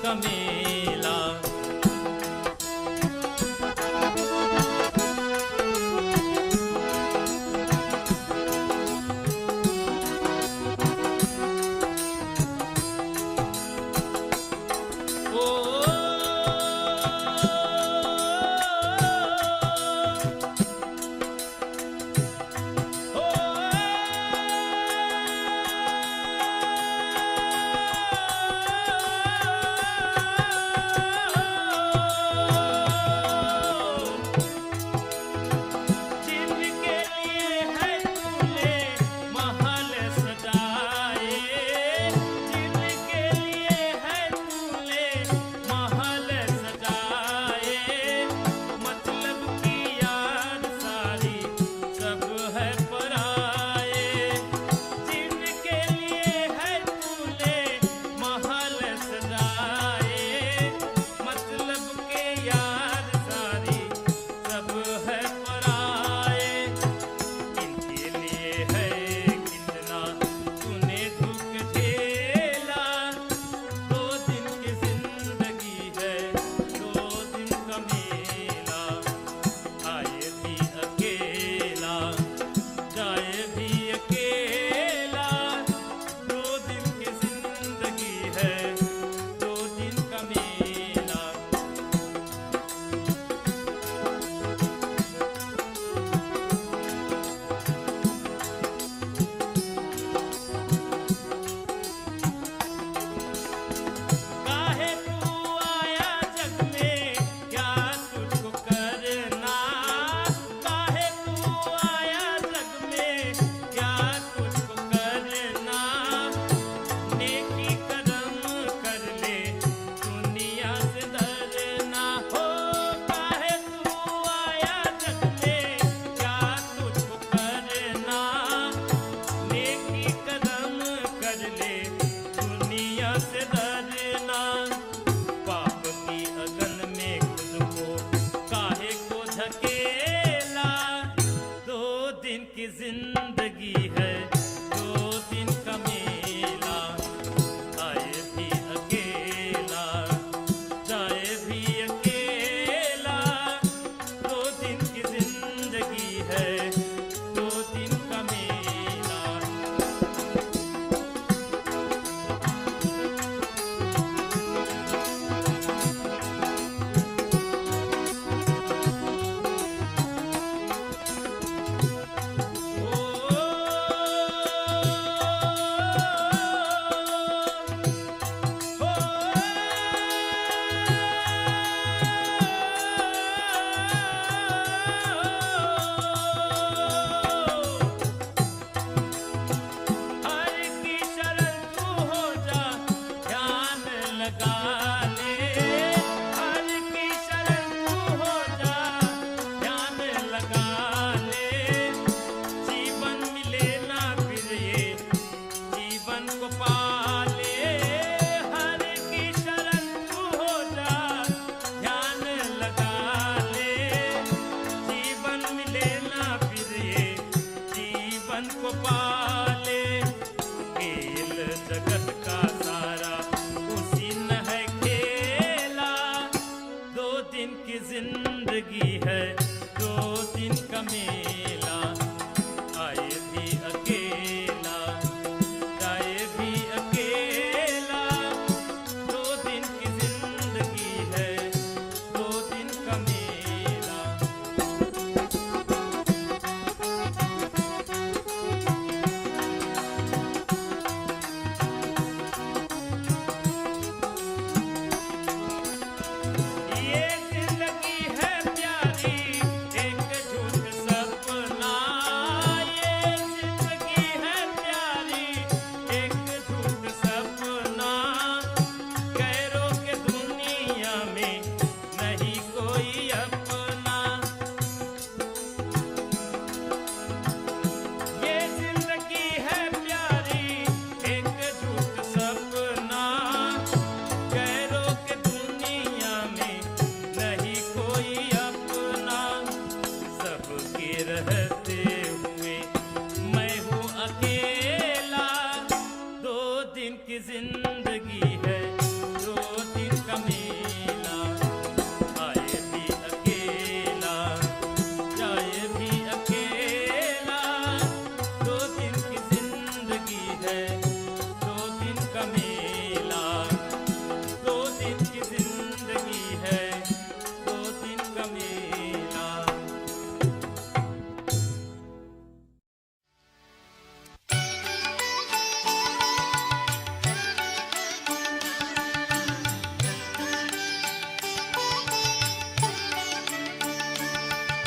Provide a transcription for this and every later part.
का मेला।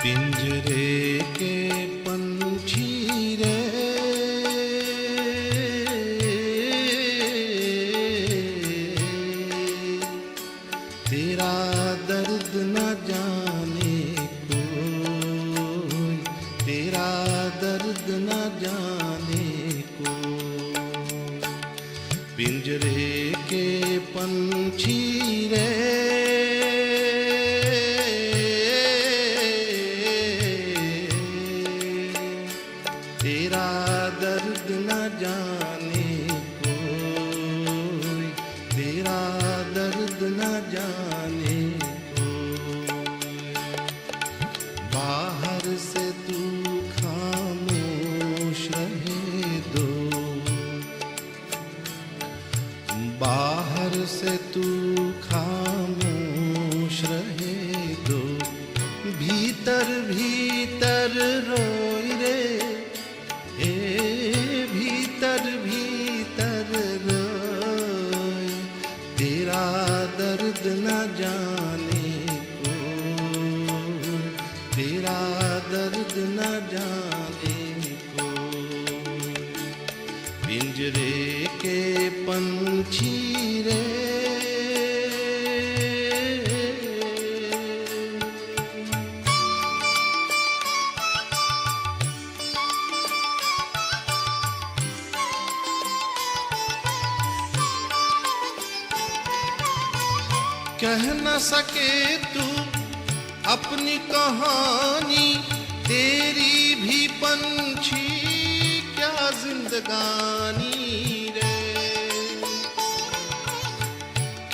पिंजरे के पंछी रे, तेरा दर्द न जाने कोई, तेरा दर्द न जाने कोई। पिंजरे के पंछी रे, तेरा दर्द न जाने कोई, तेरा दर्द न जाने कोई। बाहर से तू खामोश रहे दो, बाहर से तू खामोश रहे दो, भीतर भीतर रोई रे, भीतर भीतर रोए, तेरा दर्द न जाने कोई, तेरा दर्द न जाने कोई। पिंजरे के पंछी रे, कह न सके तू अपनी कहानी, तेरी भी पंछी क्या जिंदगानी रे।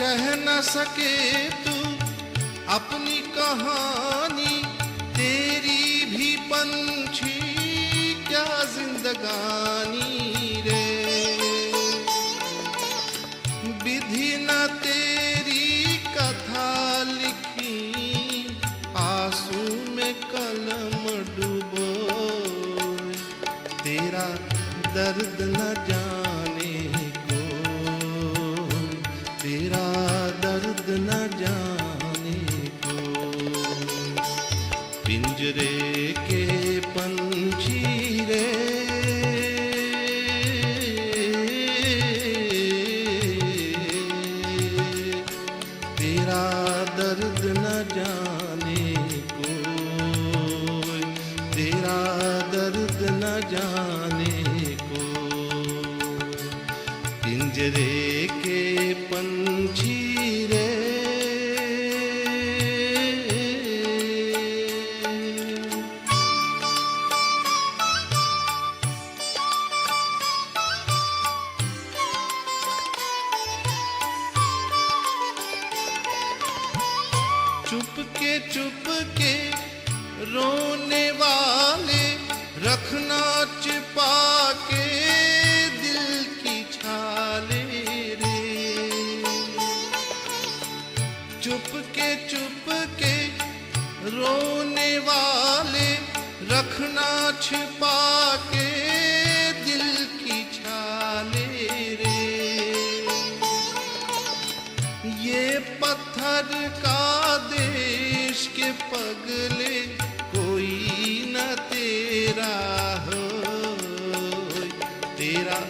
कह न सके तू अपनी कहानी, तेरी भी पंछी क्या जिंदगानी रे। विधि न तेरी कथा लिखी, आंसू में कलम डूबो, तेरा दर्द न जाने कोई, तेरा दर्द न जाने कोई। पिंजरे के पंछी रे, तेरा दर्द न जाने कोई, तेरा दर्द न जाने कोई। पिंजरे के पंछी रे, चुप के रोने वाले, रखना छिपा के दिल की छाले रे। चुप के रोने वाले, रखना छिपा के दिल की छाले रे। ये पत्थर का देश के पगले, कोई न तेरा हो, तेरा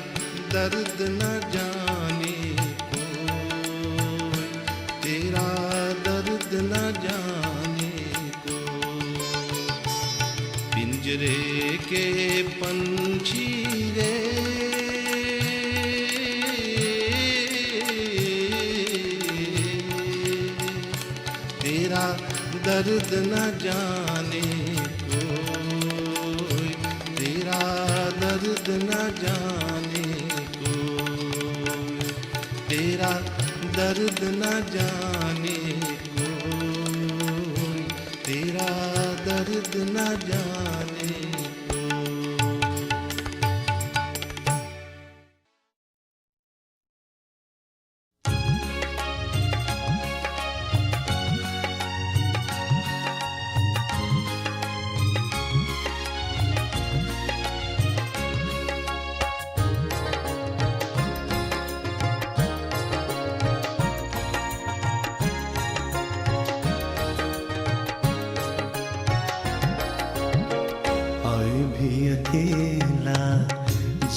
दर्द न जाने कोई, तेरा दर्द न जाने कोई। पिंजरे के पंछी रे, तेरा दर्द न जाने कोई, तेरा दर्द न जाने कोई, तेरा दर्द न जाने कोई, तेरा दर्द न जाने कोई।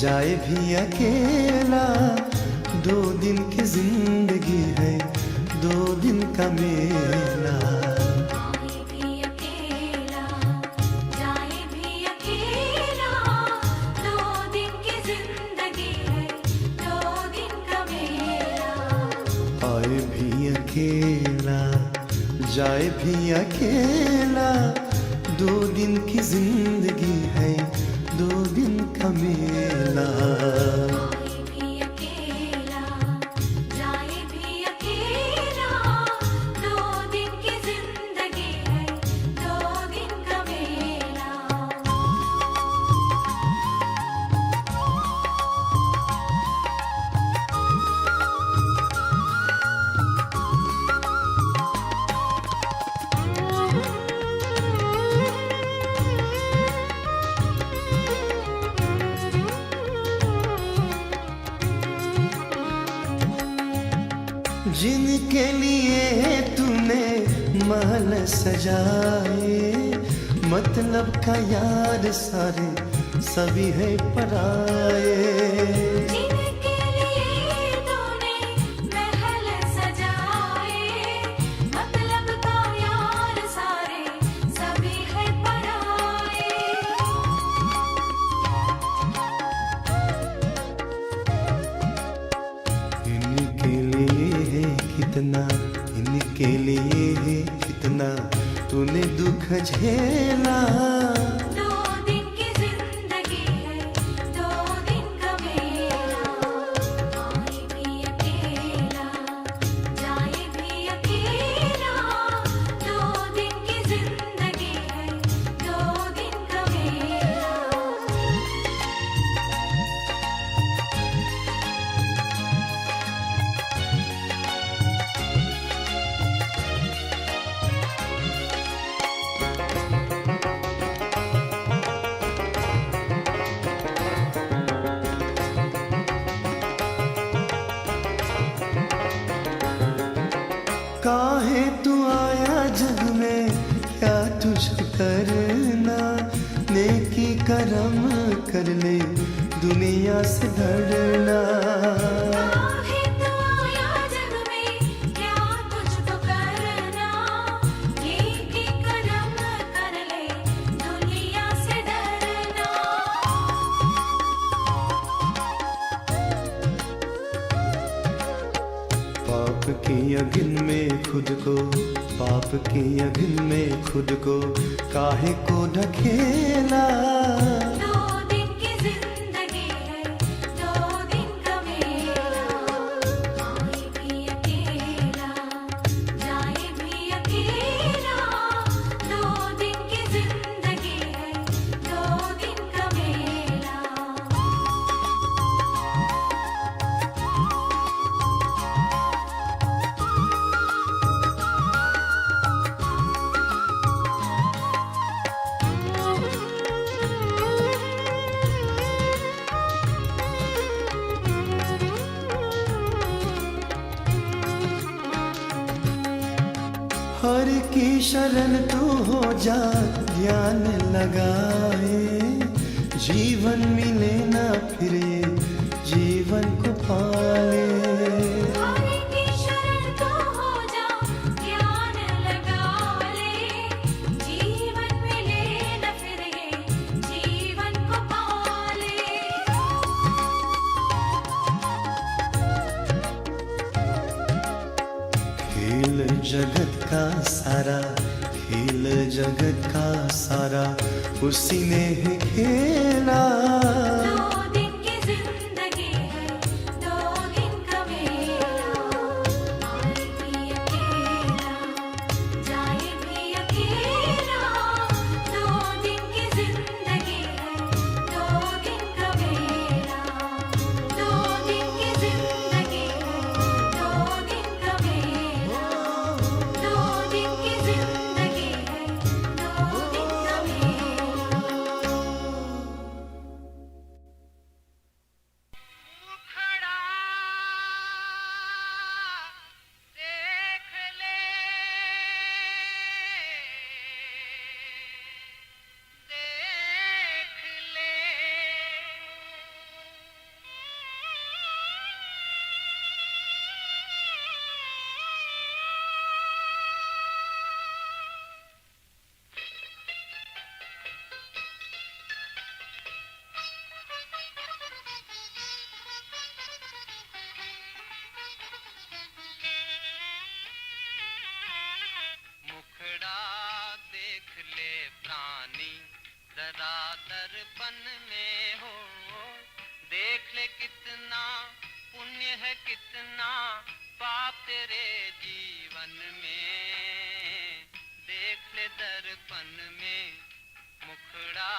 जाए भी अकेला। 2 दिन की जिंदगी है, 2 दिन का मेला। आए भी अकेला, जाए भी अकेला, 2 दिन की जिंदगी है, 2 दिन का मेला। आए भी अकेला, जाए भी अकेला, 2 दिन की जिंदगी है, 2 दिन का मेला। आए भी अकेला, जाए भी अकेला, 2 दिन की जिंदगी है, 2 दिन का मेला। जिनके लिए तूने महल सजाए, मतलब का यार सारे सभी है पराए। जिनके लिए तूने महल सजाए, मतलब का यार सारे सभी है पराए। इनके लिए है कितना, इनके लिए है कितना तूने दुख झेला। 2 दिन की जिंदगी है, 2 दिन का मेला। आए भी अकेला, जाए भी अकेला, 2 दिन की जिंदगी है, 2 दिन का मेला। काहे तू आया जग में, क्या तुझको करना। नेकी करम कर ले, दुनिया से डरना। काहे तू आया जग में, क्या तुझको करना। नेकी करम कर ले, दुनिया से डरना। पाप की अगिन में खुद को, पाप की अगिन में खुद को काहे को ढकेला। 2 दिन की जिंदगी है, 2 दिन का मेला। आए भी अकेला, जाए भी अकेला, 2 दिन की जिंदगी है, 2 दिन का मेला। हर की शरण तू हो जा, ध्यान लगाए। जीवन मिले ना फिर ये जीवन को पाले। हरि की शरण तो हो जा, ध्यान लगा ले। जीवन मिले न फिर ये जीवन को पाले। खेल जगत का सारा, खेल जगत का सारा उसी ने है खेला। दर्पण में हो, देख ले कितना पुण्य है कितना पाप तेरे जीवन में। देख ले दर्पण में मुखड़ा,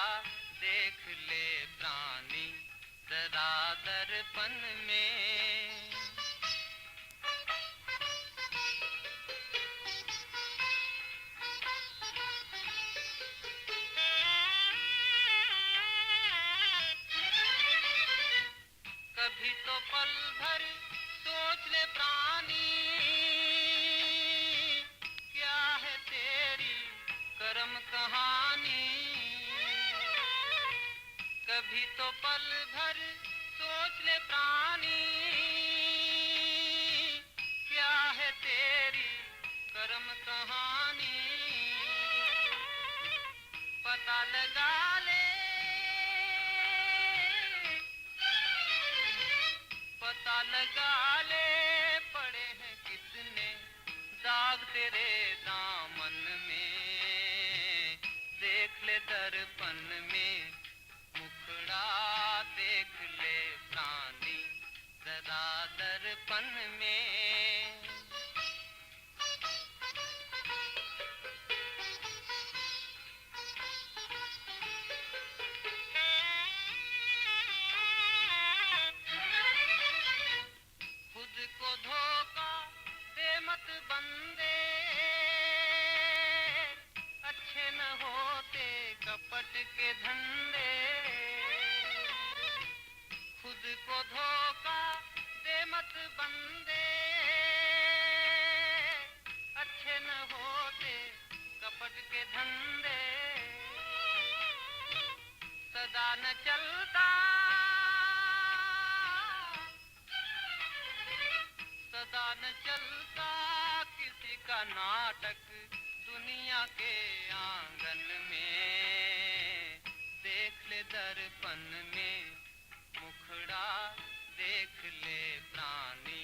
देख ले प्राणी जरा दर्पण में। कभी तो पल भर सोच ले प्राणी, क्या है तेरी कर्म कहानी। कभी तो पल भर सोच ले प्राणी, क्या है तेरी कर्म कहानी। पता लगा ले, पता लगा ले, पड़े हैं कितने दाग तेरे दामन में। देख ले दर्पण में मुखड़ा, देख ले प्राणी जरा दर्पण में। खुद को धोखा दे मत बंदे, अच्छे न होते कपट के धंधे। खुद को धोखा दे मत बंदे, अच्छे न होते कपट के धंधे। सदा न चलता, सदा न चलता किसी का नाटक दुनिया के आंगन में। देख ले दर्पण में मुखड़ा, देख ले प्राणी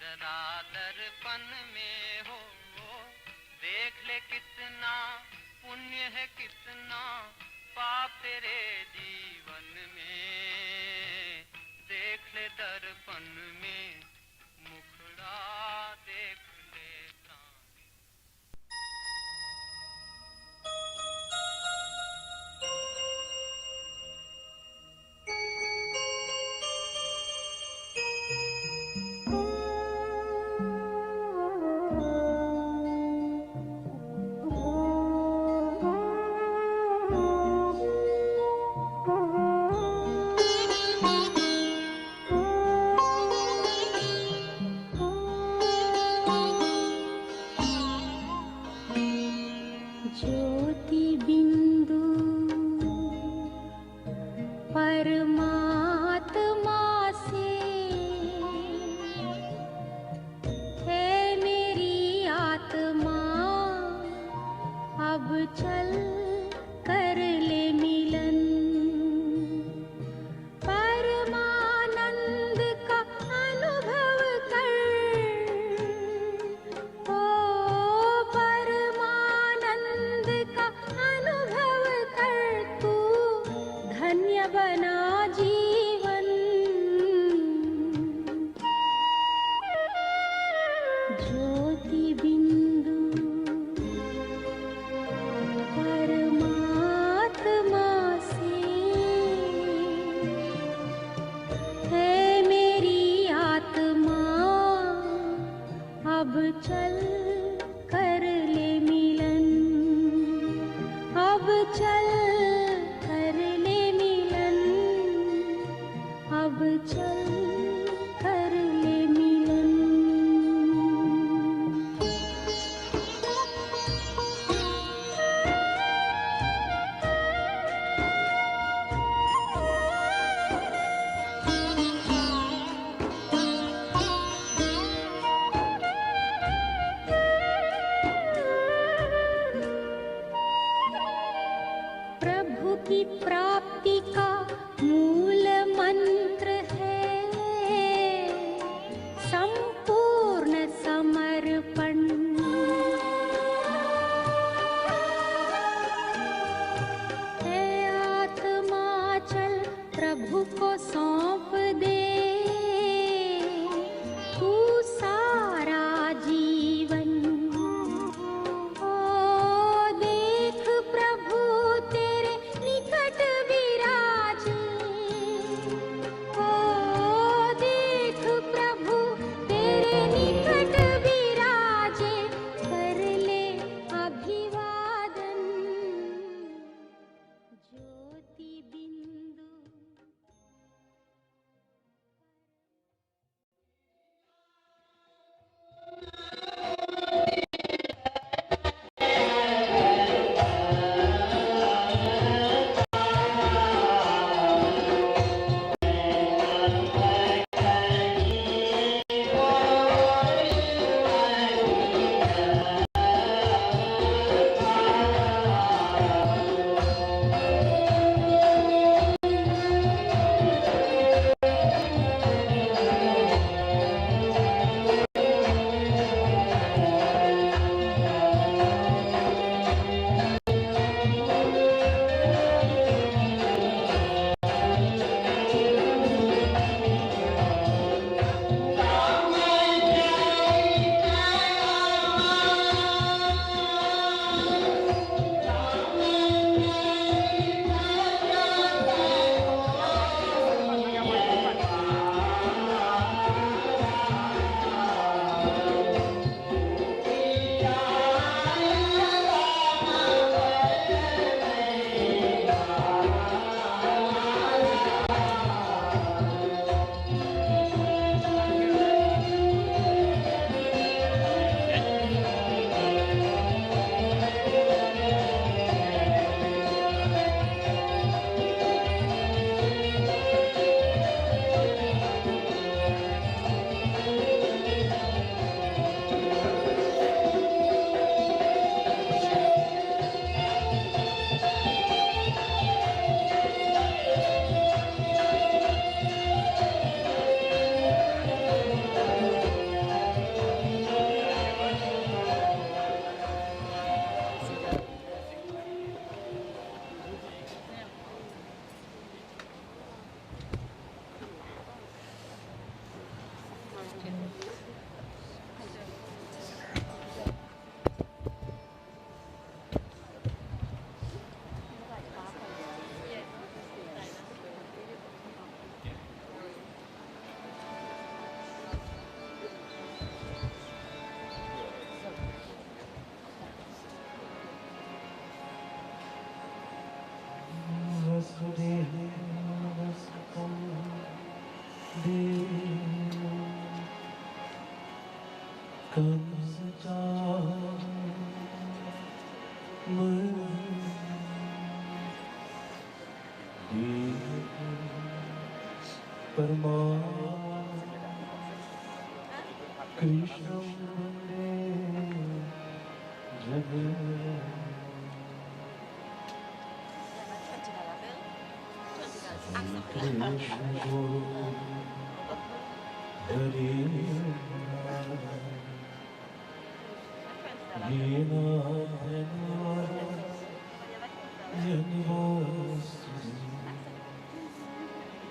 जरा दर्पण में हो। देख ले कितना पुण्य है कितना पाप तेरे जीवन में। देख ले दर्पण में मुखड़ा, देख ले प्राणी। ज्योति बिंदु परमात्मा से है मेरी आत्मा, अब चल कर ले मिलन। परमानंद का अनुभव कर, ओ परमानंद का अनुभव कर, तू धन्य बना जीवन। ज्योति बिंदु परमात्मा से है मेरी आत्मा, अब चल कर ले मिलन। अब चल कर ले मिलन, अब चल कर ले मिलन। प्रभु की प्राप्ति का मूल मंत्र है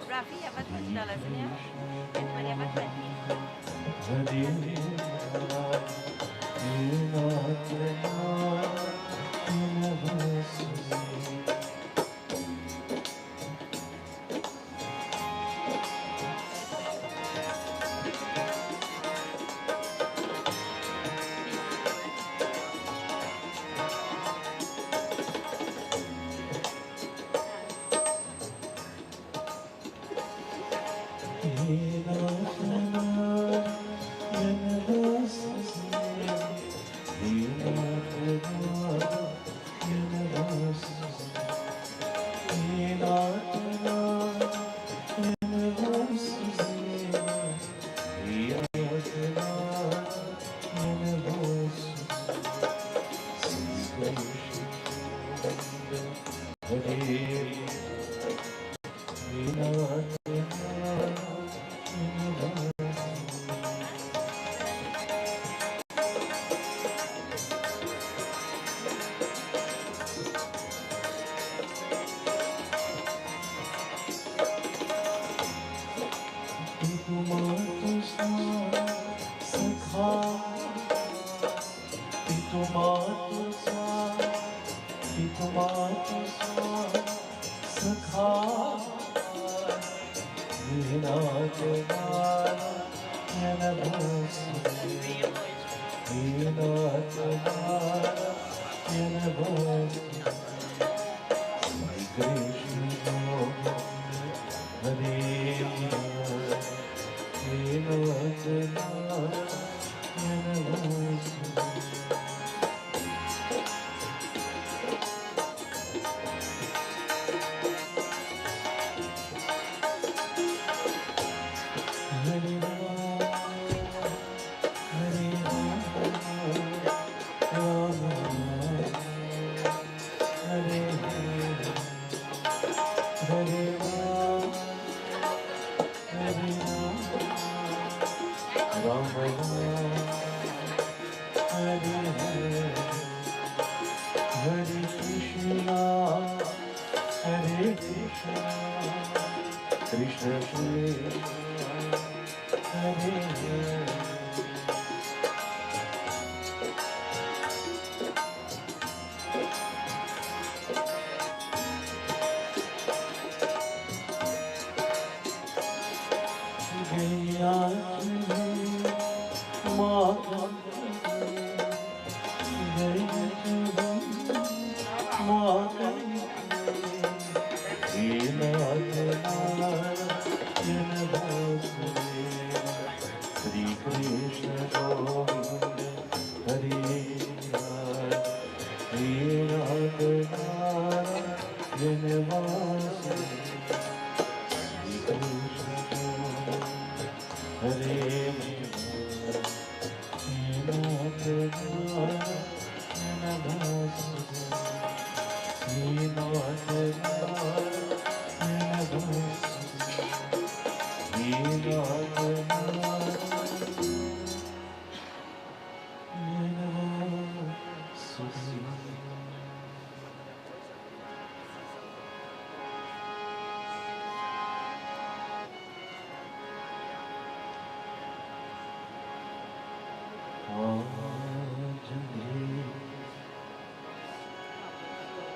Rafi, wat moet je dan laten, ja? En wanneer wat met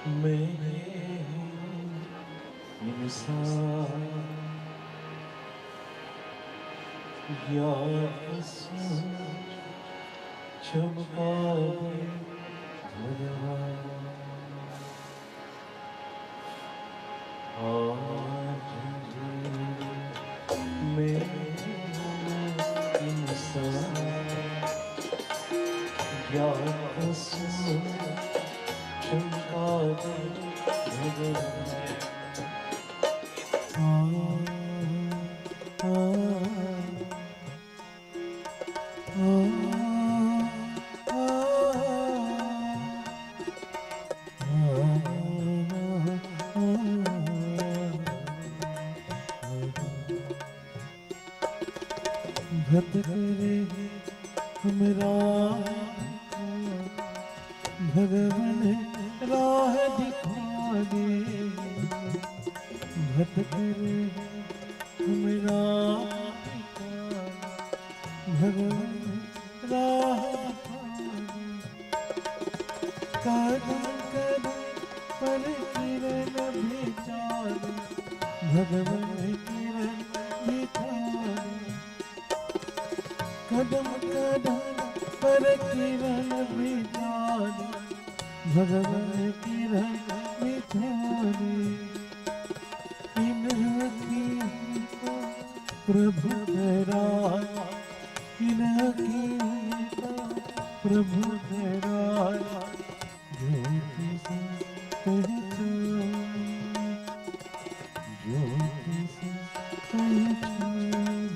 मेरे इंसान या चमका दे भगवान आज मेरे इंसान या चमका दे भगवान भटके हमरा भगवान राह दिखा दे भटके हमरा भगवान राह कदम कदम पर किरण विचार भगवान किरण विचार कदम कदम पर किरण विचार भगवान किरण विचार इनकी प्रभु दराज इनकी प्रभु दराज ज्योति से पहचान ज्योति से पहचान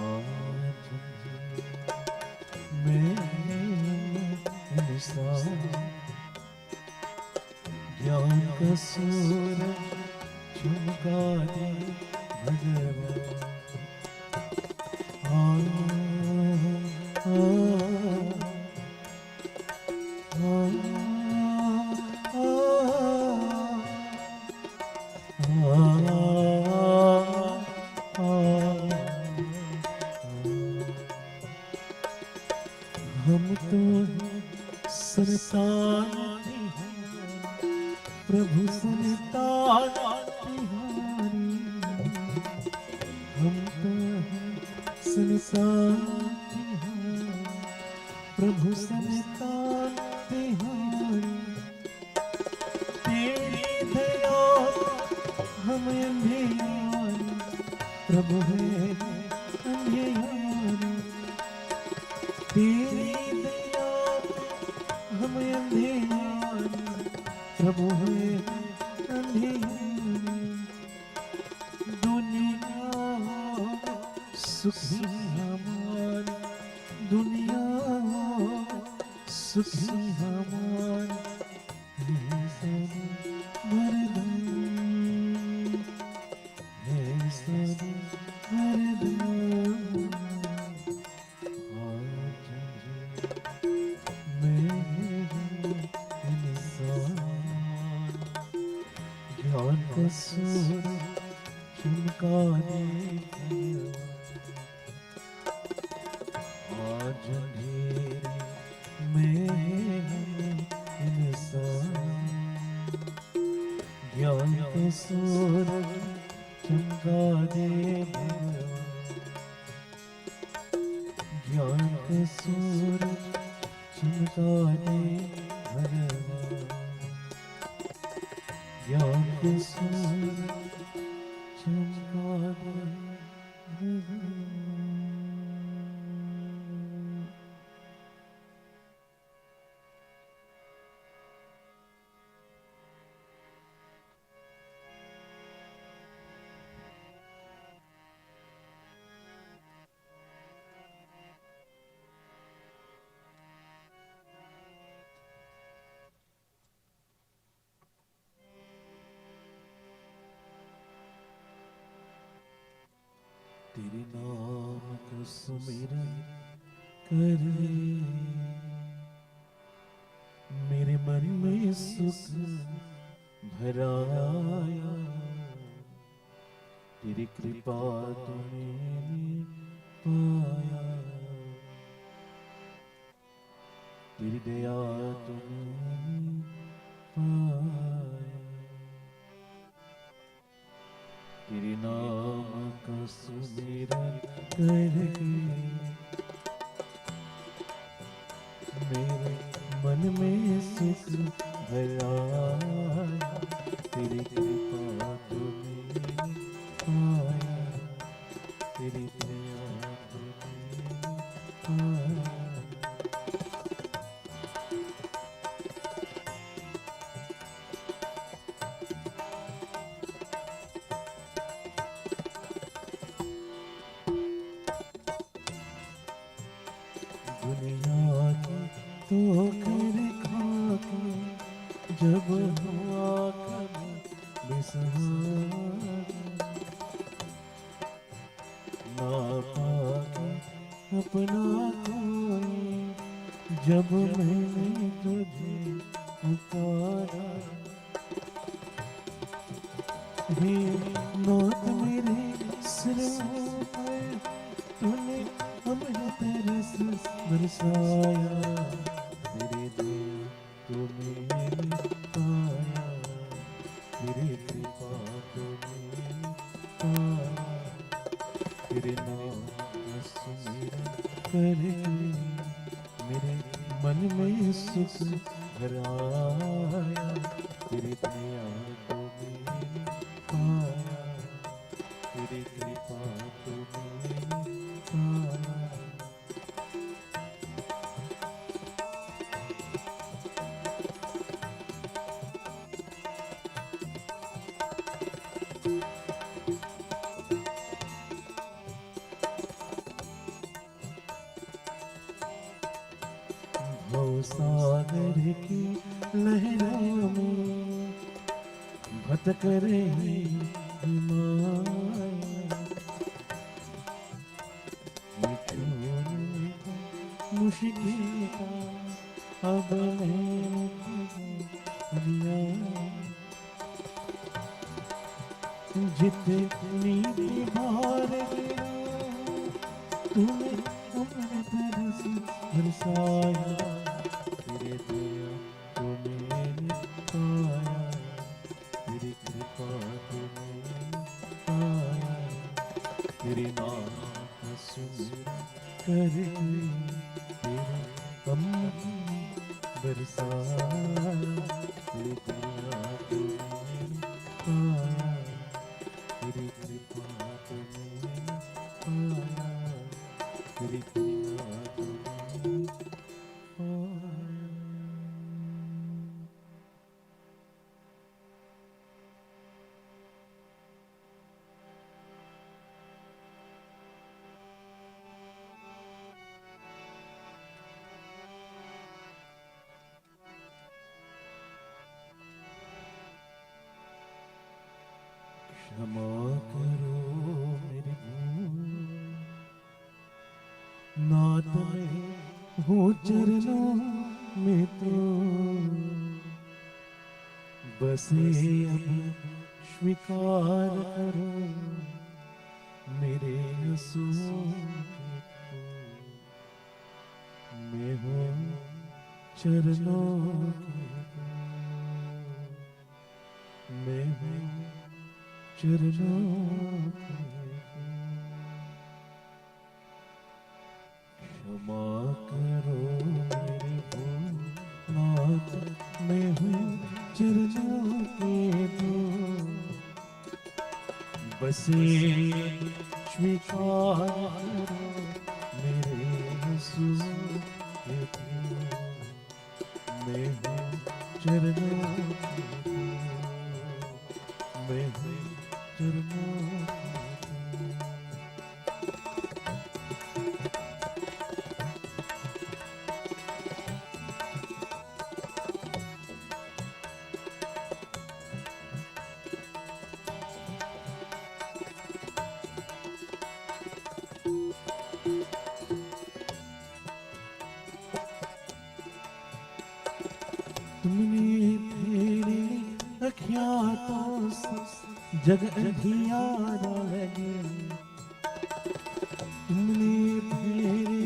आज मेरे इंसान ज्ञान का सूरज चमका दे भगवान हम तो संतान प्रभु संतान तिहारी हम तो संतान प्रभु संतान तिहारी तेरी दया हम अंधियारी प्रभु है अंधियारी तेरी दया हम अंधियारी प्रभु है अंधियारी दुनिया सुखी हमारी दुनिया सुखी हमारी है सब वरदान है सब वरदान आज मेरे इंसान ज्ञान का सूरज चमका दे आज अंधेरे में इंसान ज्ञान का सूरज चमका दे ज्ञान का सूरज चमका दे भगवान ज्ञान का सूरज चमका दे भगवान तेरे नाम को सुमिरन करे मेरे मन में सुख भराया तेरी कृपा तूने पाया तेरी दया तूने सुमिरन करके मेरे मन में सुख भर आया, तेरी कृपा तो मेरी आया, तेरी दया तो मेरी आया। दुनिया की तो कर खाके जब हुआ कभी बेसहारा, ना पाके अपना कोई जब मैंने तुझे पुकारा, हे मौत मेरे सिरों पर तूने अपना तरस बरसाया, तेरे दया तो मेरी आया, तेरी कृपा तो मेरी आया, तेरे नाम का सुमिरन करके मेरे मन में सुख भर आया, तेरी दया तो मेरी आया, तेरी कृपा तो मेरी आया। भवसागर की लहरों में भटक रही माया, मुश्किल का अब मैंने तुझे दिया, जितनी भी बार गिरा तूने अपने तरस बरसाया, तेरे दया तो मेरी आया, तेरी कृपा तो मेरी आया, तेरे नाम का सुमिरन करके तेरे अमृत बरसाया, तेरी दया तो मेरी आया, तेरी कृपा तो मेरी आया, तेरी दया तो मेरी आया। क्षमा करो मेरी भूल, नाथ में हूँ चरणों में तो बसे अब स्वीकार करो मेरे यीशु के फूल, मैं हूँ चरणों के फूल, मैं हूँ चरणों के फूल। क्षमा करो मेरी भूल, नाथ मैं हूँ चरणों के फूल, बसे स्वीकार करो मेरे यीशु के फूल, मैं हूँ चरणों के फूल, मैं हूँ चरणों के फूल। तुमने फेरी अख्यातों से जग अंधियारा लगे, तुमने फेरी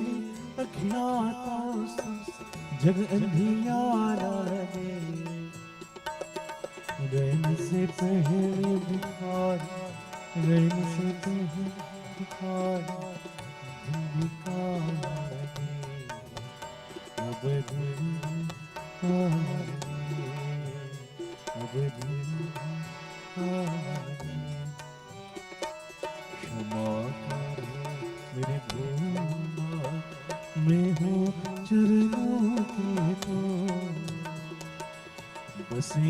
अख्यातों से जग अंधियारा लगे, रैन से पहले भिखारी, रैन से पहले भिखारी खाया दिन बिताया रे, अब दिन आया रे, अब दिन आया रे। क्षमा करो मेरे भूला, मैं हूँ चरणों के तो, बसे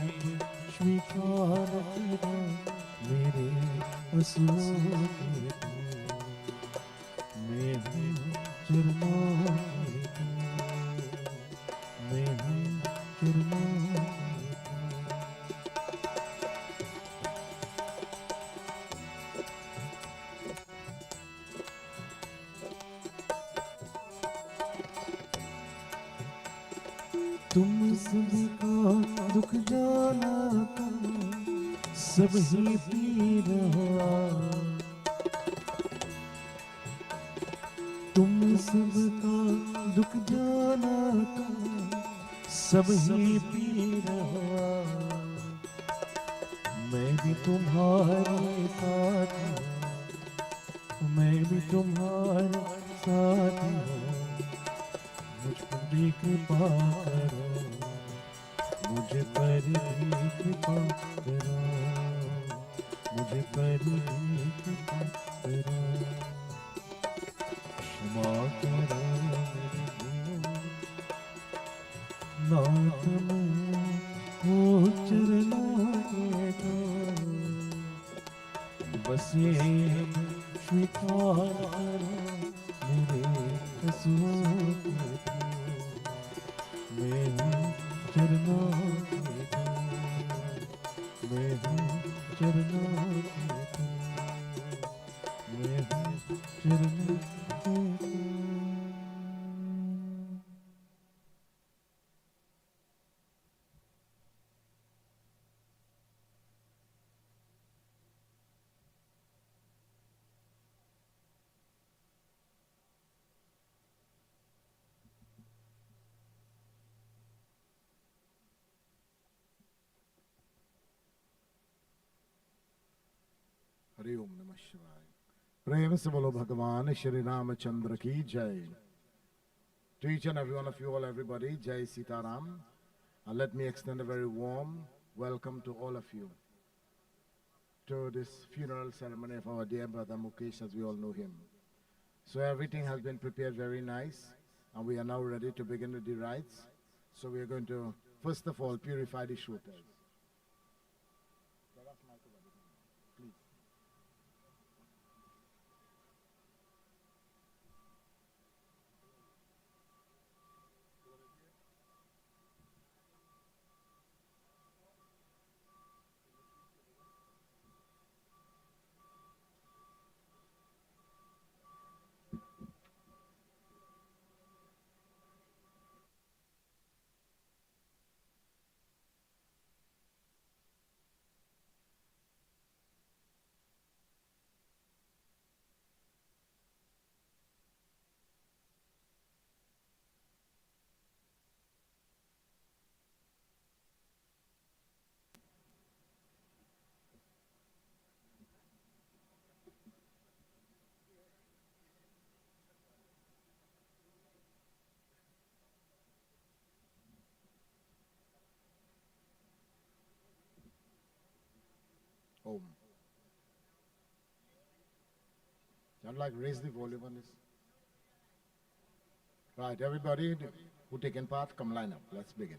अब स्वीकार करो मेरे असूल के तो, मैं हूँ चरणों के तो, मैं हूँ चरणों के तो। तुम सबका दुख जाना था, सब ही पी रहा, तुम सबका दुख जाना था, सब ही पी रहा, मैं भी तुम्हारे साथ हूँ, मैं भी तुम्हारे साथ हूँ, मुझ पर भी कृपा करो, मुझे पर भी कृपा करो, मुझे पर भी कृपा करो। क्षमा करो मेरे गुनाह, नाथ मैं हूँ चरणों के तो, बस ये स्वीकार करो मेरे कसूर के तो, मैं हूँ चरणों के तो, मैं हूँ चरणों के तो, मैं हूँ चरणों के तो। हरि ओम नमः शिवाय। प्रेम से बोलो भगवान श्री रामचंद्र की जय। To each and every one of you all, everybody, Jai Sitaram. Let me extend a very warm welcome to all of you to this funeral ceremony of our dear brother Mukesh, as we all know him. So everything has been prepared very nice, and we are now ready to begin with the rites. So we are going to, first of all, purify the shooters. Please. Om. I'd like raise the volume on this. Right, everybody who taken part, come line up. Let's begin.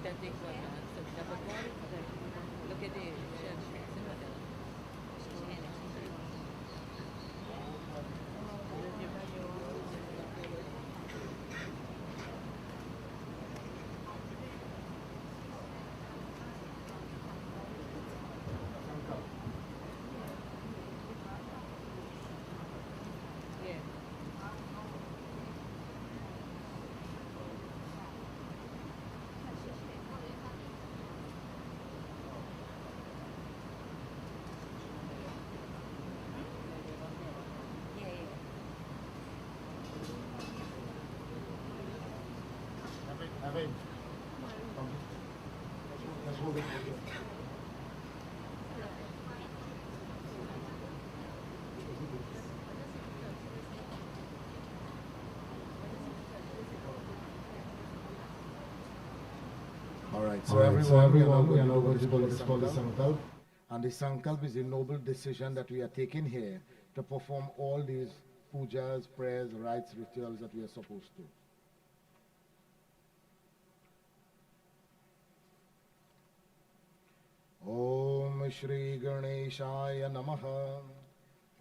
authentic one. So dapat mo, look at it. Alright, so everyone, we know what is called the sankalp. And the sankalp is a noble decision that we are taking here to perform all these pujas, prayers, rites, rituals that we are supposed to. Om Shri Ganeshaya Namaha.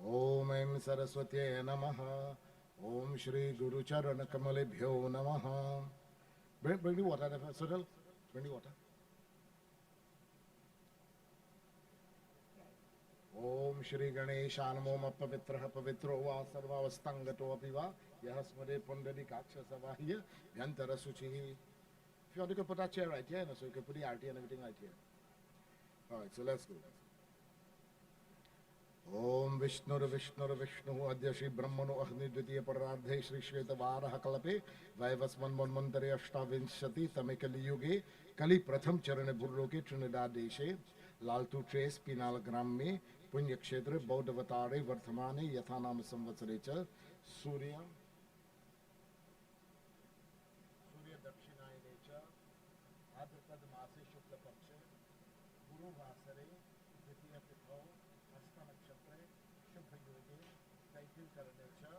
Om Em Saraswatye Namaha. Om Shri Guru Charana Kamalebhyo Namaha. Bring the water, Sudal. Bring the water. Om Shri Ganesha Namo Pavitraha Pavitro Va Sarvavastangato Apiva Yahasmade Pundari Kaksha Savahya Yantara Suchi. If you want to put a chair right here, so you can put the RT and everything right here. Alright, so let's go. Om Vishnu Adya Shri Brahmano Agni Dvitiya Paradhe Shri Shveta Varaha Kalape Vaivasman Manmantare Ashtavinshati Tamekali Yuge Kali Pratham Charane Burloke Trinidad Deshe Laltu Trace Pinal Gramme Punya Kshetra Baudavatare Varthamane Yathanam Samvatsarecha Surya Dakshinaye Necha Adhipad Mase Shukla Pakshe Guru Vasare Dvitiya Pitho Hasta Nakshatra Shubha Yoge Kaipil Karanecha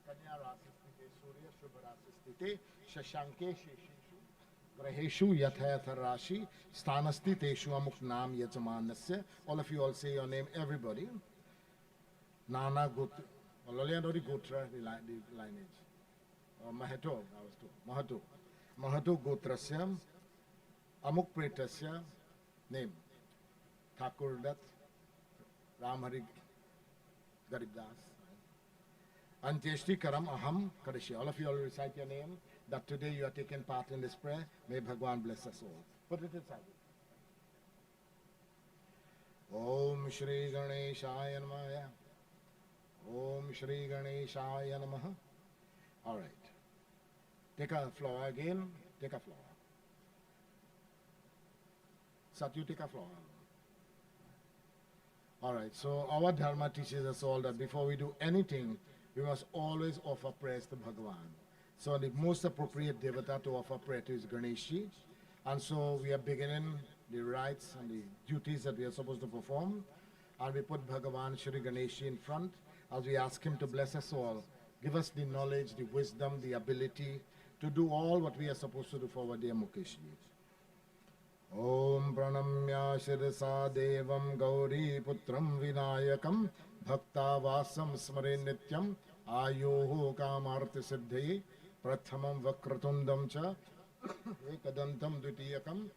Kanya Rasistite Surya Shubha Rasistite Shashanke Sheshishu Graheshu Yathayatha Rashi Stanasti Teshu Amuk Nam Yajamanasya. All of you all say your name, everybody. Nana Gotra. Laliandori Gotra, the lineage. Mahato, I was told. Mahato Gotrasya Amuk Pretasya. Name Thakoordath, Ramharry, Garibdass. Anteshti Karam Aham Kadashi. All of you all recite your name. That today you are taking part in this prayer. May Bhagwan bless us all. Put it inside. Om Shri Ganeshaya Namaha. Om Shri Ganeshaya Namaha. All right. Take a flower again. Take a flower. Satyu, take a flower. All right. So our Dharma teaches us all that before we do anything, we must always offer prayers to Bhagwan. So the most appropriate devata to offer prayer to is Ganeshi. And so we are beginning the rites and the duties that we are supposed to perform. And we put Bhagavan Shri Ganeshi in front as we ask him to bless us all. Give us the knowledge, the wisdom, the ability to do all what we are supposed to do for our dear Mukesh. Om Pranamya Shirasa Devam Gauri Putram Vinayakam Bhakta Vasam Smare Nityam Ayoho Kamarti Siddhi Prathamam Vakratundam Cha Ekadantam Dvitiyakam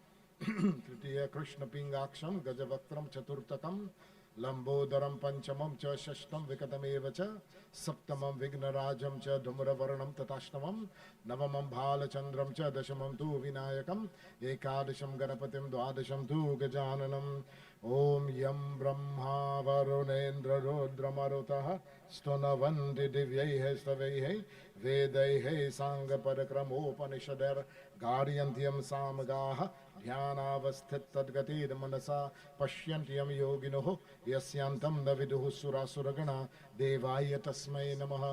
Tritiya Krishna Pingaksham Gajavaktram Chaturtakam Lambodaram Panchamam Cha Shashtam Vikatameva Cha Saptamam Vignarajam Cha Dhumravarnam Tatashtamam Navamam Bhalachandram Cha Dashamam Tu Vinayakam Ekadasham Ganapatim Dwadasham Tu Gajananam Om Yam Brahma Varunendra Rudra Marutaha Stonavanti Divyaihe Stavaihe Vedaihe Sanga Parakramo Panishadar Garyantyam Samagaha ध्यानावस्थित तद्गतिर मनसा पश्यन्त्यम योगिनोः यस्यांतं न विदुः सुरासुरगणा देवाय तस्मै नमः.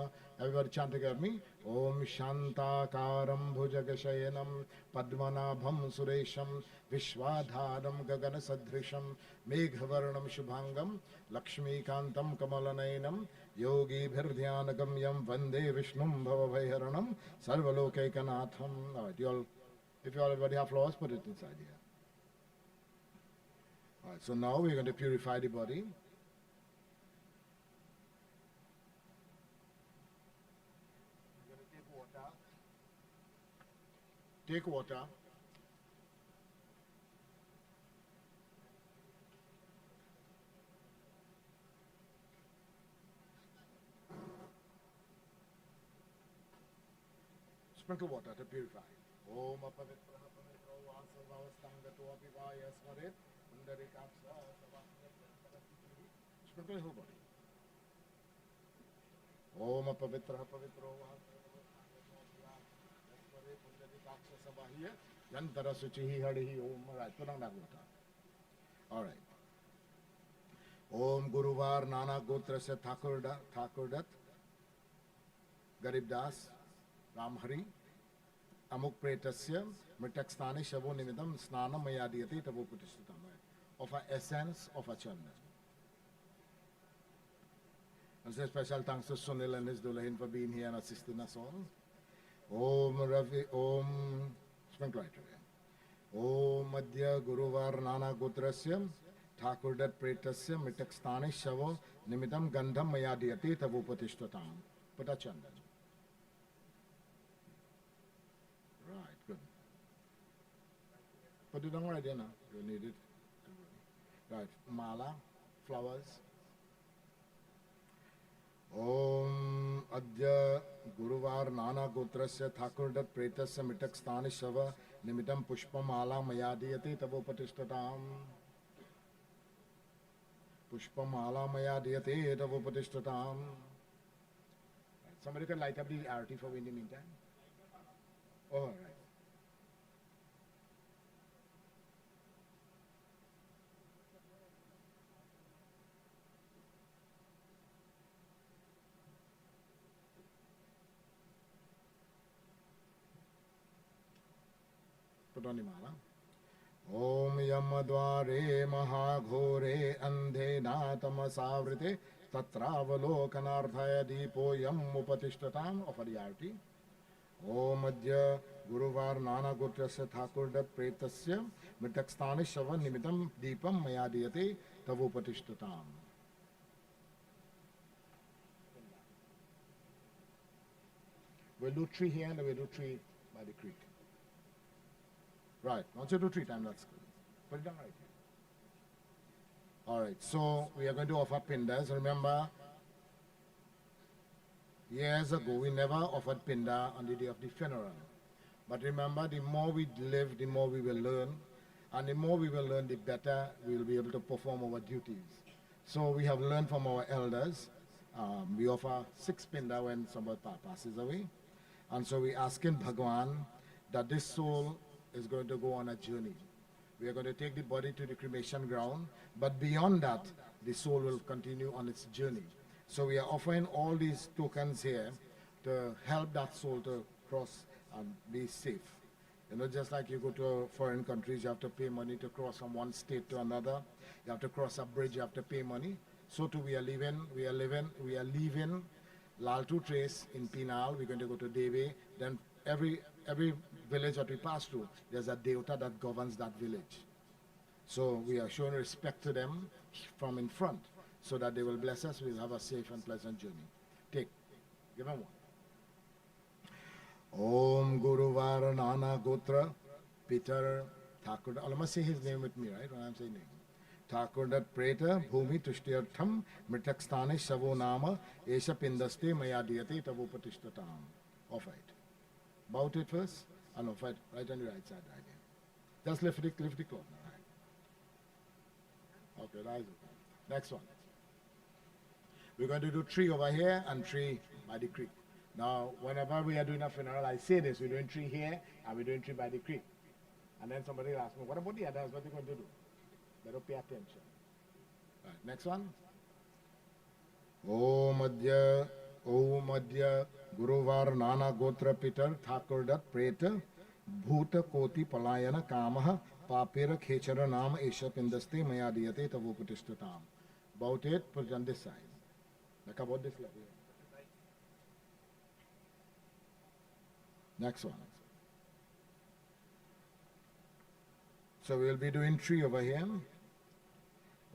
Everybody chant together me. Om Shantakaram Bhujagashayinam Padmanabham Suresham Vishwadharam Gaganasadrisham Meghavarnam Shubhangam Lakshmikantam Kamalanainam Yogi Bhirdhyanagam Yam Vande Vishnum Bhavabhaiharanam Sarvalokekanatham. Alright, you all, if you already have flowers, put it inside here. Alright, so now we're going to purify the body. Take water. Sprinkle water to purify. Om apavitra apavitra vasavavastanga apivaya smarit undarikaksa savasya. Sprinkle the whole body. Om apavitra apavitra Yantara Suchihi Harihi Om. Alright, put on that water. Alright. Om Guruvar Nana Gotra se Thakoordath, Garibdass, Ramharry, Amuk Pretasya, Mritakstani Shavo Nimitam, Snana Mayadiyati Tavu Putishutam. Of our essence of a chanda. And say special thanks to Sunil and his Dulahin for being here and assisting us all. Om Ravi Om Sprinkle right away. Om Madhya Guruvar Nana Gotrasya Thakoordath Pretasya Mitakstani Shavo Nimitam Gandham Mayadiyati Tavupatishtatam. Put a chanda. Right, good. Put it on right there now. You need it. Right, mala, flowers. Om Adya Guruvar Nana Gotrasya Thakoordath Pretasya Mitakstani Shava Nimitam Pushpamala Mayadiyati Tavopatishtatam. Pushpamala Mayadiyati Tavopatishtatam. Somebody can light up the arati for me in the meantime. All right. Put on the mala. Om Yamadware Mahaghore Andhe Natamasavrite Tatravalokanaarthaya Deepo Yam Upatishtatam. Offer the arati. Om Adya Guruvar Nana Gotrasya Thakoordath Pretasya Mitakstani Shava Nimitam Deepam Mayadiyate Tavupatishtatam. We'll do 3 here and we'll do 3 by the creek. Right, once you do 3 times, that's good. Put it down right here. Alright, so we are going to offer pindas. Remember, years ago we never offered pinda on the day of the funeral. But remember, the more we live, the more we will learn. And the more we will learn, the better we will be able to perform our duties. So we have learned from our elders. We offer 6 pinda when somebody passes away. And so we ask in Bhagwan that this soul is going to go on a journey. We are going to take the body to the cremation ground, but beyond that, the soul will continue on its journey. So we are offering all these tokens here to help that soul to cross and be safe. You know, just like you go to foreign countries, you have to pay money to cross from one state to another. You have to cross a bridge, you have to pay money. So too we are leaving Laltu Trace in Pinal. We're going to go to Devi. Then every village that we pass through, there's a Devta that governs that village. So we are showing respect to them from in front, so that they will bless us. We'll have a safe and pleasant journey. Take, give them one. Om Guruvar Nana Gotra Peter Thakoordath. I must say his name with me, right? When I'm saying name. Thakoordath Preta Bhumi Tushtiyartham Mritakstani Shavo Nama Esha Pindaste Mayadiyate Tavupatishtatam. Off right. Bow it first. And off right. Right on the right side. Right here. Just lift the cloth. Right. Okay, rise up. Next one. We're going to do 3 over here and 3 by the creek. Now, whenever we are doing a funeral, I say this, we're doing 3 here and we're doing 3 by the creek. And then somebody will ask me, what about the others? What are you going to do? Better pay attention. Right, next one. Om Adya Guruvar Nana Gotra Peter Thakoordath Preta Bhuta Koti Palayana Kamaha Papira Khechara Nam Esha Pindaste Maya Diyate Tavupatishtatam. About it, put it on this side. Like about this level. Next one. So we will be doing 3 over here.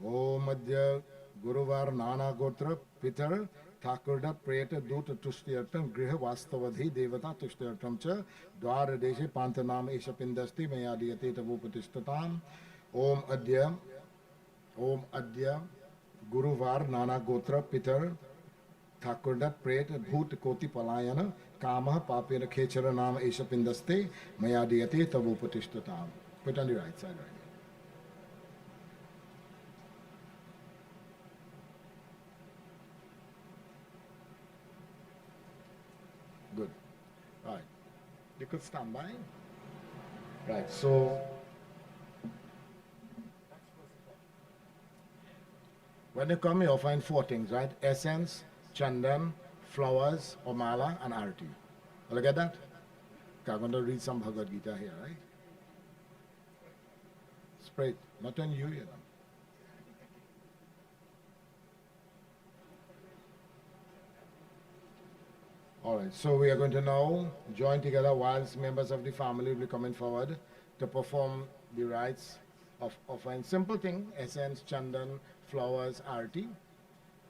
Om Adya Guruvar Nana Gotra Pitar Thakoordath Preta Duta Tushtiyartam Griha Vastavadhi Devata Tushtiyartam Cha Dwara Deshe Pantanam Esha Pindasti Mayadiyate Tavupatishtatam. Om Adya Guruvar Nana Gotra Pitar Thakoordath Preta Bhut Koti Palayana Kama Papira Khechara Nam Esha Pindaste Mayadiyate Tavupatishtatam. Put on the right side right. Good. Right. You could stand by. Right. So when you come, you'll find 4 things, right? Essence, chandan, flowers, or mala, and arti. Look at that. Okay, I'm going to read some Bhagavad Gita here, right? Spread, not on you, you know. Alright, so we are going to now join together whilst members of the family will be coming forward to perform the rites of offering. Simple thing, essence, chandan, flowers, arti.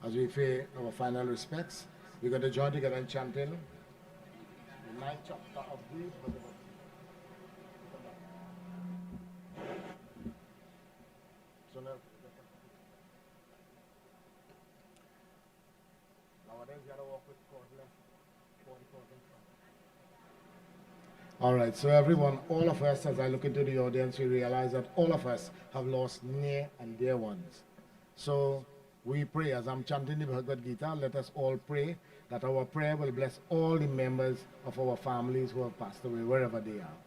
As we pay our final respects, we're going to join together in chanting the 9th chapter of the Bhagavad Gita. So now, nowadays you gotta walk with cordless. All right, so everyone, all of us, as I look into the audience, we realize that all of us have lost near and dear ones. So we pray, as I'm chanting the Bhagavad Gita, let us all pray that our prayer will bless all the members of our families who have passed away, wherever they are.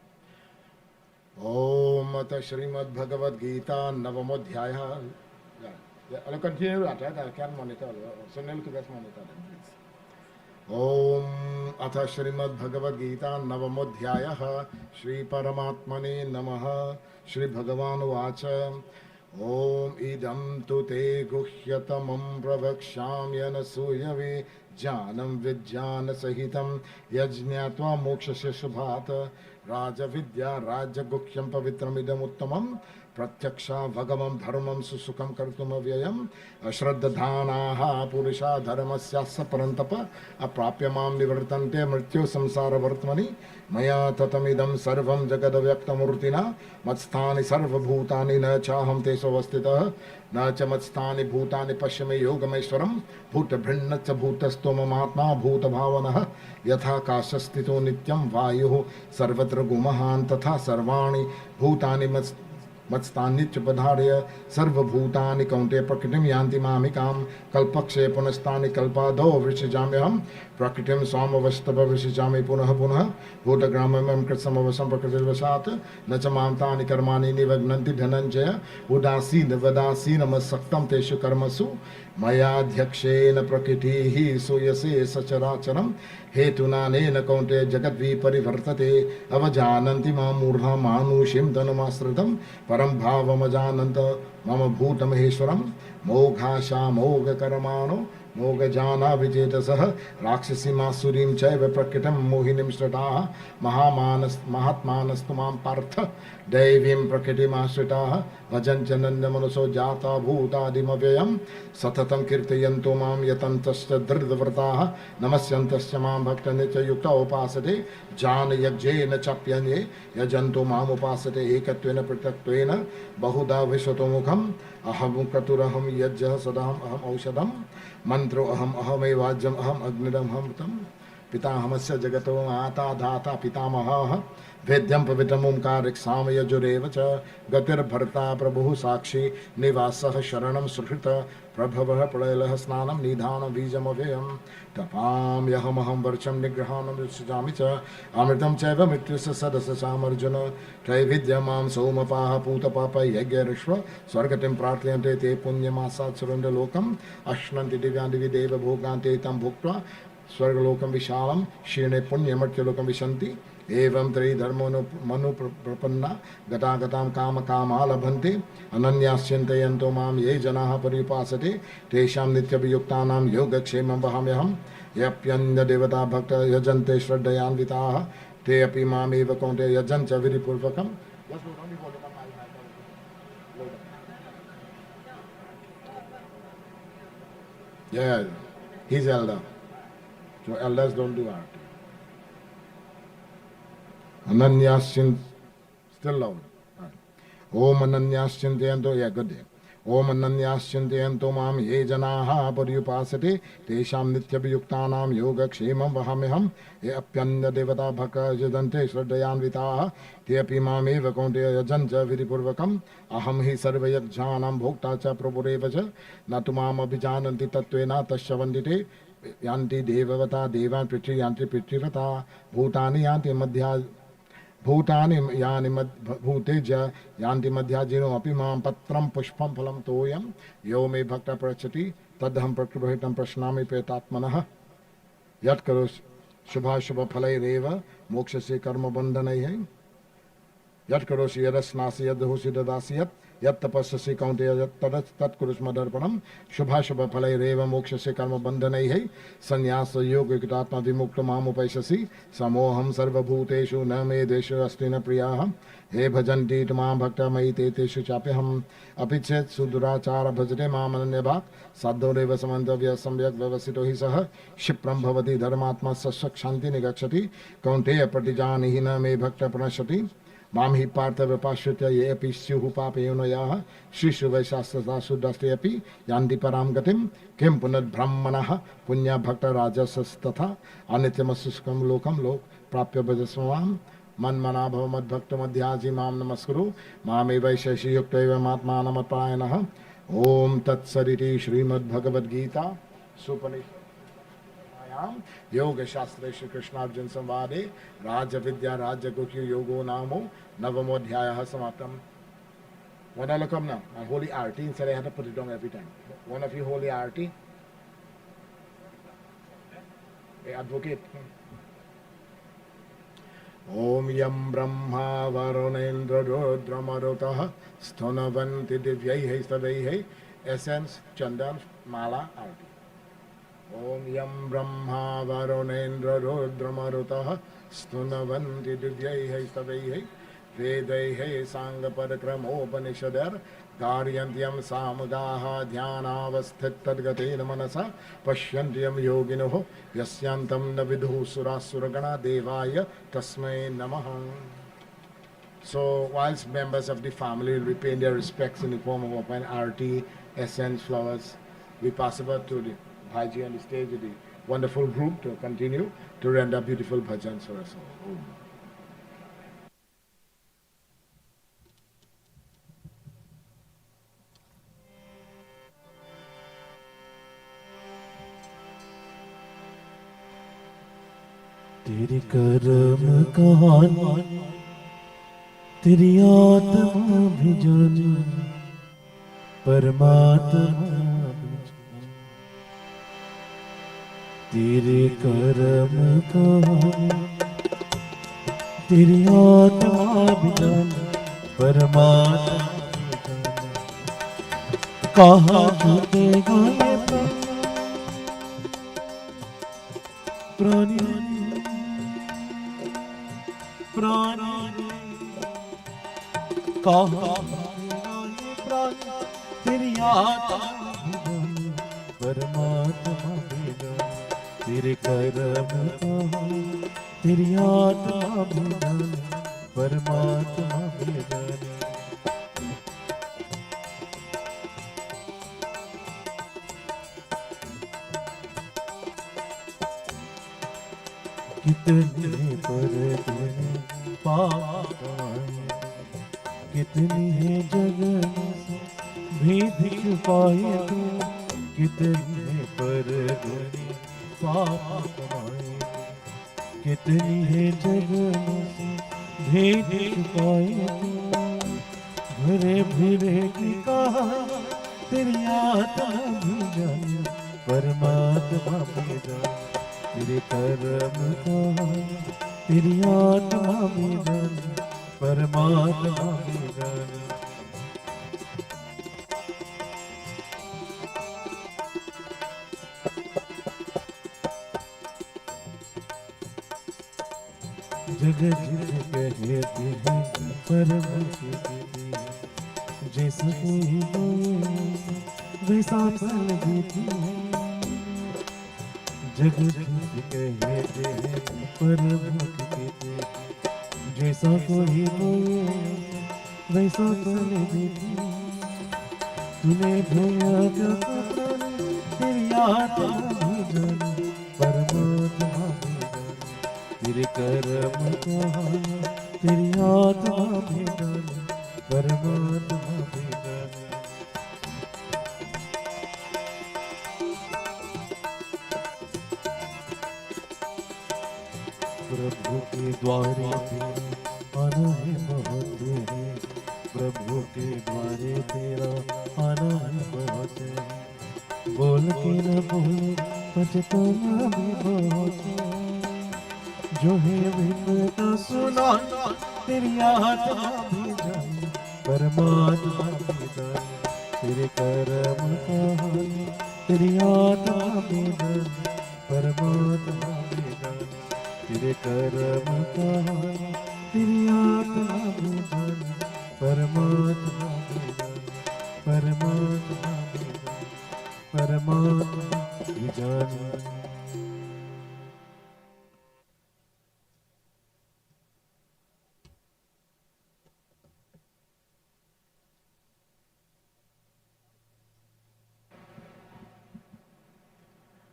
Om Ata Shrimad Bhagavad Gita Navamodhyaya. I'll continue that, right? I can't monitor. So now look at this monitor then, please. Om Atha Shrimad Bhagavad Gita Navamodhyaya Shri Paramatmane Namaha Shri Bhagavan Vacha Om Idam Tu Te Guhyatamam Pravakshamyana Suyave Janam Vijnana Sahitam Yajñatva Mokshasya Shubhata Raja Vidya Raja Guhyam Pavitram Idam Uttamam Pratyaksha Bhagamam Dharmam Susukam Kartum Avyayam Ashraddhanaha Purisha Dharmasyasa Parantapa Aprapyamam Nivartante Mrityu Samsara Vartmani Maya Tatamidam Sarvam Jagadavyakthamurtina Matstani Sarva Bhutani Na Chaham Teso Vastita Na Cha Matstani Bhutani Pashyame Yogameshwaram Bhuta Brinnacha Bhutastoma Matma Bhuta Bhavanaha Yatha Kashastito Nityam Vayuhu Sarvatra Gumahan Tatha Sarvani Bhutani Matstani Chupadharya Sarva Bhutani Kaunte Prakritim Yanti Mamikam Kalpakshe Punastani Kalpado Vrishijamyam Prakritim Swamavastava Vrishijami Punaha Punaha Bhutagramam Kritsamavasam Prakrivasat Nachamamtani Karmani Nivagnanti Dhananjaya Udasi Navadasi Namasaktam Teshu Karmasu Maya Dhyakshen Prakritihi Suyase Sacharacharam Hetuna Nena Kaunte Jagadvi Parivartate Avajananti Mamurha Manushim Dhanumasritam Param Bhavamajananta Mama Bhuta Maheshwaram Moghasha Moga Karamano Moga Jana Vijetasah Rakshasi Masurim Chaiva Prakritam Mohinim Strataha Mahatmanastumam Partha Devim Prakritim Ashritaha Vajanjananda Manuso Jata Bhuta Dimavayam Satatam Kirtayanto Mam Yatantasya Dridhavrataha Namasyantasya Mam Bhaktanitya Yukta Upasate Jana Yajjena Chapyanye Yajanto Mam Upasate Ekatvena Pratatvena Bahuda Vishwatomukham Aham Katuraham Yajja Sadaham Aham Aushadam Mantro Aham Ahame Vajam Aham Agnidam Hamtam पितामहस्य जगतो माता धाता पितामहः वेद्यं पवित्रम् ओंकारं यजुरेव च गतिर्भर्ता प्रभुः साक्षी निवासः शरणं सुहृत प्रभवः प्रलयः स्नानं निधानं बीजमव्ययं तपाम्यहमहं वर्षं निग्रहाणं सृजामि च अमृतं चैव मृत्युस्य सदससामर्जुन त्रैविद्यमां सोमपाः पूतपाप यज्ञऋष्व स्वर्गतिं प्रार्थयन्ते ते पुण्यमासात् सुरन्दलोकम् अश्नन्ति दिव्यान् दिवि देवभोगान्ते तं भुक्त्वा स्वर्गलोकं विशालं क्षीणे पुण्यमर्त्यलोकं विशन्ति एवं त्रिधर्मो मनु प्रपन्ना गतागतां कामकामा लभन्ते अनन्याश्चिन्तयन्तो मां ये जनाः पर्युपासते तेषां नित्यभियुक्तानां योगक्षेमं वहाम्यहम् यप्यन्यदेवता भक्त यजन्ते श्रद्धयान्विताः ते अपि मामेव कौन्तेय यजन् च विधिपूर्वकम् Yeah, he's elder. So elders don't do art. Ananyashin, still loud. Om Ananyashintayanto, yeah, good day. Om Ananyashintayanto mam ye janaha paryupasate tesham nityabhiyuktanam yoga kshemam vahameham ye apyanya devata bhaka jadante shraddhayanvitaha te api mameva kaunteya yajanja vidipurvakam aham hi sarvayajjanam bhokta cha prabhureva cha natumam abhijananti tattvena tashavandite yanti devavata devan pitri yanti pitrivata bhutani yanti madhya भूतानि यानि भूतेज यान्ति मध्याजिनो अपि मां पत्रं पुष्पं फलं तोयं यो मे भक्तः पृच्छति तदहं प्रकृतिं प्रश्नामि प्रेतात्मनः यत् करो शुभाशुभफलैरेव मोक्षस्य कर्मबन्धनैः यत् करोषि यदस्नासि यद्होषि ददासि यत् तपस्यसि कौन्तेय तत्कुरुष्मदर्पणं शुभाशुभफलैरेव मोक्षस्य कर्मबन्धनैः संन्यासयोगयुक्तात्मा विमुक्तमामुपैष्यसि समोऽहं सर्वभूतेषु न मे द्वेषो अस्ति न प्रियाः हे भजन्ति मां भक्तमयि ते तेषु चाप्यहम् अपि चेत् सुदुराचार भजते मामनन्यभाक् साधोरेव समन्तव्यः सम्यक् व्यवसितो हि सः क्षिप्रं भवति धर्मात्मा सशान्ति निगच्छति कौन्तेय प्रतिजानीहि न मे भक्त प्रणश्यति मां हि पार्थव्यपाश्रित्य ये अपि स्युः पापयोनयाः श्रीषु वैशास्त्रदासु दष्टे अपि यान्ति परां गतिं किं पुनर्ब्रह्मणः पुण्यभक्तराजसस्तथा अनित्यमसुष्कं लोकं प्राप्य भजस्व मां मन्मना भव मद्भक्तमध्याजी मां नमस्कुरु मामेवैशेषि युक्त एवमात्मानमत्परायणः ॐ तत्सदिति श्रीमद्भगवद्गीता सुपनिषत् योग शास्त्रे श्री कृष्णार्जुन संवादे राज विद्या राज्य गुह्य योगो नामो नवमोऽध्यायः समाप्तम्. Wanna look up now? My holy arti. Instead I have to put it down every time. One of you holy arti. Hey, advocate. Om yam brahma varunendra rudramarutah sthanavanti divyaihi stavaihi. Essence, chandan, mala, arti. Om yam brahma varunendra rudramarutah sthanavanti divyaihi stavaihi. Vedaihi sanga parakramopanishadar garyantyam samagaha dhyanavasthittadgateena manasa pashyantyam yoginoho yasyantam navidhu surasuragana devaya tasmai namaha. So whilst members of the family will be paying their respects in the form of open arti, essence, flowers, we pass over to the Bhaji on the stage with the wonderful group to continue to render beautiful bhajans for us all. तेरे कर्म कहानी तेरी आत्मा भी जाने परमात्मा भी जाने तेरे कर्म कहानी तेरी आत्मा भी जाने परमात्मा भी जाने कहाँ छूटेगा ये प्राणी प्राणी कहाँ तेरी आत्मा परमात्मा तेरे कर्म कहाँ तेरी आत्मा परमात्मा कितने पर तूने पाप कमाए, कितनी है जगह भी दिख पाए तू, कितने पर तूने पाप कमाए, कितनी है जगह भी दिख पाए तू, भरे भरे की कहा तेरी आत्मा भी जाने, परमात्मा भी जाने तेरे कर्म का, तेरी आत्मा भी जाने, परमात्मा भी जाने। जगत कहते हैं परम कहते हैं, जैसा कोई बोए वैसा फल देती है। जगत कहते हैं परम कहते हैं, जैसा कोई बोए वैसा फल देती है। तूने भैया का पता तेरी आत्मा भी जाने, परमात्मा भी जाने तेरे कर्म का, तेरी आत्मा भी जाने, परमात्मा भी जाने। प्रभु के द्वारे तेरा आना है बहुत है, प्रभु के द्वारे तेरा आना है बहुत है। बोल के न बोल पछताना भी बहुत है, जो है विपदा सुना तेरी आत्मा भी जाने, परमात्मा भी जाने तेरे कर्म का हाल, तेरी आत्मा भी जाने, परमात्मा भी जाने तेरे कर्म का हाल, तेरी आत्मा भी जाने, परमात्मा भी जाने, परमात्मा भी जाने, परमात्मा भी जाने।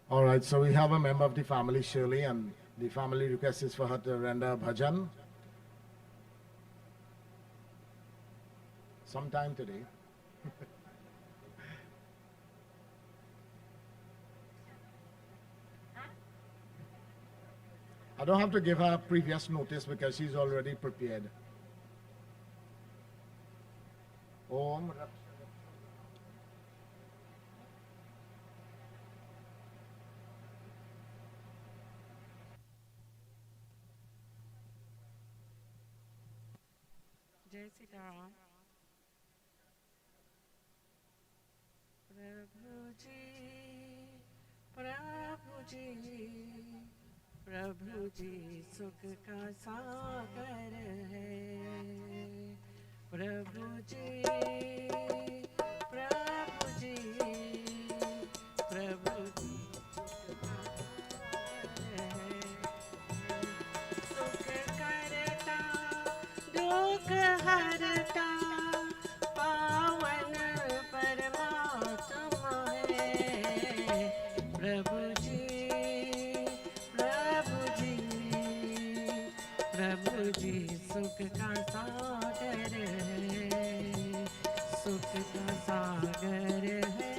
All right, so we have a member of the family, Shirley, and the family request is for her to render bhajan sometime today. I don't have to give her previous notice because she's already prepared. Om Rat- जय सीताराम। प्रभु जी, प्रभु जी, प्रभु जी सुख का सागर है। प्रभु जी, प्रभु जी, प्रभु जी सुख का सागर है। सुख करता दुख हरता पावन परमात्मा है। प्रभु जी, प्रभु जी, प्रभु जी सुख का सागर है, सुख का सागर है,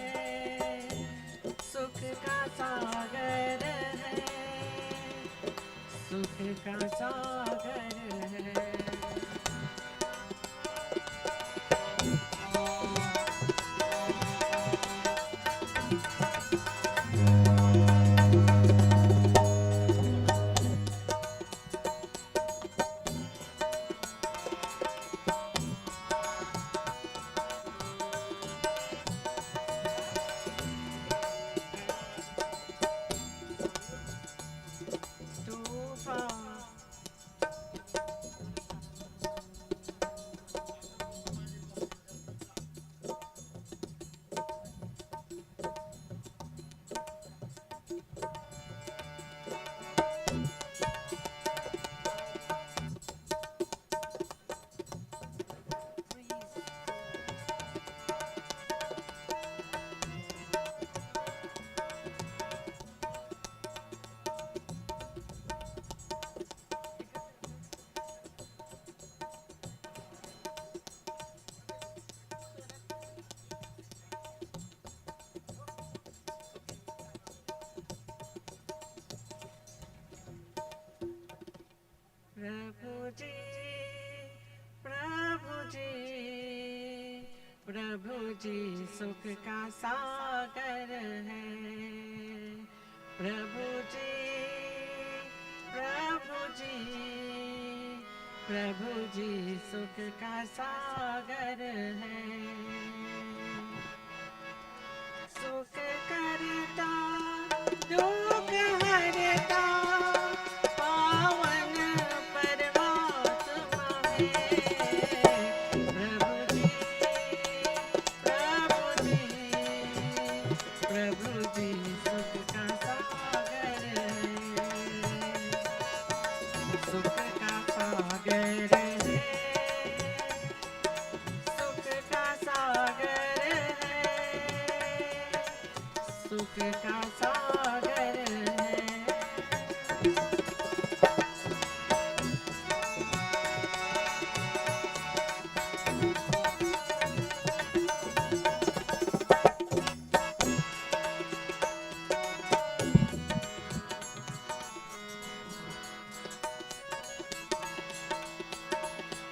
सुख का सागर है, सुख का सागर है। तूफान जी सुख का सागर है। प्रभु जी, प्रभु जी, प्रभु जी सुख का सागर है। सुख करता दुख हरता पावन परमात्मा है। प्रभु जी, प्रभु जी, प्रभु जी सुख का सागर है। सुख का सागर है, सुख का सागर है, सुख का सागर है।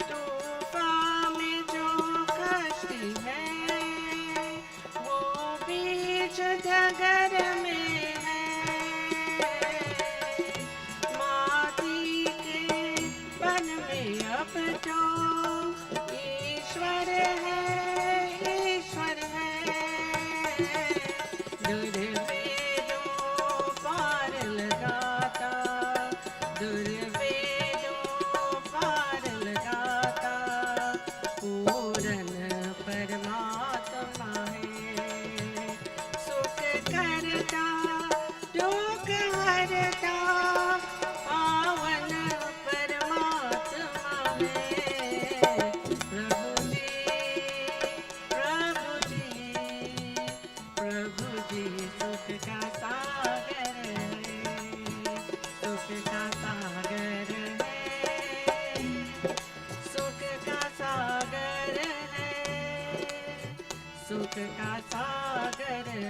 तूफान में जो कश्ती है वो बीच डगर में है। माटी के वन में अब जो ईश्वर है, ईश्वर है। दुर्वेदों पार लगाता, दुर्वेदों पार लगाता पूरन परमात्मा है। सुख करता दुख हरता पावन परमात्मा है। प्रभु जी, प्रभु जी, प्रभु जी सुख का सागर है। सुख का सागर है, सुख का सागर है, सुख का सागर है।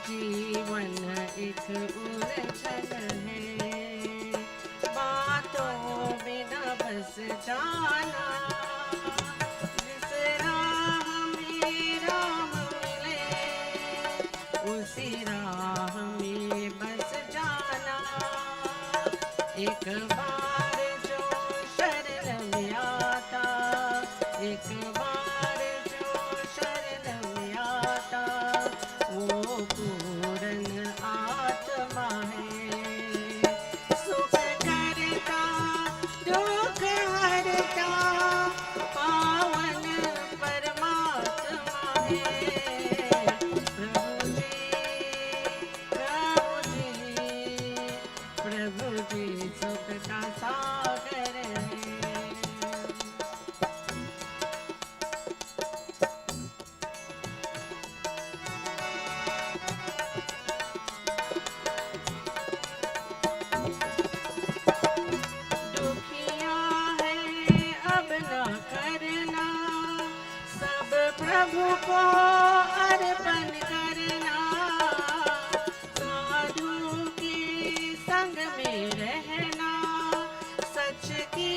जीवन एक उलझन है, बातों बिना बस जाना। जिस राह में राम मिले उसी राह में बस जाना। एक बार जो शरण में आता, एक बार जो शरण में आता वो पूर्ण आत्मा है। सुख करता दुख हरता पावन परमात्मा है। प्रभु जी, प्रभु जी, प्रभु जी सुख का सागर है। दुखिया है अब न करना, सब प्रभु को अर्पण करना। साधु के संग में रहना, सच की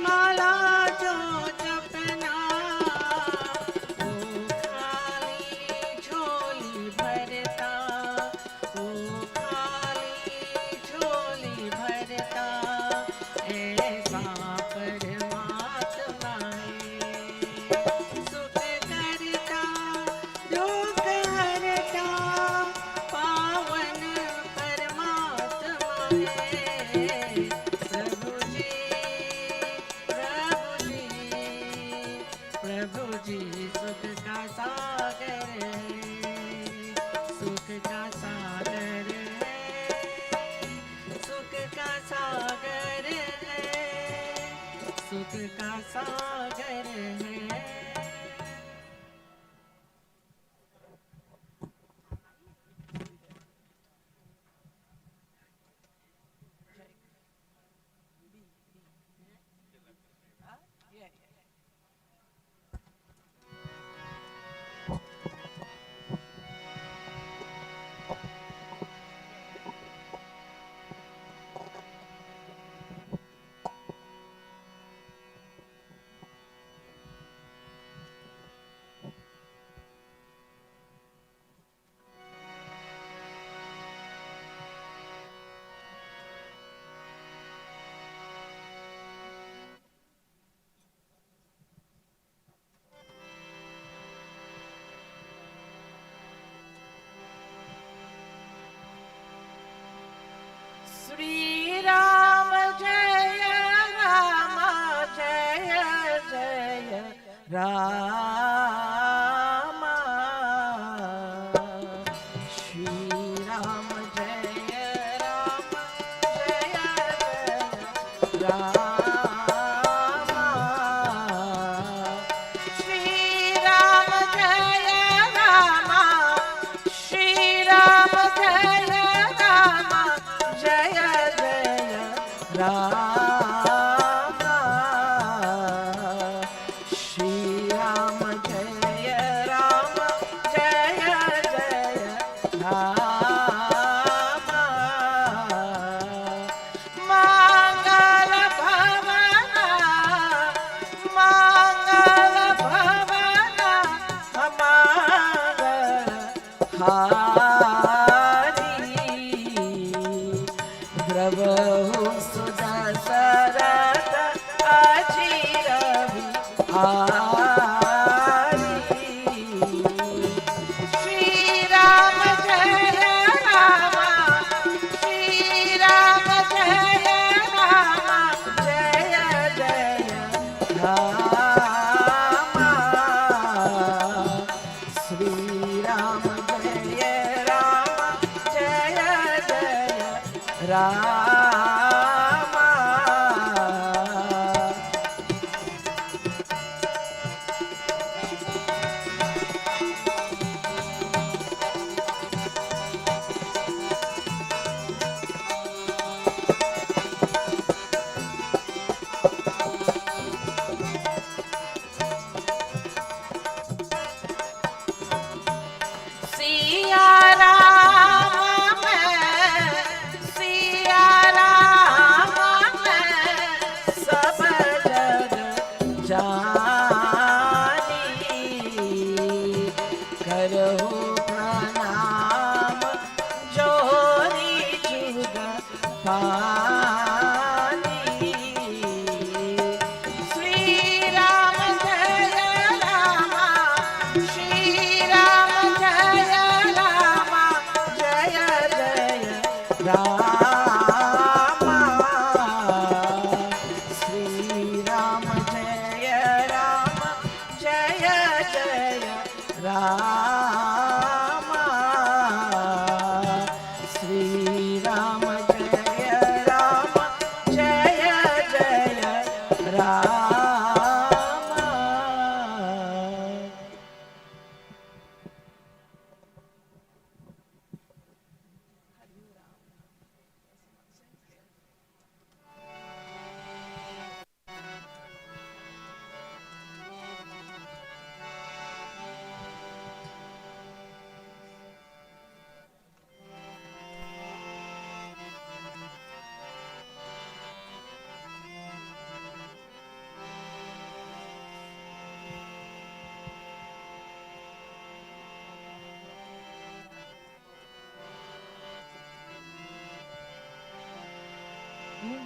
माला जो जपना। वो खाली झोली भरता, वो खाली झोली भरता ऐसा परमात्मा है। सुख करता दुख हरता पावन परमात्मा है। प्रभु जी, प्रभु जी, प्रभु जी सुख का सागर है। सुख का सागर है, सुख का सागर है, सुख का सागर है। राम श्री राम जय राम जय जय राम श्री राम जय राम श्री राम जय राम जय जय राम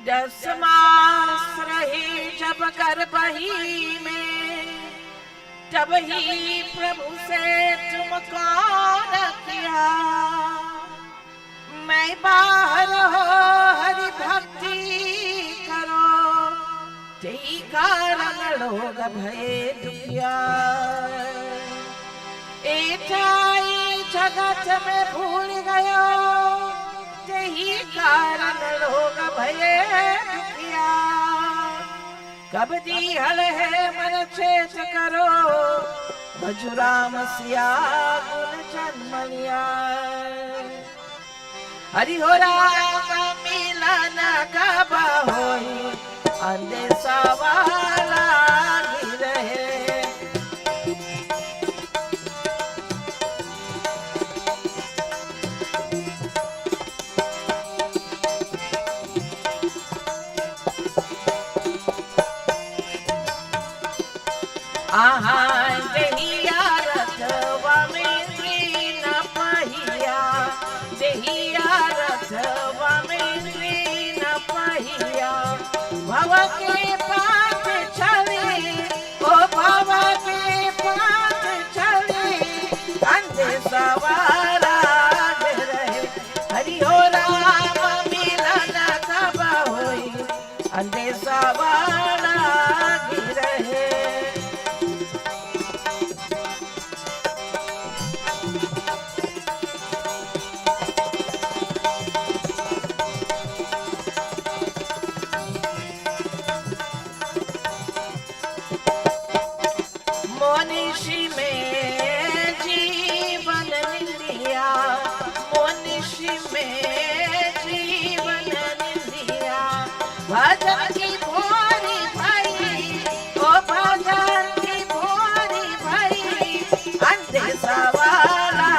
दस मास रहे जब गर्भही में, तब ही प्रभु से तुमको न किया। मैं बाहर हो हरि भक्ति करो, तेई कारण लोग भय दुखिया। एटाई जगत में भूल गयो, तेई कारण लोग भय दुखिया। कब दी हल है मन चेत करो, भजुराम सिया गुण जन्म लिया। हरि हो राम मिलन कब होई, अंधे सवाला रहे। आहा देहिया रथवा में न पहिया, देहिया रथवा में न पहिया। भव के पाथ चले, ओ भव के पाथ चले, अंधे सवारा रहे। हरि हो राम मिलन कब होई, अंधे सवारा रहे। मोनिशी में जीवन निंदिया, मोनिशी में जीवन निंदिया, भजन की भोरी भाई, ओ भजन की भोरी भाई, अंधे सवाला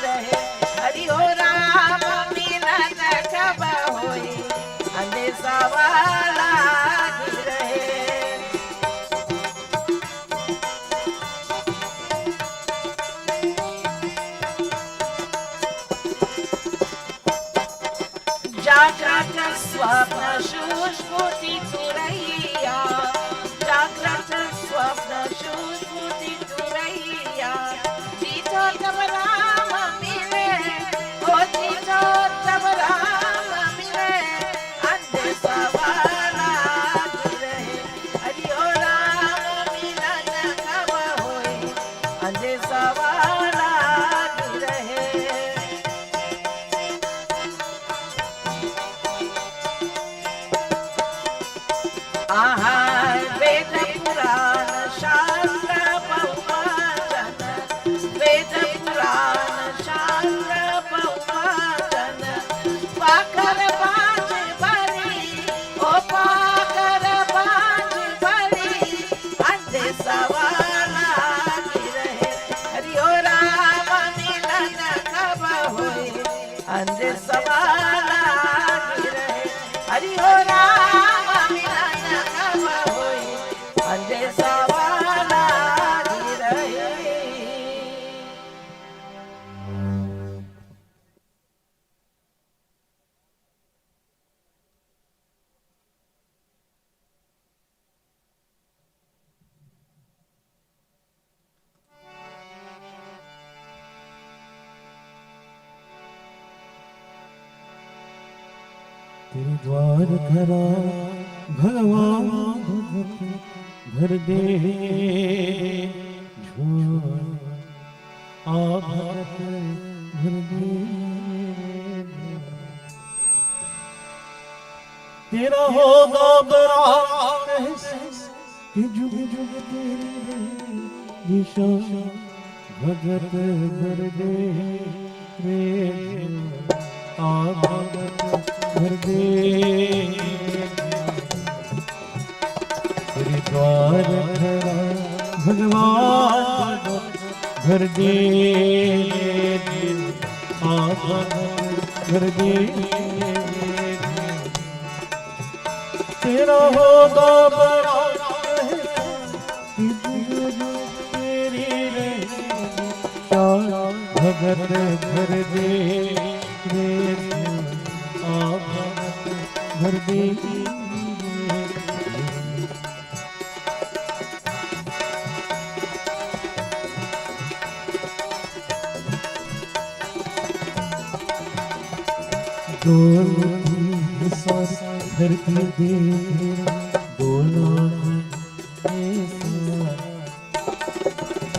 रहे, हरि ओ राम मिलन कब होई, अंधे सवाला रहे। जागृत स्वप्न सुस्फुति तुरैया, जागृत स्वप्न सुस्फुति तुरैया, जीतो तब राम मिले, ओ जीतो तब राम मिले, अंधे सवाला रहे, हरि ओ राम मिलन कब होई, अंधे सवाला रहे। आहार वेद पुराण शास्त्र बहुवचन, वेद पुराण शास्त्र बहुवचन, पाकर बाज भरी, ओ पाकर बाज भरी, अंधे सवाला रहे, हरि ओ राम मिलन कब होई, अंधे सवाला रहे, हरि ओ राम मिलन कब होई, अंधे सवाला रहे। तेरे द्वार खरा भगवान भगत भर दे झोल, आ भगत भर दे। तेरा होगा बड़ा एहसास कि जुग जुग तेरे निशान, भगत भर दे रे, आ भगत भर दे। तेरे द्वार खरा भगवान भर दे, आ भगत भर दे। तेरा होगा बड़ा कि तेरी रे शान, भगत भर दे रे, आ भगत भर दे। डोलती सांस धरती दे, डोला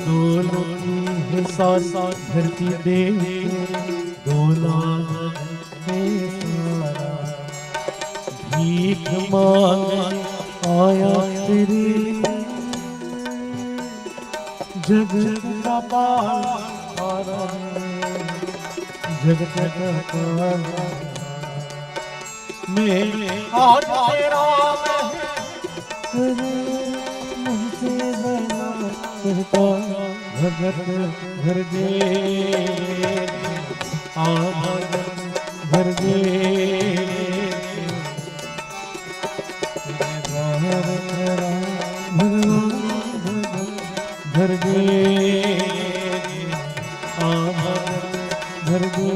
डोलती सांस धरती दे, डोला भीख मांग आया तेरे, जगत का पार, जगत का पार। मैं आज तेरा मुझसे बना करता, भगत भर दे, आ भगत भर दे। भगवान भर दे, आ भगत भर दे।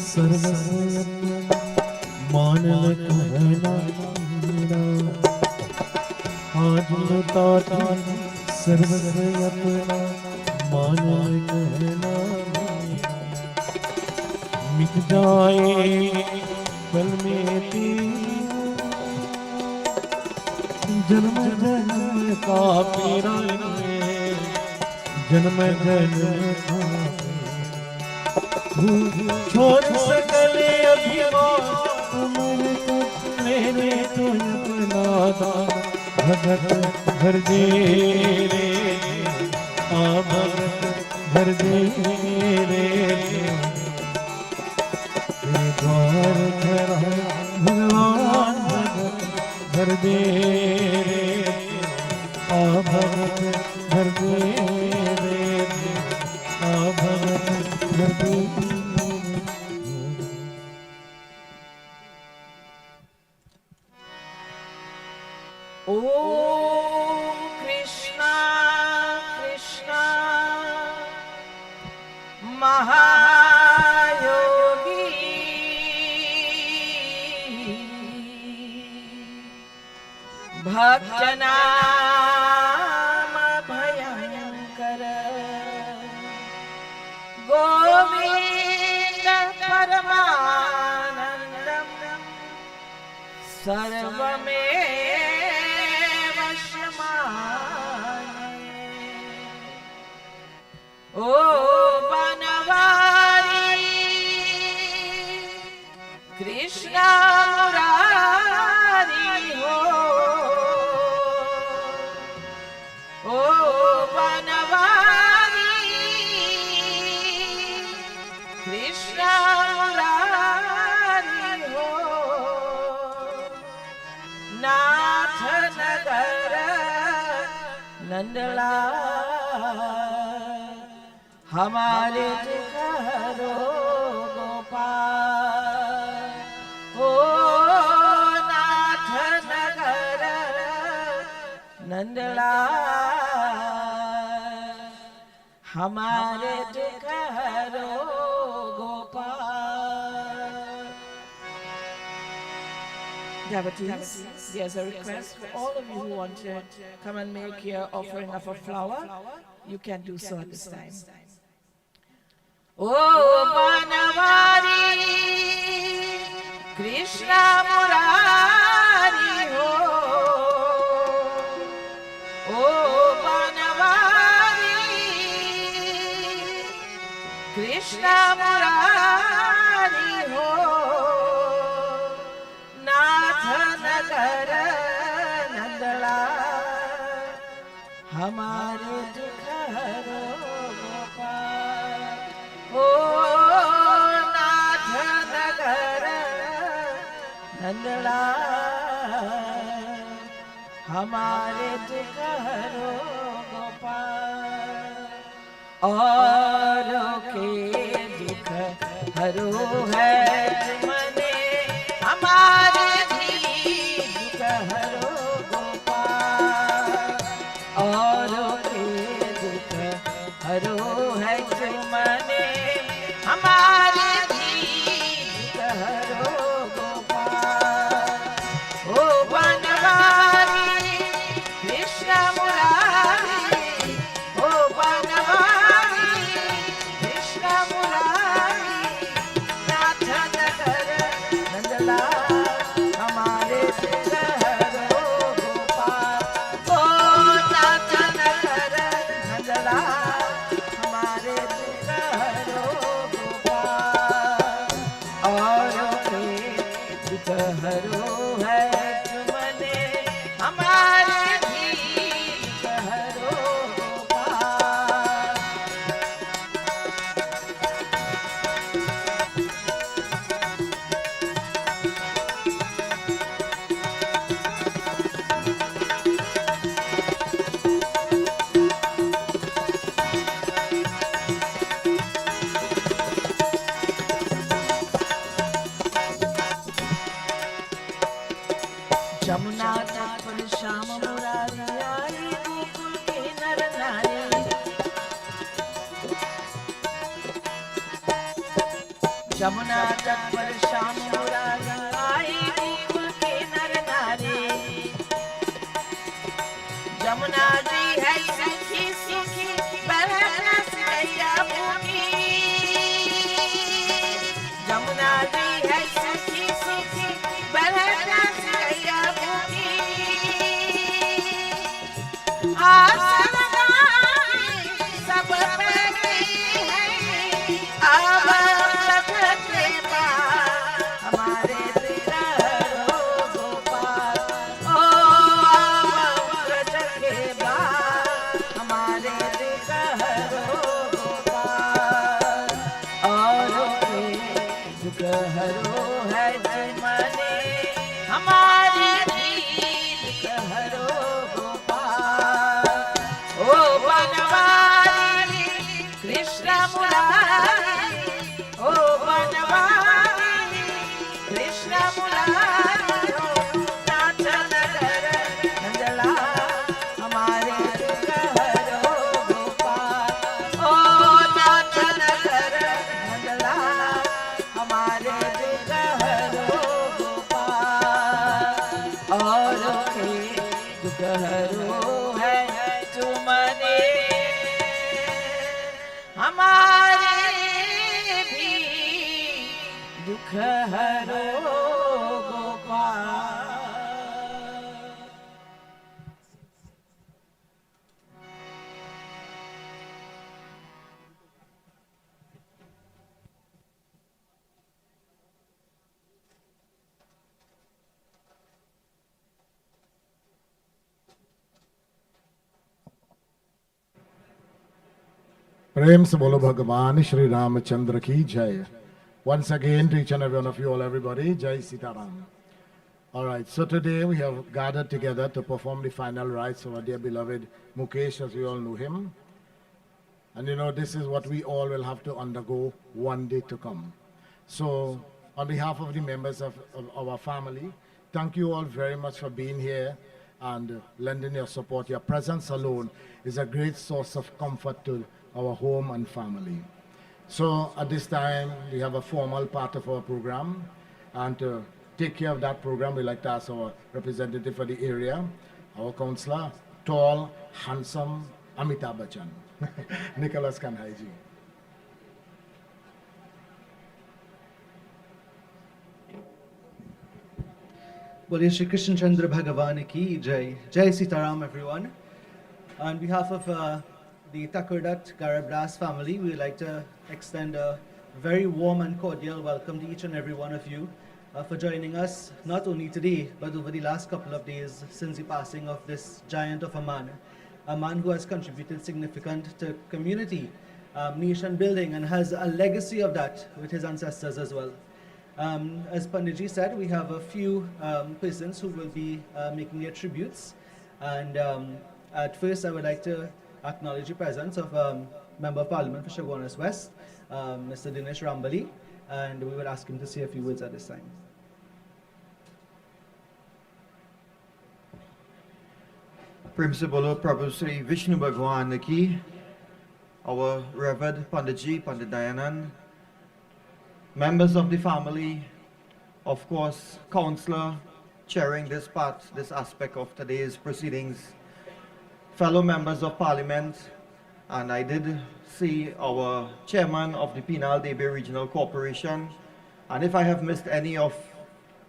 सर्वस्व मानव कहना मेरा, आज लुटाता सर्वस्व अपना, मानव कहना मेरा। मिट जाए पल में जन्म जन्म का पीरा, जन्म जन्म का छोड़ सकल अभिमान उमर को मेरे तो अपना दान भगत भर दे रे आ भगत भर दे रे द्वार धरा भगवान भगत भर दे रे आ भगत भर दे रे आ भगत भर दे। ओम कृष्णा कृष्णा महायोगी भक्तनाम भयंकर गोविंद परमानंदम सर्वमेव शमानये। ओ बनवारी कृष्ण मुरारी हो, ओ बनवारी कृष्ण मुरारी हो, नाथ नगर नंदलाल हमारे दुखहरो गोपाल। ओ नाथ नगर नंदलाल हमारे दुखहरो Gopal. Devotees, there's a request for all of you who want to come and make your offering of a flower. You can do so at this time. O Banawari Krishna Murari ho, O Banawari Krishna Murari ho, Nath Nagar Nandlal हमारे दुखहरो गोपाल। ओ नाथ नगर नंदलाल हमारे दुखहरो गोपाल। औरों के दुख हरो है तुमने हमारे भी दुख हरो गोपाल। औरों के दुख हरो है तुमने हमारे भी दुख हरो गोपाल। ओ बनवारी कृष्ण मुरारी, ओ बनवारी कृष्ण मुरारी, नाथ नगर नंदलाल हमारे दुखहरो गोपाल। ओ नाथ नगर नंदलाल हमारे दुखहरो गोपाल। औरों के दुखहरो है तुमने हमारे भी दुखहरो गोपाल। जमुना तट पर श्याम मुरारी आई गोकुल के नर नारी। जमुना तट पर श्याम मुरारी आई गोकुल के नर नारी। जमुना जी है सखी सुखी बहन गैया भूखी। जमुना जी है सखी सुखी बहन गैया भूखी। आस लगाई सब पे है अब हरो है तुमने हमारे भी दुख हरो गोपाल। ओ बनवारी कृष्ण मुरारी, ओ बनवारी कृष्ण मुरारी, नाथ नगर नंदला हमारे दुख हरो गोपाल। ओ नाथ नगर नंदला हमारे दुख हरो गोपाल। और के दुख हरो है तुमने हमारे भी दुख हरो गोपाल। प्रेम से बोलो भगवान श्री रामचंद्र की जय. Once again to each and every one of you all, everybody, Jai Sitaram. All right, so today we have gathered together to perform the final rites of our dear beloved Mukesh, as we all know him. And you know, this is what we all will have to undergo one day to come. So, on behalf of the members of our family, thank you all very much for being here and lending your support. Your presence alone is a great source of comfort to our home and family. So at this time, we have a formal part of our program, and to take care of that program, we'd like to ask our representative for the area, our councillor, tall, handsome, Amitabh Bachchan, Nicholas Kanhaiji. Bolye Shri Krishna Chandra Bhagavan ki Jai. Jai Sitaram, everyone. On behalf of the Thakoordath Garibdass family, we would like to extend a very warm and cordial welcome to each and every one of you for joining us, not only today, but over the last couple of days since the passing of this giant of a man who has contributed significant to community, nation building, and has a legacy of that with his ancestors as well. As Panditji said, we have a few persons who will be making their tributes, and at first I would like to acknowledge the presence of Member of Parliament for Chaguanas West, Mr. Dinesh Ramharry, and we would ask him to say a few words at this time. Prem se bolo Prabhu Sri Vishnu Bhagwan ki, our Reverend Panditji, Pandit Dayanand, members of the family, of course, councillor chairing this part, this aspect of today's proceedings, fellow members of parliament, and I did see our chairman of the Penal Debe Regional Corporation, and if I have missed any of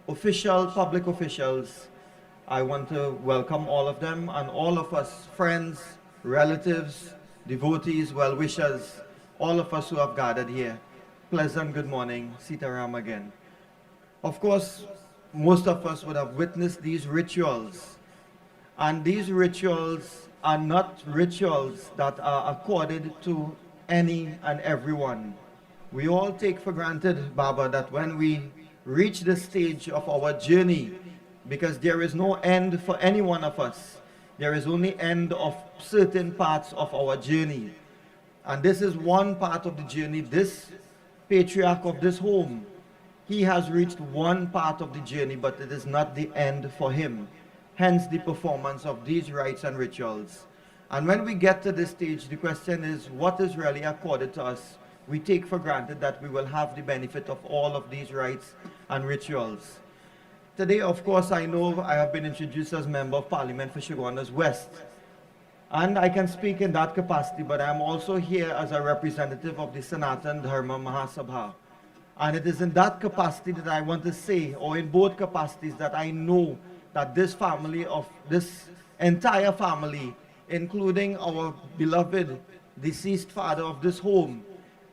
public officials, I want to welcome all of them and all of us, friends, relatives, devotees, well-wishers, all of us who have gathered here. Pleasant good morning, Sitaram again. Of course, most of us would have witnessed these rituals, and these rituals are not rituals that are accorded to any and everyone. We all take for granted, Baba, that when we reach the stage of our journey, because there is no end for any one of us, there is only end of certain parts of our journey. And this is one part of the journey. This patriarch of this home, he has reached one part of the journey, but it is not the end for him. Hence the performance of these rites and rituals. And when we get to this stage, the question is, what is really accorded to us? We take for granted that we will have the benefit of all of these rites and rituals. Today, of course, I know I have been introduced as Member of Parliament for Chaguanas West. And I can speak in that capacity, but I am also here as a representative of the Sanatan Dharma Mahasabha. And it is in that capacity that I want to say, or in both capacities, that I know that this family, of this entire family, including our beloved deceased father of this home,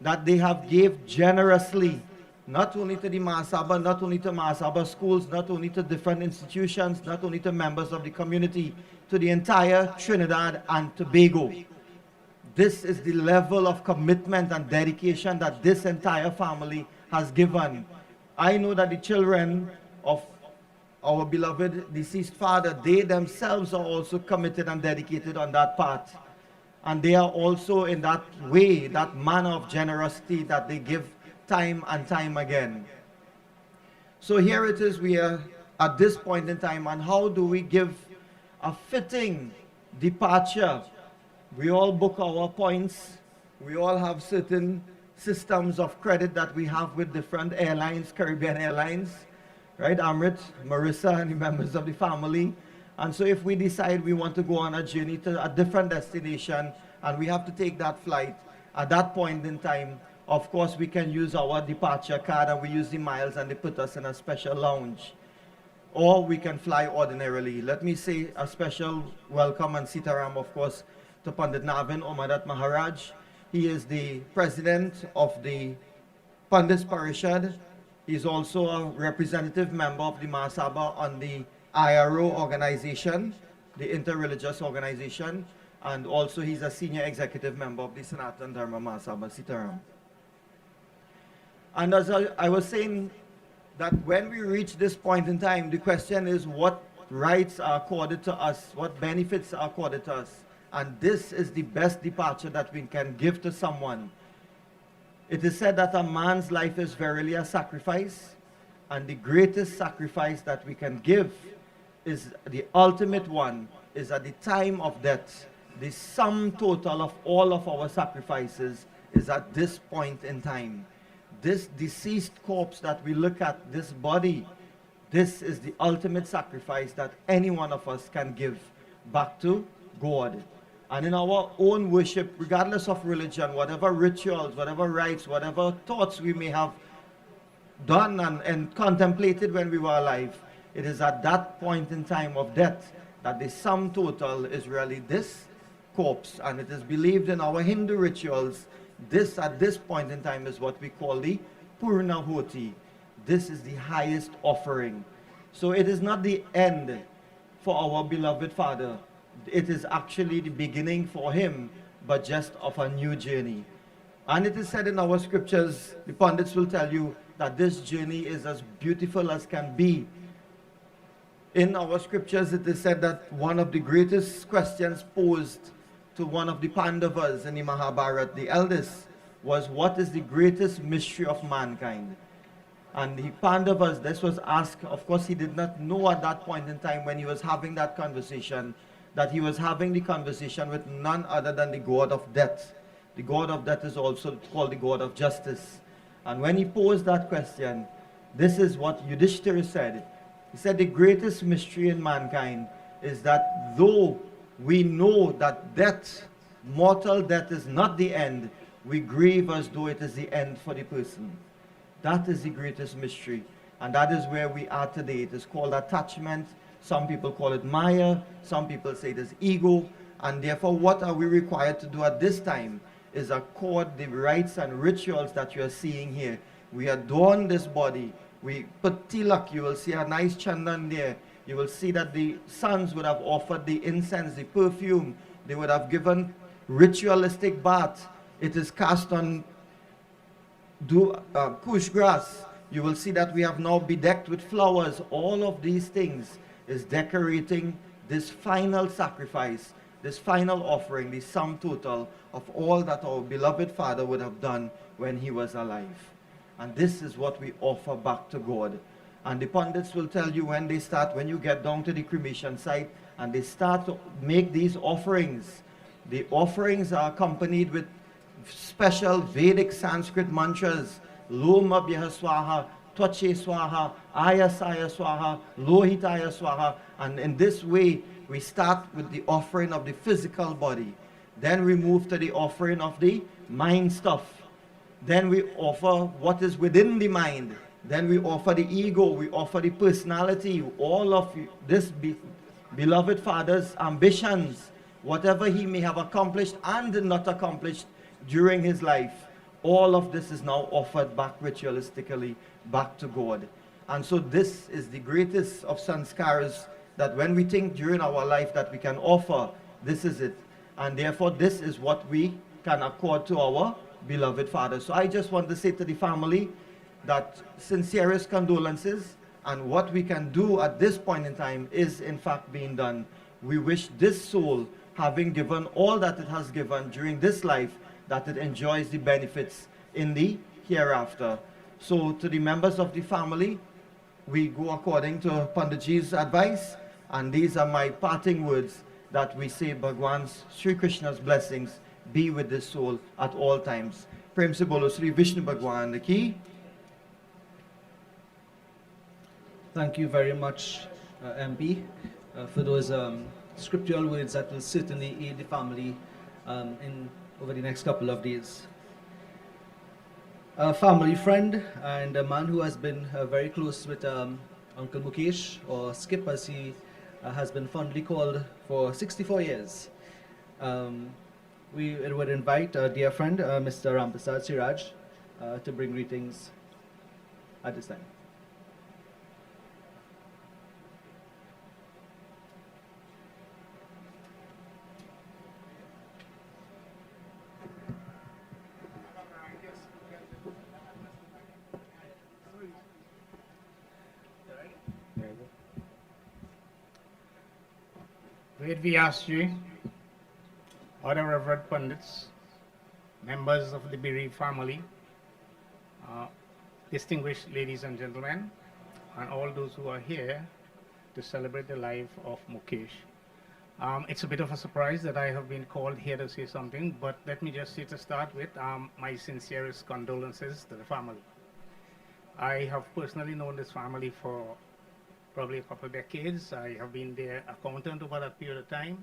that they have gave generously, not only to the Mahasabha, not only to Mahasabha schools, not only to different institutions, not only to members of the community, to the entire Trinidad and Tobago. This is the level of commitment and dedication that this entire family has given I know that the children of our beloved deceased father, they themselves are also committed and dedicated on that path. And they are also in that way, that manner of generosity that they give time and time again. So here it is, we are at this point in time, and how do we give a fitting departure? We all book our points. We all have certain systems of credit that we have with different airlines, Caribbean Airlines, right? Amrit, Marissa, and the members of the family. And so if we decide we want to go on a journey to a different destination and we have to take that flight, at that point in time, of course, we can use our departure card and we use the miles and they put us in a special lounge. Or we can fly ordinarily. Let me say a special welcome and Sitaram, of course, to Pandit Navin Omadat Maharaj. He is the president of the Pandits Parishad. He's also a representative member of the Mahasabha on the IRO organization, the interreligious organization, and also he's a senior executive member of the Sanatan Dharma Mahasabha, Sitaram. And as I was saying, that when we reach this point in time, the question is what rights are accorded to us, what benefits are accorded to us. And this is the best departure that we can give to someone. It is said that a man's life is verily a sacrifice, and the greatest sacrifice that we can give is the ultimate one, is at the time of death. The sum total of all of our sacrifices is at this point in time. This deceased corpse that we look at, this body, this is the ultimate sacrifice that any one of us can give back to God. And in our own worship, regardless of religion, whatever rituals, whatever rites, whatever thoughts we may have done and contemplated when we were alive, it is at that point in time of death that the sum total is really this corpse. And it is believed in our Hindu rituals, this at this point in time is what we call the Purnahoti. This is the highest offering. So it is not the end for our beloved father. It is actually the beginning for him, but just of a new journey. And it is said in our scriptures, the pundits will tell you that this journey is as beautiful as can be. In our scriptures, it is said that one of the greatest questions posed to one of the Pandavas in the Mahabharata, the eldest, was what is the greatest mystery of mankind? And the Pandavas, this was asked, of course he did not know at that point in time when he was having that conversation, that he was having the conversation with none other than the god of death. The god of death is also called the god of justice. And when he posed that question, this is what Yudhishthira said. He said the greatest mystery in mankind is that though we know that death, mortal death is not the end, we grieve as though it is the end for the person. That is the greatest mystery. And that is where we are today. It is called attachment. Some people call it Maya. Some people say it is ego. And therefore, what are we required to do at this time is accord the rites and rituals that you are seeing here. We adorn this body. We put tilak. You will see a nice chandan there. You will see that the sons would have offered the incense, the perfume. They would have given ritualistic bath. It is cast on kush grass. You will see that we have now bedecked with flowers. All of these things is decorating this final sacrifice, this final offering, the sum total of all that our beloved father would have done when he was alive. And this is what we offer back to God. And the pundits will tell you when you get down to the cremation site and they start to make these offerings, the offerings are accompanied with special Vedic Sanskrit mantras, Lom Abhyah Swaha, Tvache Swaha, Ayasaya Swaha, Lohitaya Swaha. And in this way, we start with the offering of the physical body. Then we move to the offering of the mind stuff. Then we offer what is within the mind. Then we offer the ego, we offer the personality, all of this beloved father's ambitions, whatever he may have accomplished and not accomplished during his life. All of this is now offered back ritualistically, back to God. And so this is the greatest of sanskaras that when we think during our life that we can offer, this is it. And therefore this is what we can accord to our beloved father. So I just want to say to the family, that sincerest condolences, and what we can do at this point in time is in fact being done. We wish this soul, having given all that it has given during this life, that it enjoys the benefits in the hereafter. So to the members of the family, we go according to Panditji's advice, and these are my parting words, that we say Bhagwan's Sri Krishna's blessings be with this soul at all times. Prem se bolo Sri Vishnu Bhagwan ki. Thank you very much, MP, for those scriptural words that will certainly aid the family over the next couple of days. A family friend and a man who has been very close with Uncle Mukesh, or Skip as he has been fondly called, for 64 years. We would invite our dear friend, Mr. Ramprasad Siraj, to bring greetings at this time. Ved Vyasji, other Reverend Pundits, members of the bereaved family, distinguished ladies and gentlemen, and all those who are here to celebrate the life of Mukesh. It's a bit of a surprise that I have been called here to say something, but let me just say to start with my sincerest condolences to the family. I have personally known this family for probably a couple of decades. I have been their accountant over that period of time.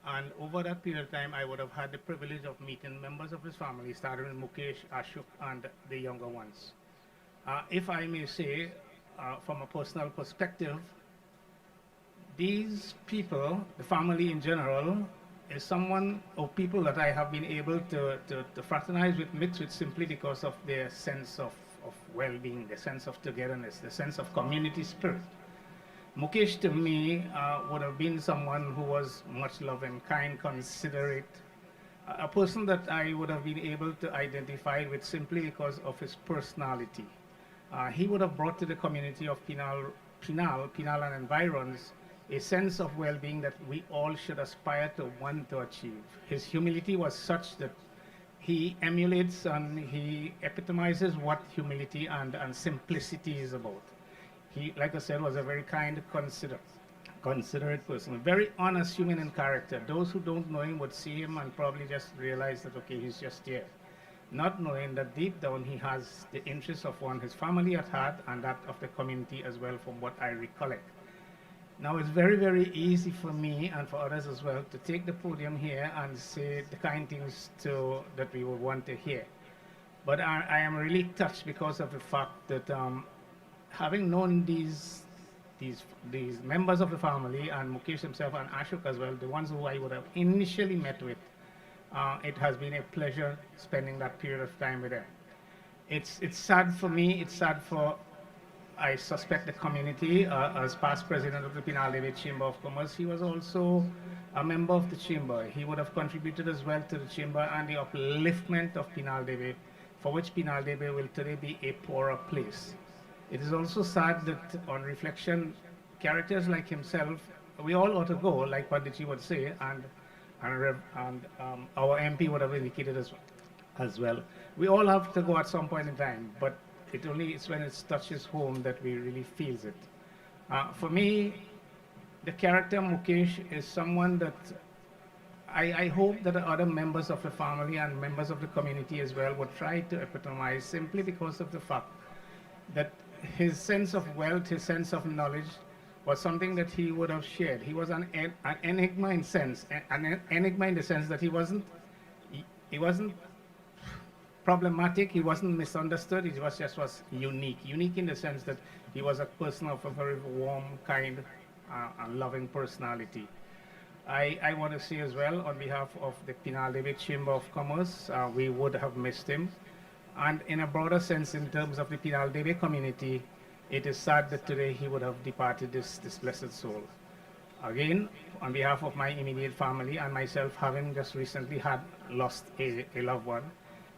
And over that period of time, I would have had the privilege of meeting members of his family, starting with Mukesh, Ashok, and the younger ones. If I may say, from a personal perspective, these people, the family in general, is someone or people that I have been able to fraternize with, mix with, simply because of their sense of well-being, the sense of togetherness, the sense of community spirit. Mukesh to me would have been someone who was much loving, kind, considerate, a person that I would have been able to identify with simply because of his personality. He would have brought to the community of Pinal and environs a sense of well-being that we all should aspire to want to achieve. His humility was such that he emulates and he epitomizes what humility and simplicity is about. He, like I said, was a very kind, considerate person, very unassuming in character. Those who don't know him would see him and probably just realize that, okay, he's just here. Not knowing that deep down he has the interests of his family at heart and that of the community as well, from what I recollect. Now, it's very, very easy for me and for others as well to take the podium here and say the kind things that we would want to hear. But I am really touched because of the fact that having known these members of the family, and Mukesh himself and Ashok as well, the ones who I would have initially met with, it has been a pleasure spending that period of time with them. It's sad for me, it's sad for, I suspect, the community. As past president of the Pinal Debe Chamber of Commerce, he was also a member of the chamber. He would have contributed as well to the chamber and the upliftment of Pinal Debe, for which Pinal Debe will today be a poorer place. It is also sad that, on reflection, characters like himself, we all ought to go, like Panditji would say, and our MP would have indicated as well. We all have to go at some point in time, but it's when it touches home that we really feels it. For me, the character Mukesh is someone that I hope that the other members of the family and members of the community as well would try to epitomize, simply because of the fact that his sense of wealth, his sense of knowledge was something that he would have shared. He was an enigma in the sense that he wasn't problematic, he wasn't misunderstood, he was unique. Unique in the sense that he was a person of a very warm, kind, and loving personality. I want to say as well, on behalf of the Pinal Debe Chamber of Commerce, we would have missed him. And in a broader sense, in terms of the Pinal Debe community, it is sad that today he would have departed this blessed soul. Again, on behalf of my immediate family and myself, having just recently lost a loved one,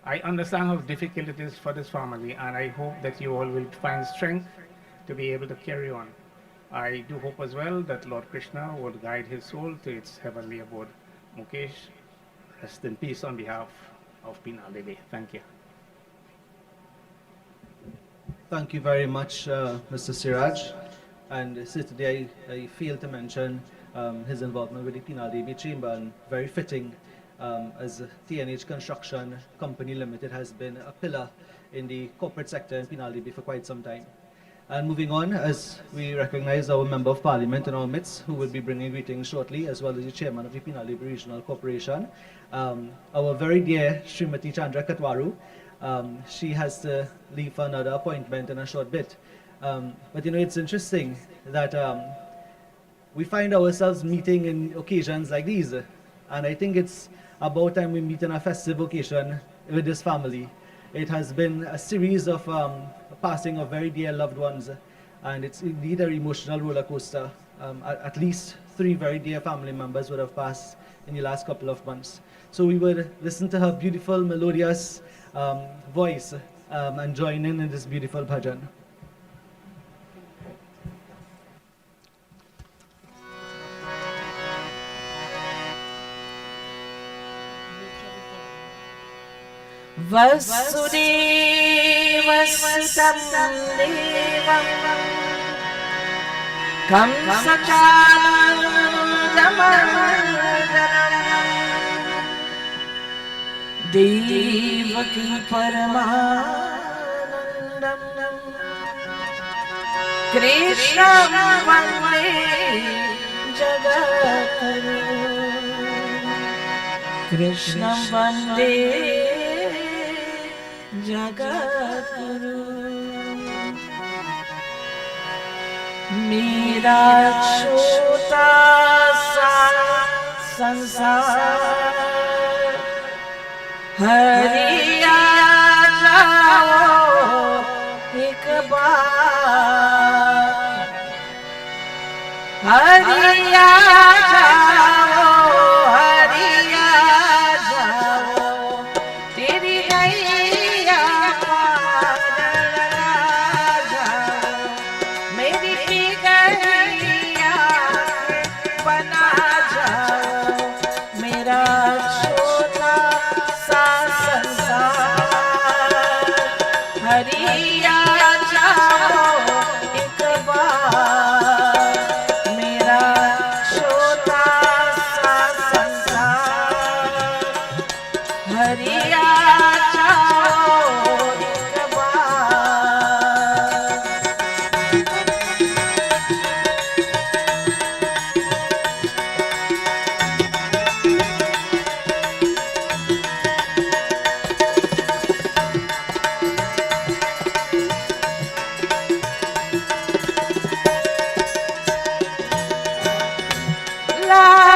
I understand how difficult it is for this family, and I hope that you all will find strength to be able to carry on. I do hope as well that Lord Krishna will guide his soul to its heavenly abode. Mukesh, rest in peace on behalf of Pinal Devi. Thank you. Thank you very much, Mr. Siraj. And so today I failed to mention his involvement with the Pinal Devi Chamber, and very fitting, as TNH Construction Company Limited has been a pillar in the corporate sector in Pinal Devi for quite some time. And moving on, as we recognize our Member of Parliament in our midst, who will be bringing greetings shortly, as well as the Chairman of the Pinal Devi Regional Corporation, our very dear Srimati Chandra Katwaru. She has to leave for another appointment in a short bit. But you know, it's interesting that we find ourselves meeting in occasions like these. And I think it's about time we meet on a festive occasion with this family. It has been a series of passing of very dear loved ones, and it's indeed an emotional roller coaster. At least 3 very dear family members would have passed in the last couple of months. So we would listen to her beautiful, melodious voice and join in this beautiful bhajan. Vasudevastam devam kamsachanandamaranam devaki paramanandam krishnam vande jagatguru krishnam vande Jagadguru. मेरा छोटा सा संसार हरि आ जाओ एक बार हरि आ जाओ हरि आ जाओ तेरी नैया पार लगा जाओ मेरी गैया बना जाओ मेरा छोटा सा संसार हरि आ जाओ एक बार मेरा छोटा सा संसार हरि आ जाओ एक बार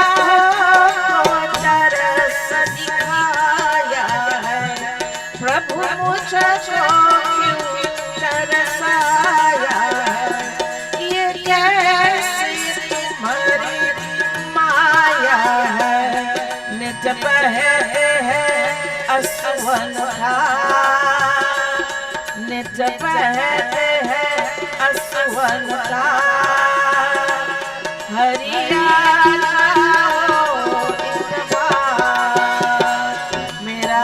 लाखों तरस दिखाया है प्रभु मुझको क्यों तरसाया है ये कैसी तुम्हारी माया है नित बहे है असवन धार नित बहे है असवन धार हरि आ जाओ एक बार मेरा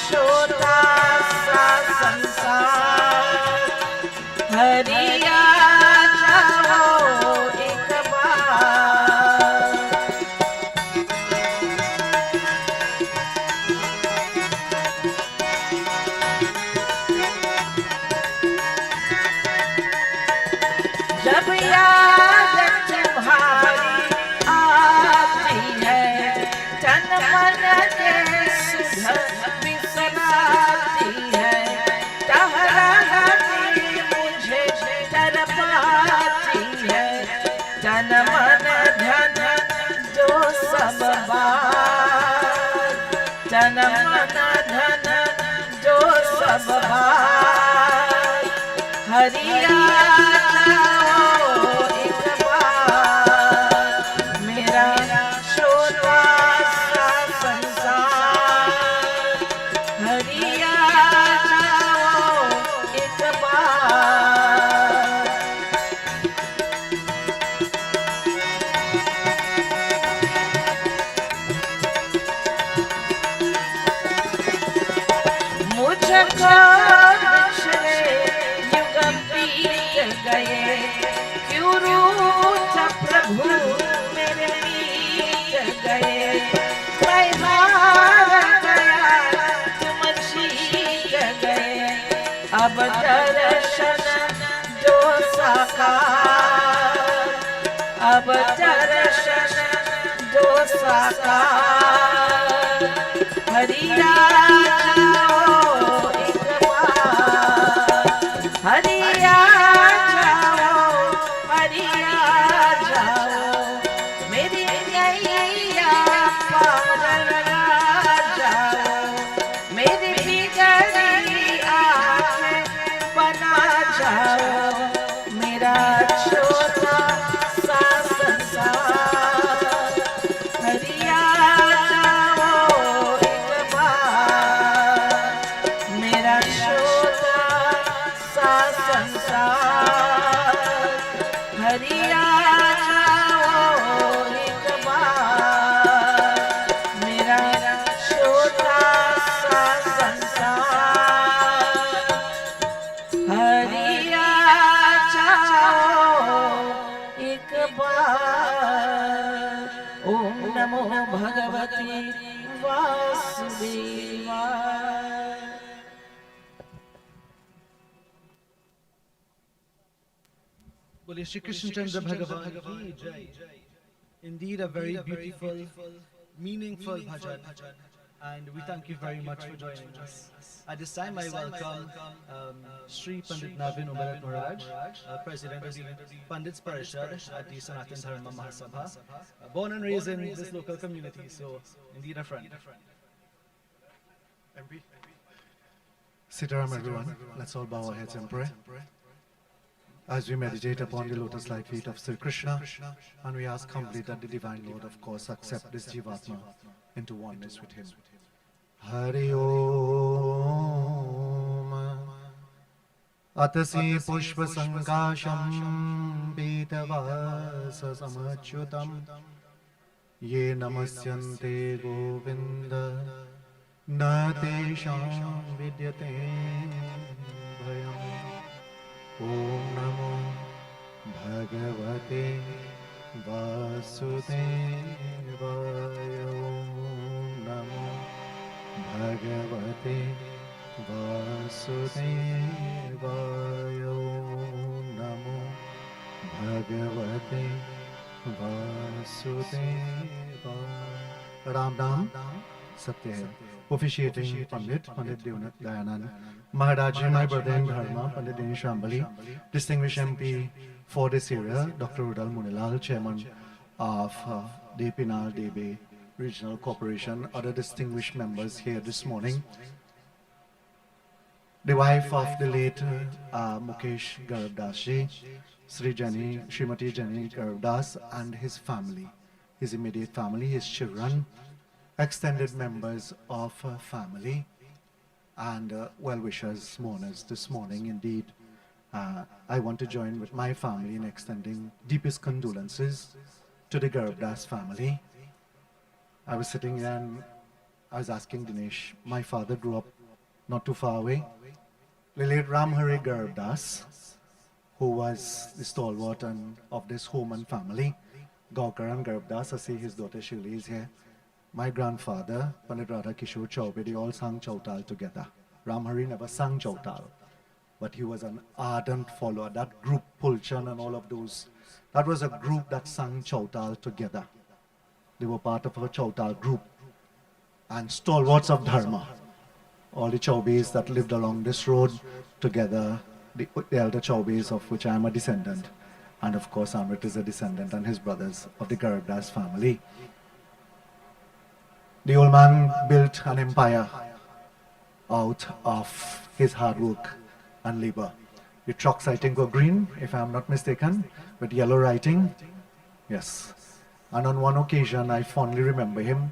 छोटा सा संसार हरि आ जाओ एक बार जब याद तुम्हारी आती है तन मन के सुध बिसराती है टहराती मुझे तड़पाती है तन मन धन जो सब बात तन मन धन जो सब बात हरि आ जाओ एक बार मेरा छोटा सा संसार हरि आ अब दर्शन दो साकार, अब दर्शन दो साकार, हरिया जाओ एक बार, हरिया जाओ, हरिया जाओ, मेरी नैया पार लगा जाओ, मेरी बिगड़ी आँखें बना जाओ, मेरा छोटा सा संसार, हरिया जाओ एक बार, मेरा छोटा सा संसार, हरिया जाओ एक बार, मेरा छोटा सा संसार, हरिया जाओ एक बार। ओम नमो भगवते वासुदेवाय। Bolle Shri Krishna Chandra Bhagavan ki jai. Indeed a very beautiful, meaningful bhajan, and we thank you very much for joining us. At this time I welcome Sri Pandit Navin Umarat Maharaj, President of the Pandits Parishad at the Sanatan Dharma Mahasabha, born and raised in this local community, so indeed a friend. MP. Sitaram everyone, let's all bow our heads and pray. As we meditate upon the lotus-like feet of Sri Krishna, and we ask humbly that the Divine Lord, of course, accept this Jivatma into oneness with Him. Hari Om Atasi Pushpa Sankasham Pitavasa Samachyutam Ye Namasyante Govinda Natesham Vidyate Bhayam. Om Namo Bhagavate Vasudevaya. Om Namo Bhagavate Vasudevaya. Om Namo Bhagavate Vasudevaya. Ram Nam Satya hai. Officiating Pandit Devnath Dayanand Maharaji, my brother in Dharma, Pandit Dinesh Rambali, distinguished MP for this area, Dr. Udal Munilal, Chairman of the Pinal DB Regional Corporation, other distinguished members here this morning, the wife of the late Mukesh Garibdass ji, Srimati Jani Garibdass, and his family, his immediate family, his children, extended members of family, and well-wishers, mourners this morning. Indeed, I want to join with my family in extending deepest condolences to the Garibdass family. I was sitting here and I was asking Dinesh, my father grew up not too far away. The late Ramharry Garibdass, who was the stalwart of this home and family, Gaukaran Garibdass, I see his daughter Shirley is here. My grandfather, Pandit Radha Kishore Chaubey, they all sang Chautal together. Ramharry never sang Chautal, but he was an ardent follower. That group, Pulchan and all of those, that was a group that sang Chautal together. They were part of a Chautal group. And stalwarts of Dharma, all the Chaubeys that lived along this road together, the elder Chaubeys of which I am a descendant, and of course Amrit is a descendant, and his brothers of the Garibdass family. The old man built an empire out of his hard work and labor. The trucks, I think, were green, if I am not mistaken, with yellow writing. Yes. And on one occasion, I fondly remember him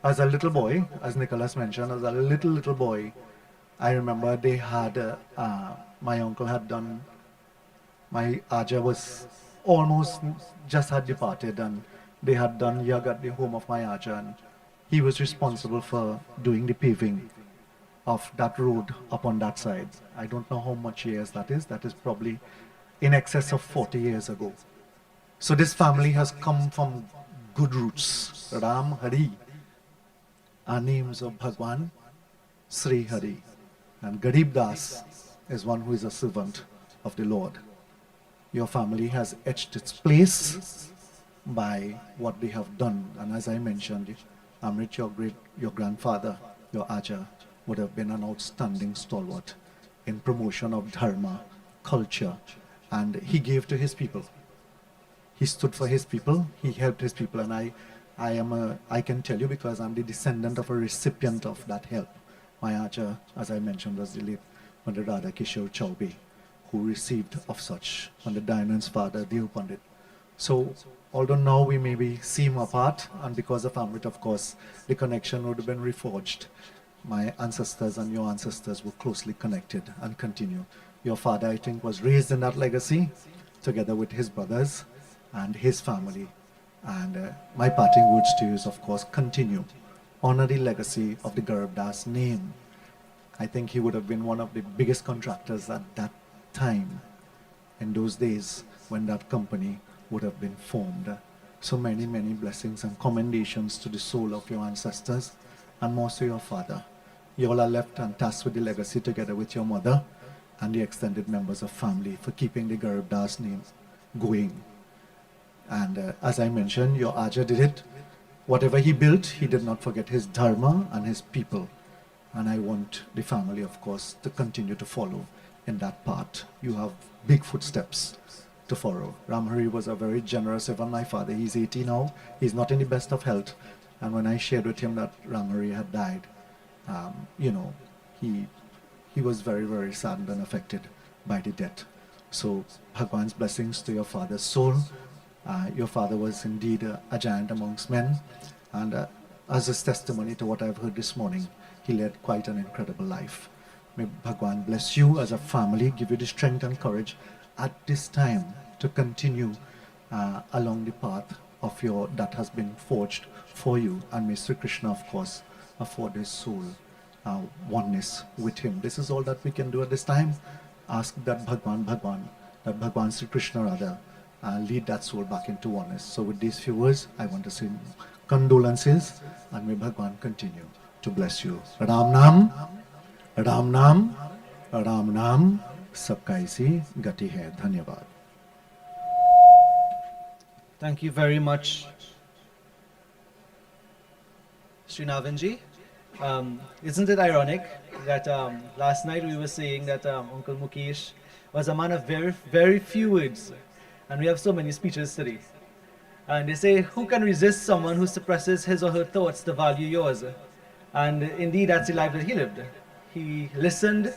as a little boy, as Nicholas mentioned, as a little boy. I remember they had, my uncle had done, my Aja was almost just had departed, and they had done yag at the home of my Aja, and he was responsible for doing the paving of that road up on that side. I don't know how much years that is. That is probably in excess of 40 years ago. So this family has come from good roots. Ramharry are names of Bhagwan Sri Hari. And Garibdass is one who is a servant of the Lord. Your family has etched its place by what they have done. And as I mentioned, Amrit, your grandfather, your Aja, would have been an outstanding stalwart in promotion of dharma, culture, and he gave to his people. He stood for his people, he helped his people, and I can tell you because I'm the descendant of a recipient of that help. My Aja, as I mentioned, was the late Pandit Radha Kishore Chaubey, who received of such, Pandit Dayanand's father, Dev Pandit. So, although now we maybe seem apart, and because of Amrit, of course, the connection would have been reforged. My ancestors and your ancestors were closely connected and continue. Your father, I think, was raised in that legacy, together with his brothers and his family. And my parting words to you is, of course, continue. Honor the legacy of the Garibdass name. I think he would have been one of the biggest contractors at that time, in those days when that company would have been formed. So many, many blessings and commendations to the soul of your ancestors, and more to your father. You all are left and tasked with the legacy together with your mother and the extended members of family for keeping the Garibdass name going. And as I mentioned, your Aja did it. Whatever he built, he did not forget his dharma and his people. And I want the family, of course, to continue to follow in that path. You have big footsteps to follow. Ramharry was a very generous, even my father, he's 80 now. He's not in the best of health. And when I shared with him that Ramharry had died, you know, he was very, very saddened and affected by the death. So, Bhagwan's blessings to your father's soul. Your father was indeed a giant amongst men, and as his testimony to what I've heard this morning, he led quite an incredible life. May Bhagwan bless you as a family, give you the strength and courage at this time to continue along the path of that has been forged for you, and may Sri Krishna, of course, afford his soul oneness with him. This is all that we can do at this time. Ask that Bhagwan Sri Krishna rather, lead that soul back into oneness. So with these few words, I want to say condolences, and may Bhagwan continue to bless you. Ram Nam, Ram Nam, Ram Nam, sabka isi gati hai. Dhanyavad. Thank you very much, Srinavanji. Isn't it ironic that last night we were saying that Uncle Mukesh was a man of very, very few words, and we have so many speeches today. And they say, who can resist someone who suppresses his or her thoughts to value yours? And indeed, that's the life that he lived. He listened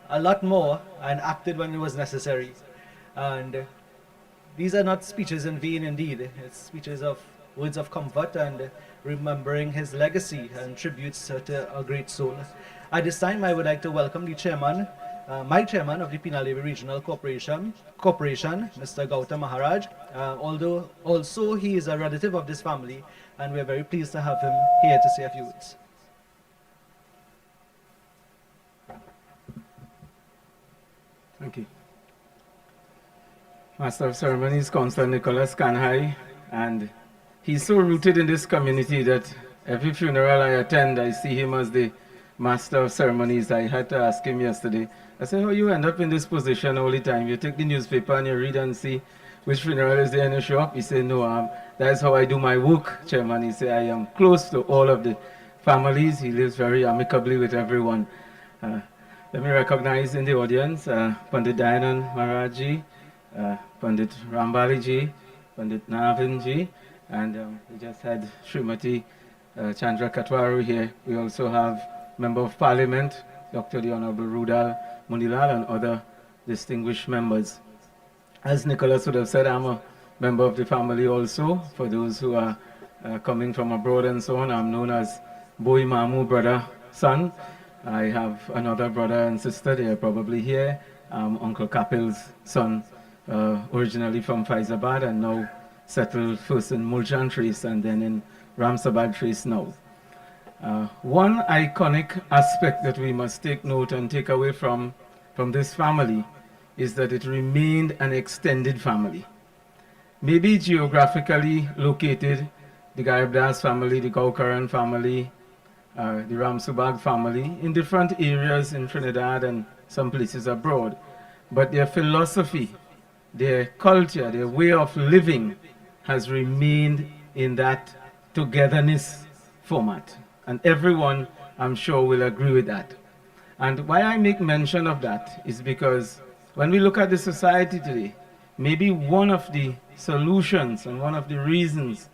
a lot more and acted when it was necessary. And these are not speeches in vain indeed. It's speeches of words of comfort and remembering his legacy and tributes to a great soul. At this time, I would like to welcome the chairman, my chairman of the Pinalevi Regional Corporation, Mr. Gautam Maharaj. Although also he is a relative of this family, and we're very pleased to have him here to say a few words. Thank you. Master of Ceremonies, Councillor Nicholas Kanhai, and he's so rooted in this community that every funeral I attend, I see him as the Master of Ceremonies. I had to ask him yesterday, I said, how you end up in this position all the time? You take the newspaper and you read and see which funeral is there in the shop. He said, no, that's how I do my work, Chairman. He said, I am close to all of the families. He lives very amicably with everyone. Let me recognize in the audience Pandit Dayanand Maharaj, Pandit Ramharry, Pandit Navin, and we just had Srimati Chandra Katwaru here. We also have Member of Parliament, Dr. the Honorable Rudal Munilal, and other distinguished members. As Nicholas would have said, I'm a member of the family also. For those who are coming from abroad and so on, I'm known as Boy Mamu, brother, son. I have another brother and sister, they are probably here. Uncle Kapil's son, originally from Faizabad and now settled first in Muljan Trace and then in Ramsabad Trace now. One iconic aspect that we must take note and take away from this family is that it remained an extended family. Maybe geographically located, the Garibdass family, the Gaukaran family, the Ramsubag family, in different areas in Trinidad and some places abroad. But their philosophy, their culture, their way of living has remained in that togetherness format. And everyone, I'm sure, will agree with that. And why I make mention of that is because when we look at the society today, maybe one of the solutions and one of the reasons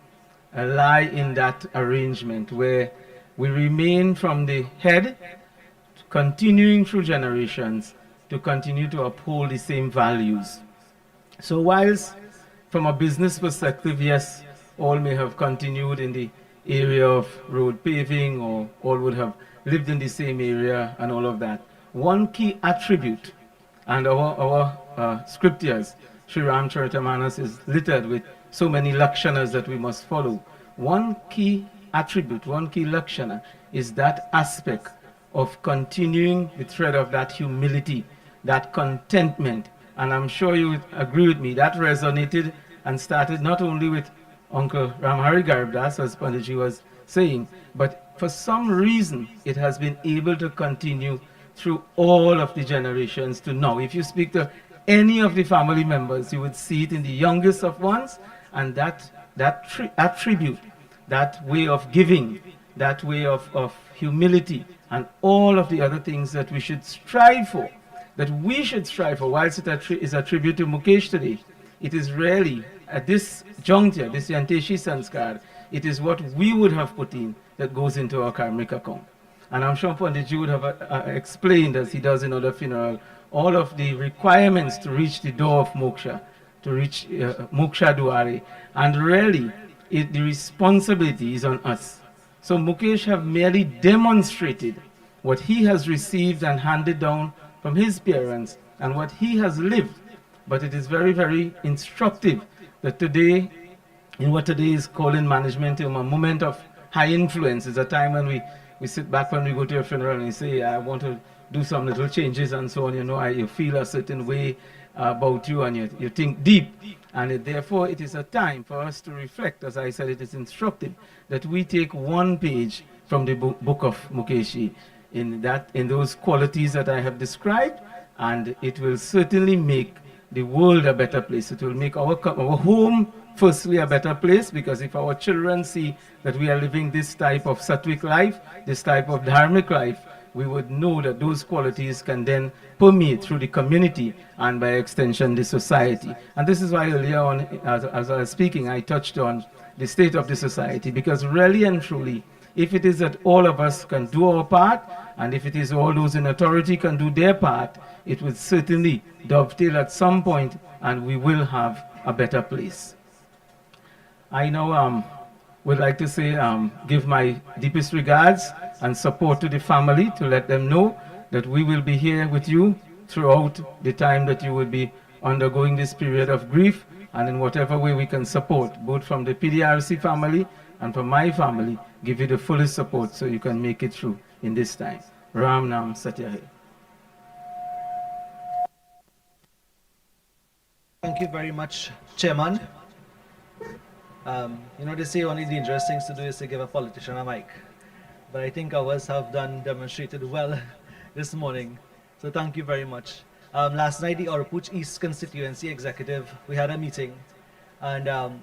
lie in that arrangement where we remain from the head, continuing through generations, to continue to uphold the same values. So whilst from a business perspective, yes, all may have continued in the area of road paving, or all would have lived in the same area and all of that. One key attribute, and our scriptures, Sri Ramcharitamanas, is littered with so many lakshanas that we must follow. One key attribute, one key lakshana is that aspect of continuing the thread of that humility, that contentment. And I'm sure you would agree with me, that resonated and started not only with Uncle Ramharry Garibdass, as Panditji was saying, but for some reason it has been able to continue through all of the generations to now. If you speak to any of the family members, you would see it in the youngest of ones, and that attribute, that way of giving, that way of humility, and all of the other things that we should strive for, whilst it is a tribute to Mukesh today, it is really, at this juncture, this Yanteshi Sanskar, it is what we would have put in that goes into our karmic account. And I'm sure Panditji would have explained, as he does in other funeral, all of the requirements to reach the door of moksha, to reach moksha duare. And really, the responsibility is on us. So Mukesh have merely demonstrated what he has received and handed down from his parents and what he has lived. But it is very, very instructive that today, in what today is called in management a moment of high influence, is a time when we sit back when we go to a funeral and we say, I want to do some little changes and so on, you feel a certain way about you, and you think deep. And therefore it is a time for us to reflect. As I said, it is instructive that we take one page from the book of Mukeshi in those qualities that I have described, and it will certainly make the world a better place. It will make our home firstly a better place, because if our children see that we are living this type of sattvic life, this type of dharmic life, we would know that those qualities can then permeate through the community and by extension the society. And this is why earlier on, as I was speaking, I touched on the state of the society, because really and truly, if it is that all of us can do our part, and if it is all those in authority can do their part, it would certainly dovetail at some point, and we will have a better place. I now would like to say, give my deepest regards and support to the family, to let them know that we will be here with you throughout the time that you will be undergoing this period of grief, and in whatever way we can support, both from the PDRC family and from my family, give you the fullest support so you can make it through in this time. Ram Nam Satya Hai. Thank you very much, Chairman. They say only the dangerous things to do is to give a politician a mic. But I think ours have demonstrated well this morning. So thank you very much. Last night, the Orapuch East Constituency Executive, we had a meeting. And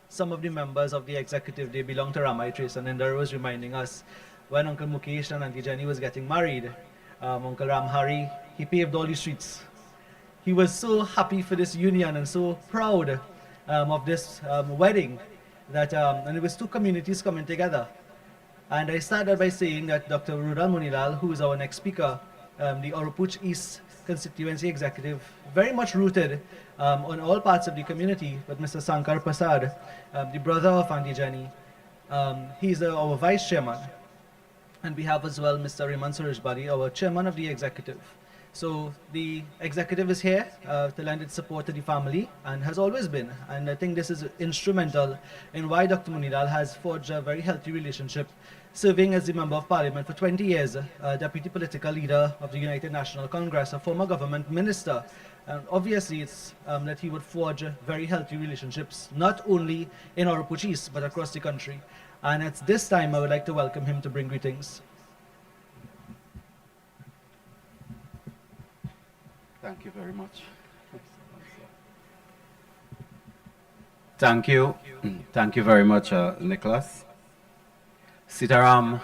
some of the members of the executive, they belong to Ramai Trace, and Indra was reminding us when Uncle Mukesh and Auntie Jenny was getting married, Uncle Ramharry, he paved all the streets. He was so happy for this union and so proud of this wedding that, and it was two communities coming together. And I started by saying that Dr. Rudal Munilal, who is our next speaker, the Orapuch East Constituency Executive, very much rooted on all parts of the community, but Mr. Sankar Prasad, the brother of Auntie Jenny, he's our vice chairman. And we have as well Mr. Riman Surajbari, our chairman of the executive. So the executive is here to lend its support to the family, and has always been. And I think this is instrumental in why Dr. Munilal has forged a very healthy relationship, serving as the Member of Parliament for 20 years, Deputy Political Leader of the United National Congress, a former government minister. And obviously it's that he would forge very healthy relationships, not only in Orapuch East, but across the country. And at this time, I would like to welcome him to bring greetings. Thank you very much. Thank you. Thank you very much, Nicholas. Sitaram,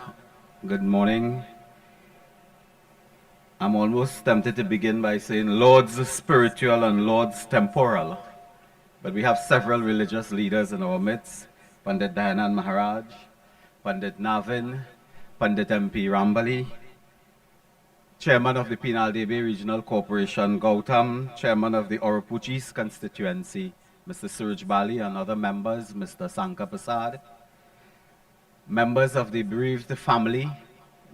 good morning. I'm almost tempted to begin by saying Lord's spiritual and Lord's temporal. But we have several religious leaders in our midst. Pandit Dayanand Maharaj, Pandit Navin, Pandit MP Rambali, Chairman of the Penal Debe Regional Corporation Gautam, Chairman of the Oropuchis constituency, Mr. Suraj Bali, and other members, Mr. Sanka Prasad, members of the bereaved family,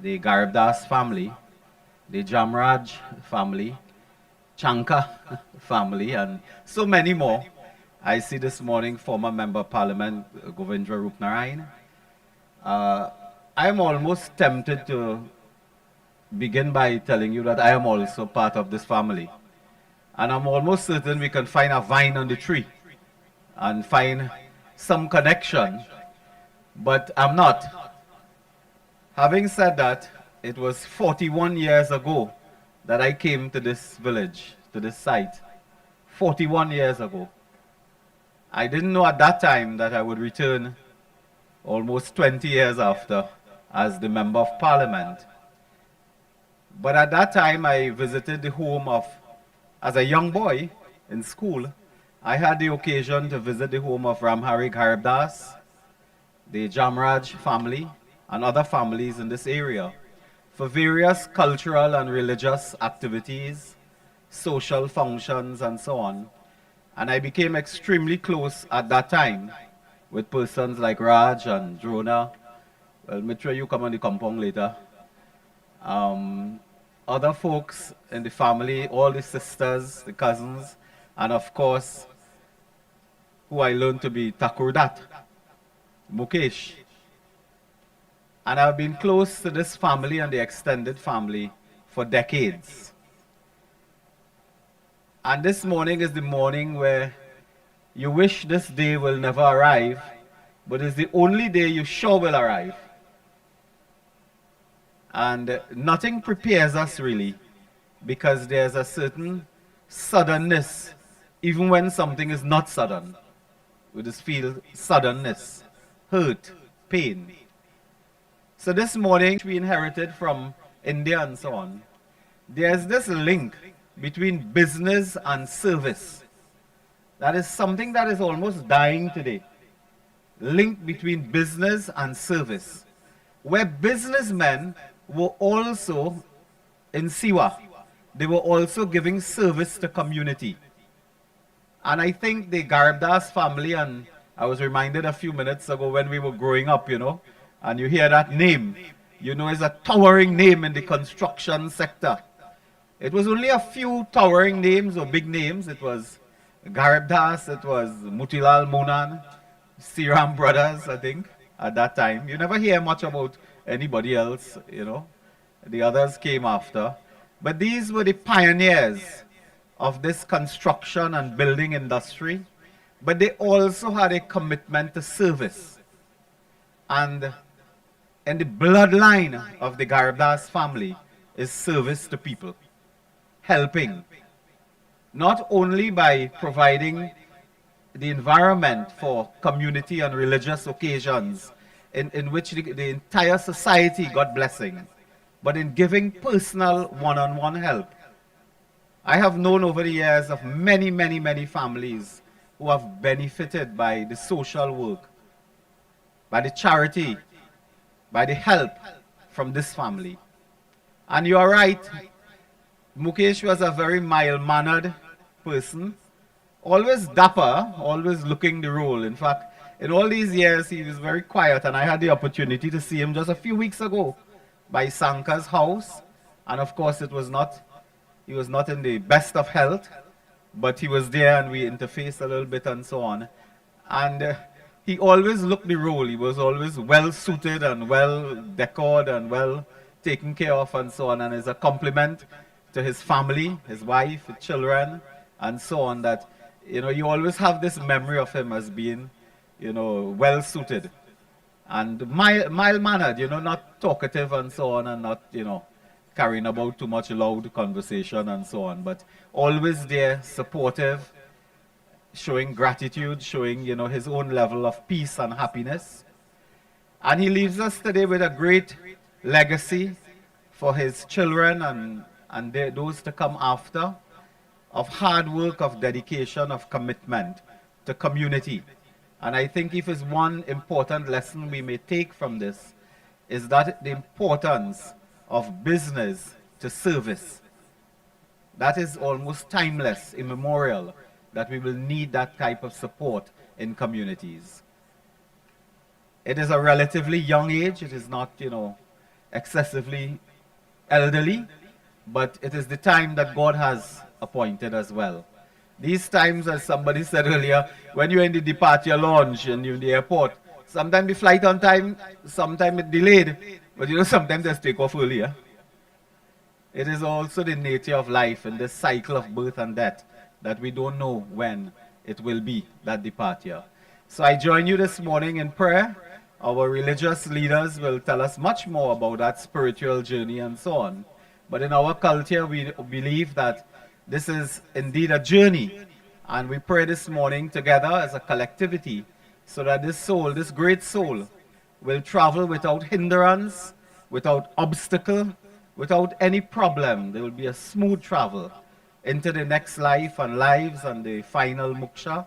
the Garibdass family, the Jamraj family, Chanka family, and so many more. I see this morning former Member of Parliament Govindra Rupnarayan. I am almost tempted to begin by telling you that I am also part of this family. And I'm almost certain we can find a vine on the tree and find some connection, but I'm not. Having said that, it was 41 years ago that I came to this village, to this site. 41 years ago. I didn't know at that time that I would return almost 20 years after as the Member of Parliament. But at that time, I visited the home of, as a young boy in school, I had the occasion to visit the home of Ramharry Garibdass, the Jamraj family, and other families in this area for various cultural and religious activities, social functions, and so on. And I became extremely close at that time with persons like Raj and Drona. Well, Mitra, you come on the compound later. Other folks in the family, all the sisters, the cousins, and of course, who I learned to be Thakoordath, Mukesh. And I've been close to this family and the extended family for decades. And this morning is the morning where you wish this day will never arrive, but it's the only day you sure will arrive. And nothing prepares us really, because there's a certain suddenness, even when something is not sudden. We just feel suddenness, hurt, pain. So this morning, we inherited from India and so on, there's this link between business and service. That is something that is almost dying today. Link between business and service, where businessmen were also in Siwa. They were also giving service to community. And I think the Garibdass family, and I was reminded a few minutes ago when we were growing up, you know, and you hear that name, you know, it's a towering name in the construction sector. It was only a few towering names or big names. It was Garibdass, it was Mutilal Monan, Siram Brothers, I think, at that time. You never hear much about anybody else, you know. The others came after. But these were the pioneers of this construction and building industry. But they also had a commitment to service. And in the bloodline of the Garibdass family is service to people. Helping. Not only by providing the environment for community and religious occasions in which the entire society got blessing, but in giving personal one-on-one help. I have known over the years of many, many, many families who have benefited by the social work, by the charity, by the help from this family. And you are right, Mukesh was a very mild-mannered person, always dapper, always looking the role. In fact, in all these years, he was very quiet, and I had the opportunity to see him just a few weeks ago by Sanka's house. And of course, he was not in the best of health, but he was there and we interfaced a little bit and so on. And he always looked the role. He was always well suited and well decored and well taken care of and so on. And it's a compliment to his family, his wife, his children, and so on, that, you know, you always have this memory of him as being, you know, well suited and mild-mannered, you know, not talkative and so on, and not, you know, carrying about too much loud conversation and so on, but always there, supportive, showing gratitude, showing, you know, his own level of peace and happiness. And he leaves us today with a great legacy for his children and those to come after, of hard work, of dedication, of commitment to community. And I think if there's one important lesson we may take from this, is that the importance of business to service. That is almost timeless, immemorial, that we will need that type of support in communities. It is a relatively young age. It is not, you know, excessively elderly, but it is the time that God has appointed as well. These times, as somebody said earlier, when you're in the departure lounge and you're in the airport, sometimes the flight on time, sometimes it's delayed, but you know, sometimes they take off earlier. It is also the nature of life and this cycle of birth and death that we don't know when it will be, that departure. So I join you this morning in prayer. Our religious leaders will tell us much more about that spiritual journey and so on. But in our culture, we believe that this is indeed a journey. And we pray this morning together as a collectivity so that this soul, this great soul, will travel without hindrance, without obstacle, without any problem. There will be a smooth travel into the next life and lives and the final moksha,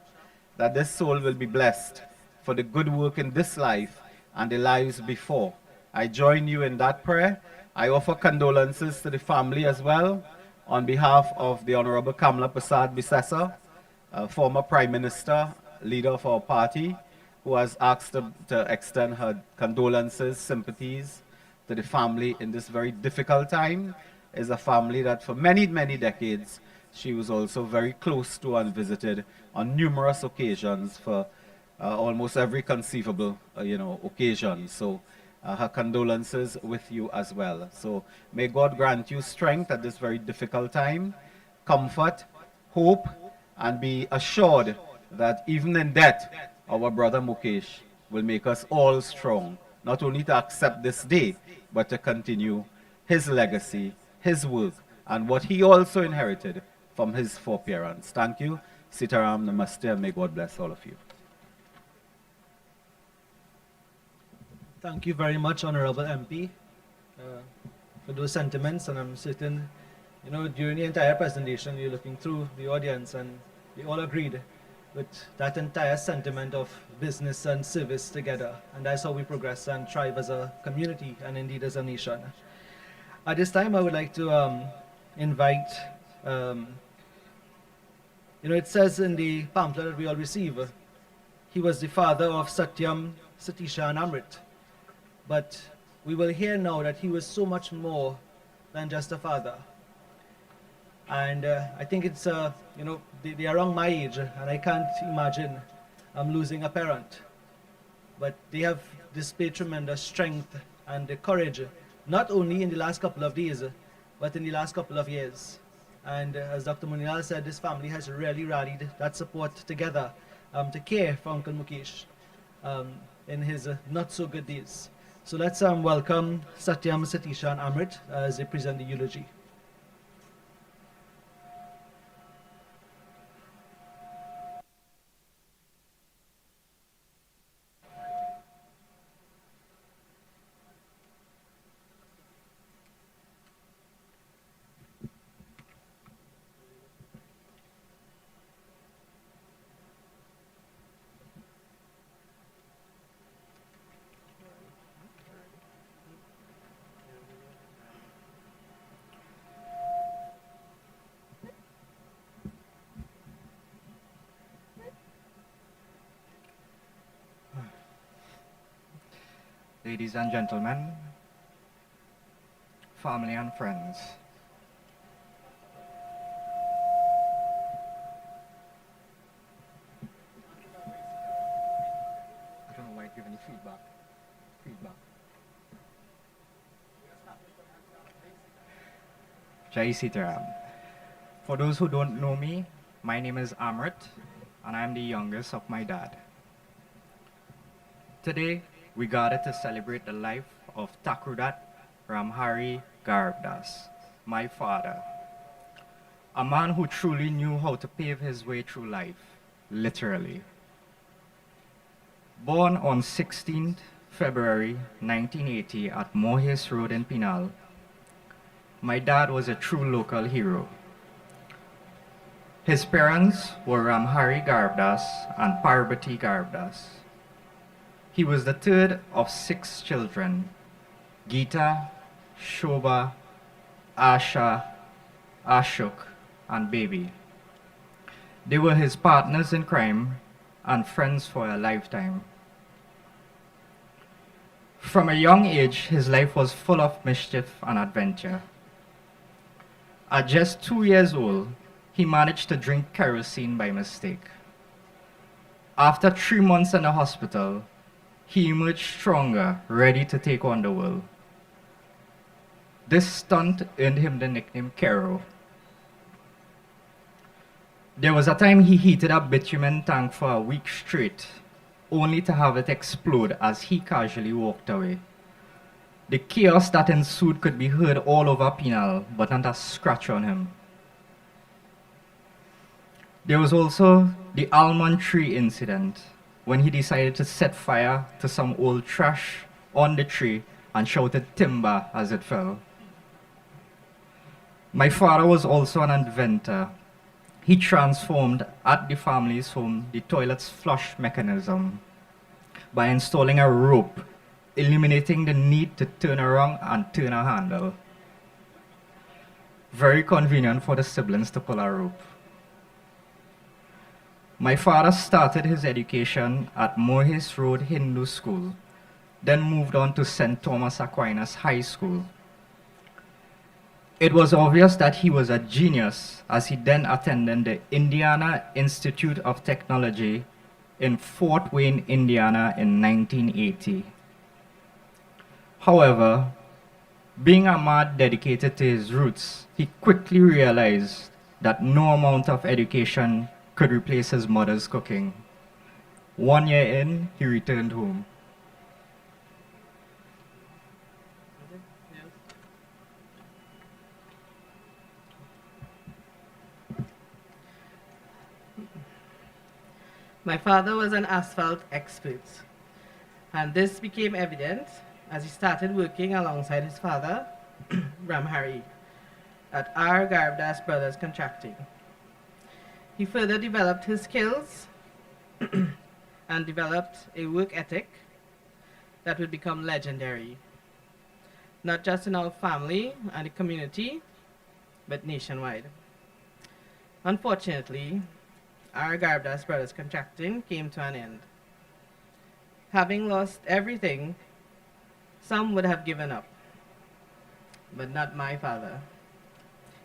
that this soul will be blessed for the good work in this life and the lives before. I join you in that prayer. I offer condolences to the family as well on behalf of the Honorable Kamala Prasad Bisesa, former Prime Minister, leader of our party, who has asked to extend her condolences, sympathies to the family in this very difficult time. Is a family that for many, many decades she was also very close to and visited on numerous occasions for almost every conceivable occasion. So her condolences with you as well. So may God grant you strength at this very difficult time, comfort, hope, and be assured that even in death, our brother Mukesh will make us all strong, not only to accept this day, but to continue his legacy, his work, and what he also inherited from his foreparents. Thank you. Sitaram, Namaste, and may God bless all of you. Thank you very much, Honorable MP, for those sentiments, and I'm certain, during the entire presentation, you're looking through the audience, and we all agreed with that entire sentiment of business and service together, and that's how we progress and thrive as a community and indeed as a nation. At this time, I would like to invite, it says in the pamphlet that we all receive, he was the father of Satyam, Satisha, and Amrit. But we will hear now that he was so much more than just a father. And I think it's, they are around my age, and I can't imagine losing a parent. But they have displayed tremendous strength and courage, not only in the last couple of days, but in the last couple of years. And as Dr. Munial said, this family has really rallied that support together to care for Uncle Mukesh in his not so good days. So let's welcome Satyam, Satisha, and Amrit as they present the eulogy. Ladies and gentlemen, family and friends, I don't know why I give any feedback. Jai Sitaram. For those who don't know me, my name is Amrit, and I'm the youngest of my dad. Today, we gathered to celebrate the life of Thakoordath, Ramharry, Garibdass, my father. A man who truly knew how to pave his way through life, literally. Born on 16th February 1980 at Mohis Road in Pinal, my dad was a true local hero. His parents were Ramharry Garibdass and Parvati Garibdass. He was the third of 6 children, Geeta, Shobha, Asha, Ashok, and Baby. They were his partners in crime and friends for a lifetime. From a young age, his life was full of mischief and adventure. At just 2 years old, he managed to drink kerosene by mistake. After 3 months in the hospital, he emerged stronger, ready to take on the world. This stunt earned him the nickname Kero. There was a time he heated a bitumen tank for a week straight, only to have it explode as he casually walked away. The chaos that ensued could be heard all over Pinal, but not a scratch on him. There was also the almond tree incident, when he decided to set fire to some old trash on the tree and shouted timber as it fell. My father was also an inventor. He transformed at the family's home the toilet's flush mechanism by installing a rope, eliminating the need to turn around and turn a handle. Very convenient for the siblings to pull a rope. My father started his education at Mohis Road Hindu School, then moved on to St. Thomas Aquinas High School. It was obvious that he was a genius as he then attended the Indiana Institute of Technology in Fort Wayne, Indiana in 1980. However, being a man dedicated to his roots, he quickly realized that no amount of education could replace his mother's cooking. 1 year in, he returned home. My father was an asphalt expert, and this became evident as he started working alongside his father, Ramharry, at R. Garibdass Brothers Contracting. He further developed his skills and developed a work ethic that would become legendary, not just in our family and the community, but nationwide. Unfortunately, our Garibdass Brothers Contracting came to an end. Having lost everything, some would have given up, but not my father.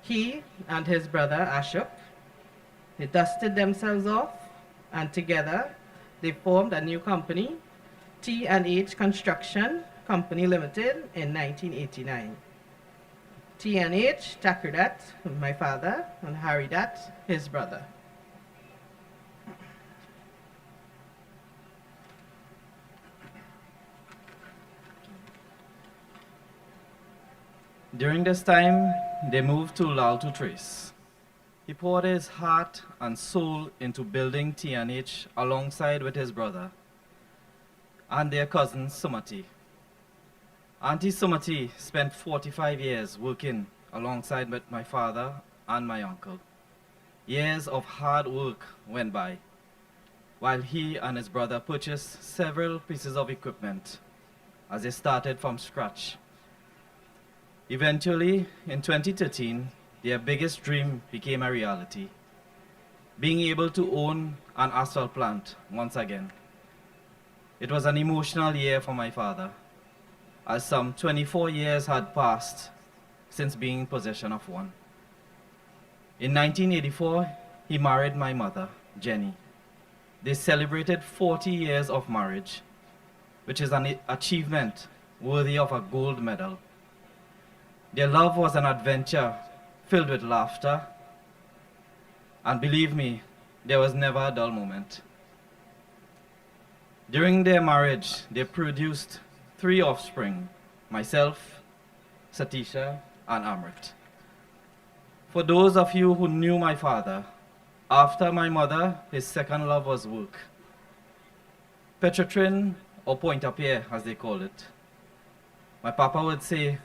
He and his brother Ashok, they dusted themselves off, and together they formed a new company, T&H Construction Company Limited, in 1989. T&H, Thakoordath, my father, and Haridat, his brother. During this time, they moved to Laltu Trace. He poured his heart and soul into building T&H alongside with his brother and their cousin Sumati. Auntie Sumati spent 45 years working alongside with my father and my uncle. Years of hard work went by, while he and his brother purchased several pieces of equipment as they started from scratch. Eventually, in 2013, their biggest dream became a reality, being able to own an asphalt plant once again. It was an emotional year for my father, as some 24 years had passed since being in possession of one. In 1984, he married my mother, Jenny. They celebrated 40 years of marriage, which is an achievement worthy of a gold medal. Their love was an adventure filled with laughter, and believe me, there was never a dull moment. During their marriage, they produced 3 offspring: myself, Satisha, and Amrit. For those of you who knew my father, after my mother, his second love was work. Petrotrin, or Pointe-à-Pied, as they call it. My papa would say,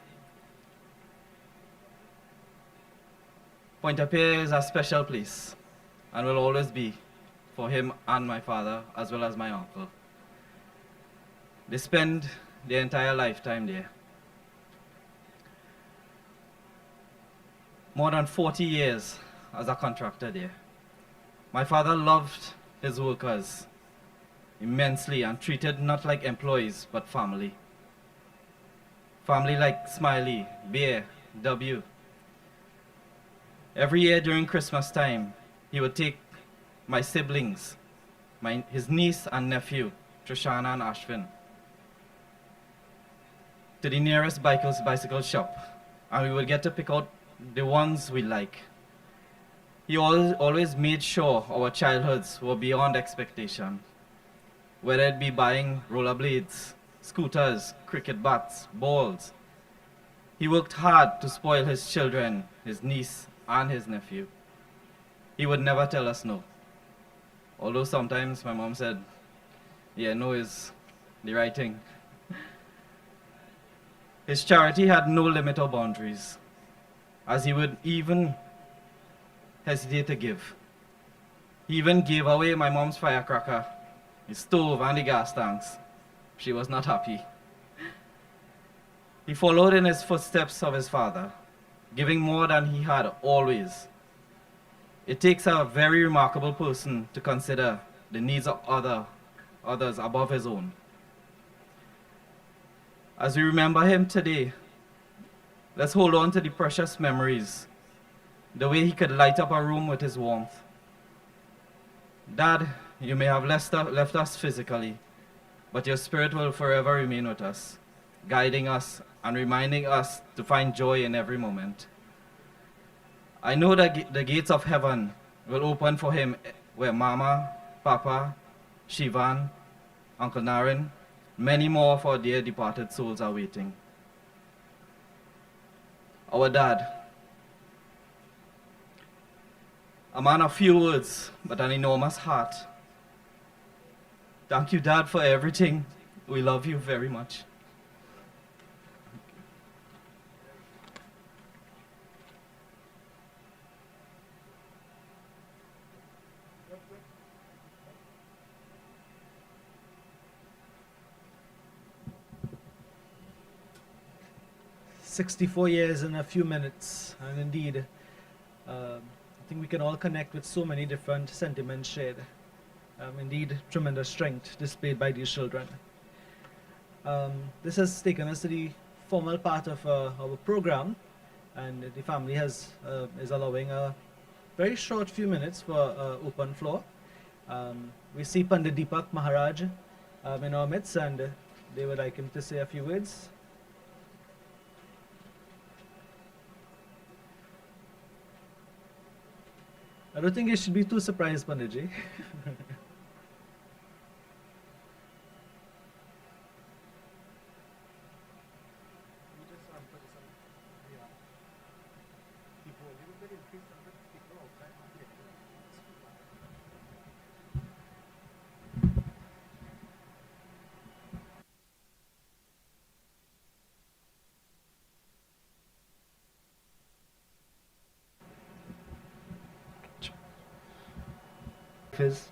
Pointe-à-Pied is a special place and will always be for him and my father, as well as my uncle. They spend their entire lifetime there. More than 40 years as a contractor there. My father loved his workers immensely and treated not like employees, but family. Family like Smiley, Bear, W. Every year during Christmas time, he would take my siblings, his niece and nephew, Trishana and Ashwin, to the nearest bicycle shop, and we would get to pick out the ones we like. He always made sure our childhoods were beyond expectation, whether it be buying rollerblades, scooters, cricket bats, balls. He worked hard to spoil his children, his niece and his nephew. He would never tell us no. Although sometimes my mom said, yeah, no is the right thing. His charity had no limit or boundaries, as he would even hesitate to give. He even gave away my mom's firecracker, his stove and the gas tanks. She was not happy. He followed in his footsteps of his father, giving more than he had always. It takes a very remarkable person to consider the needs of others above his own. As we remember him today, let's hold on to the precious memories, the way he could light up a room with his warmth. Dad, you may have left us physically, but your spirit will forever remain with us, guiding us and reminding us to find joy in every moment. I know that the gates of heaven will open for him where Mama, Papa, Shivan, Uncle Naren, many more of our dear departed souls are waiting. Our dad, a man of few words, but an enormous heart. Thank you, Dad, for everything. We love you very much. 64 years in a few minutes, and indeed, I think we can all connect with so many different sentiments shared. Indeed, tremendous strength displayed by these children. This has taken us to the formal part of our program, and the family is allowing a very short few minutes for open floor. We see Pandit Deepak Maharaj in our midst, and they would like him to say a few words. I don't think you should be too surprised, Panditji. Is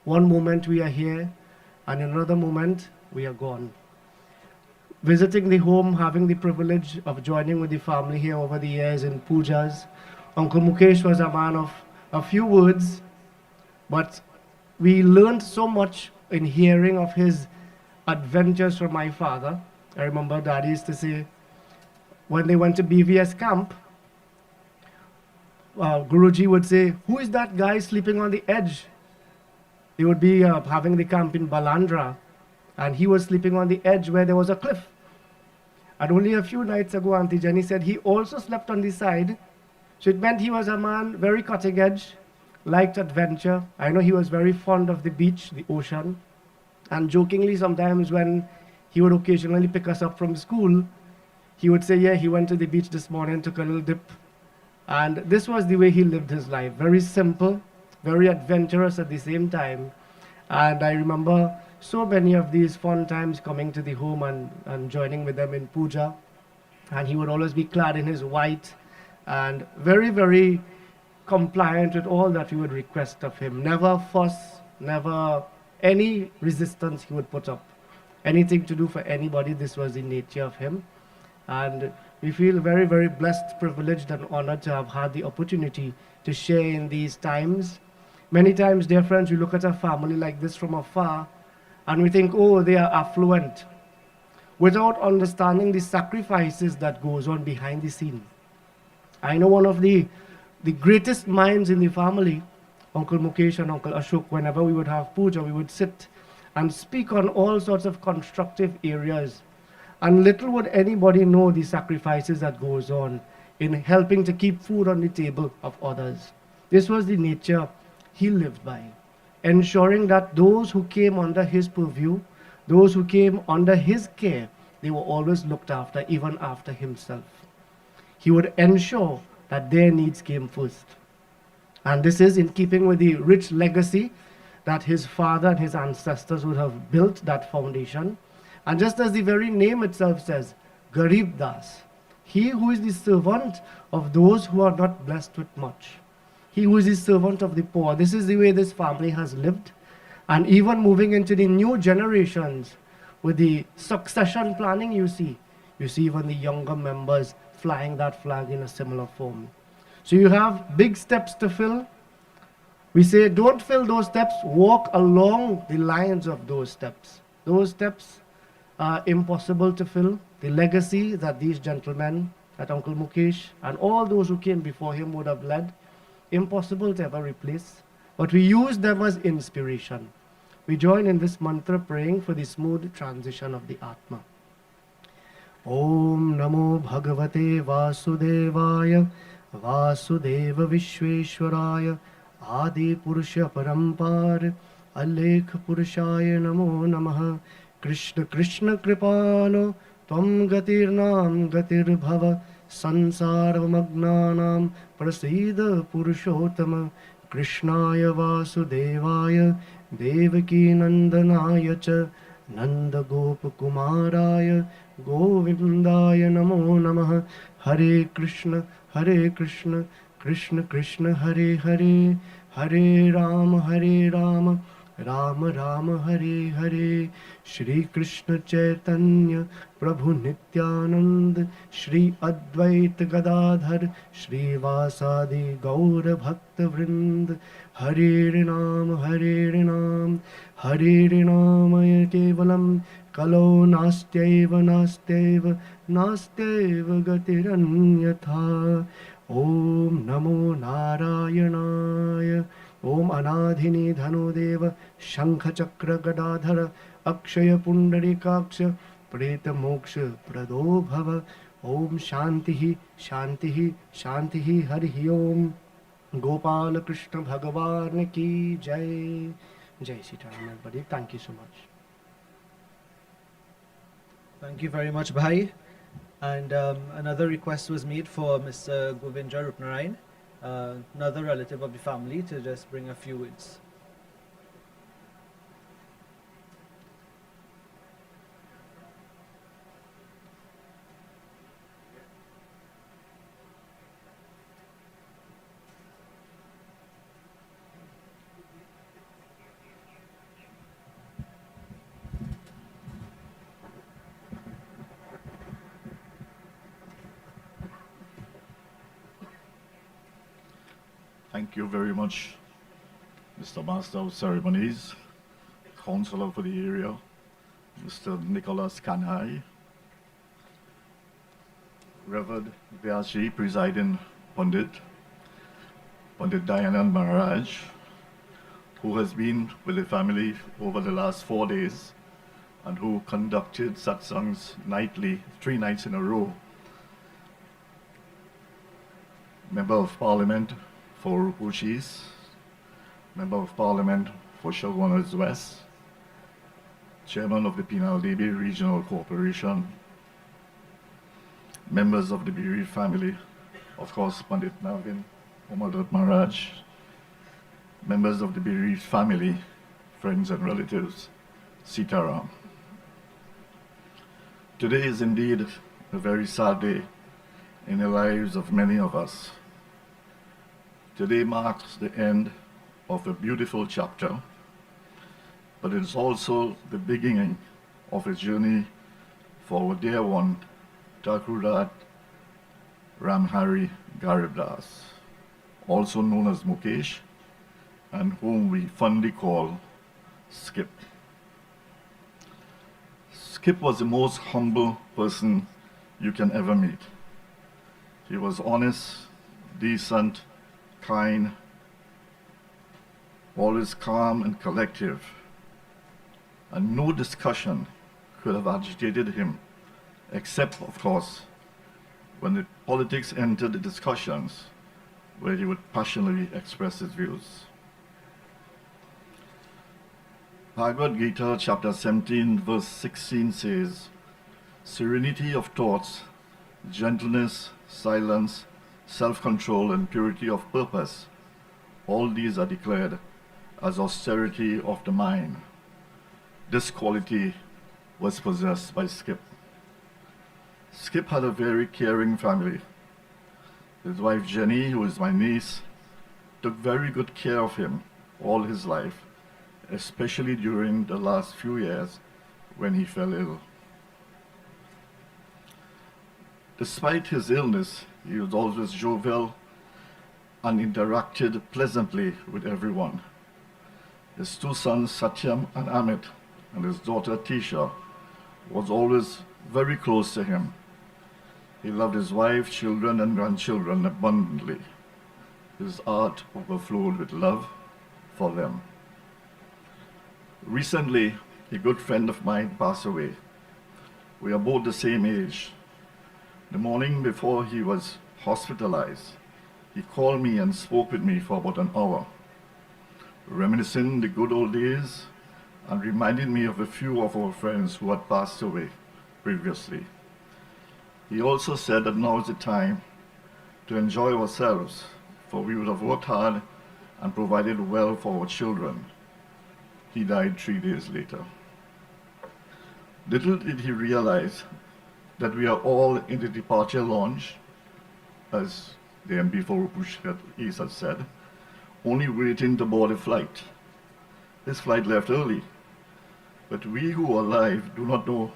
one moment we are here and another moment we are gone. Visiting the home, having the privilege of joining with the family here over the years in pujas. Uncle Mukesh was a man of a few words, but we learned so much in hearing of his adventures from my father. I remember Daddy used to say when they went to BVS camp, Guruji would say, "Who is that guy sleeping on the edge?" He would be having the camp in Balandra, and he was sleeping on the edge where there was a cliff. And only a few nights ago, Auntie Jenny said he also slept on the side. So it meant he was a man very cutting edge, liked adventure. I know he was very fond of the beach, the ocean. And jokingly sometimes when he would occasionally pick us up from school, He would say, yeah, he went to the beach this morning, took a little dip. And this was the way he lived his life. Very simple, very adventurous at the same time. And I remember so many of these fun times coming to the home and joining with them in puja. And he would always be clad in his white and very, very compliant with all that we would request of him. Never fuss, never any resistance he would put up. Anything to do for anybody, this was the nature of him. And we feel very, very blessed, privileged, and honored to have had the opportunity to share in these times. Many times, dear friends, we look at a family like this from afar, and we think, oh, they are affluent, without understanding the sacrifices that goes on behind the scene. I know one of the greatest minds in the family, Uncle Mukesh and Uncle Ashok, whenever we would have puja, we would sit and speak on all sorts of constructive areas. And little would anybody know the sacrifices that goes on in helping to keep food on the table of others. This was the nature he lived by, ensuring that those who came under his purview, those who came under his care, they were always looked after, even after himself. He would ensure that their needs came first. And this is in keeping with the rich legacy that his father and his ancestors would have built that foundation. And just as the very name itself says, Garibdass, he who is the servant of those who are not blessed with much. He who is the servant of the poor. This is the way this family has lived. And even moving into the new generations, with the succession planning you see even the younger members flying that flag in a similar form. So you have big steps to fill. We say, don't fill those steps, walk along the lines of those steps. Those steps are impossible to fill. The legacy that these gentlemen, that Uncle Mukesh and all those who came before him would have led, impossible to ever replace. But we use them as inspiration. We join in this mantra praying for the smooth transition of the Atma. Om Namo Bhagavate Vasudevaya Vasudeva Vishweshwaraya Adi Purusha Parampar Alekh Purushaya Namo Namaha Krishna Krishna Kripalo Tvam Gatirnam Gatirbhava Sansarvamagnanam Prasida Purushottama Krishnaya Vasudevaya Devaki Nandanaya Cha Nanda Gopa Kumaraya Govindaya Namo Namaha Hare Krishna Krishna Krishna Hare Hare Hare Rama Rama Rama Hare Hare Shri Krishna Chaitanya Prabhu Nityanand Shri Advait Gadadhar Shri Vasadi Gaura Bhakta Vrind Hare Ram Hare Namaya Kevalam Kalo Nastyaiva Gatiranyatha Om Namo Narayanaya Om Anadhini Dhanodeva Shankha Chakra Gadadhara Akshaya Pundarikaksha Preta Moksha Prado Bhava Om Shantihi Harihi Om Gopala Krishna Bhagavan Ki Jai. Jai Sitaram, everybody. Thank you so much. Thank you very much, Bhai. And another request was made for Mr. Govindra Rupnarayan, another relative of the family, to just bring a few words. Thank you very much, Mr. Master of Ceremonies, Counselor for the area, Mr. Nicholas Kanhai, Reverend Vyasji, Presiding Pandit Dayanand Maharaj, who has been with the family over the last 4 days and who conducted satsangs nightly, 3 nights in a row. Member of Parliament for Rupushis, Member of Parliament for Shagwanas West, Chairman of the Penal DB Regional Corporation, members of the bereaved family, of course, Pandit Navin, Omadat Maharaj, members of the bereaved family, friends and relatives, Sitaram. Today is indeed a very sad day in the lives of many of us. Today marks the end of a beautiful chapter, but it's also the beginning of a journey for our dear one, Thakoordath Ramharry Garibdass, also known as Mukesh, and whom we fondly call Skip. Skip was the most humble person you can ever meet. He was honest, decent, kind, always calm and collective, and no discussion could have agitated him, except, of course, when the politics entered the discussions, where he would passionately express his views. Bhagavad Gita chapter 17 verse 16 says, serenity of thoughts, gentleness, silence, self-control and purity of purpose, all these are declared as austerity of the mind. This quality was possessed by Skip. Skip had a very caring family. His wife Jenny, who is my niece, took very good care of him all his life, especially during the last few years when he fell ill. Despite his illness, he was always jovial and interacted pleasantly with everyone. His two sons, Satyam and Amit, and his daughter Tisha, was always very close to him. He loved his wife, children, and grandchildren abundantly. His heart overflowed with love for them. Recently, a good friend of mine passed away. We are both the same age. The morning before he was hospitalized, he called me and spoke with me for about an hour, reminiscing the good old days and reminded me of a few of our friends who had passed away previously. He also said that now is the time to enjoy ourselves, for we would have worked hard and provided well for our children. He died 3 days later. Little did he realize that we are all in the departure lounge, as the MB for Rupush had said, only waiting to board a flight. This flight left early, but we who are alive do not know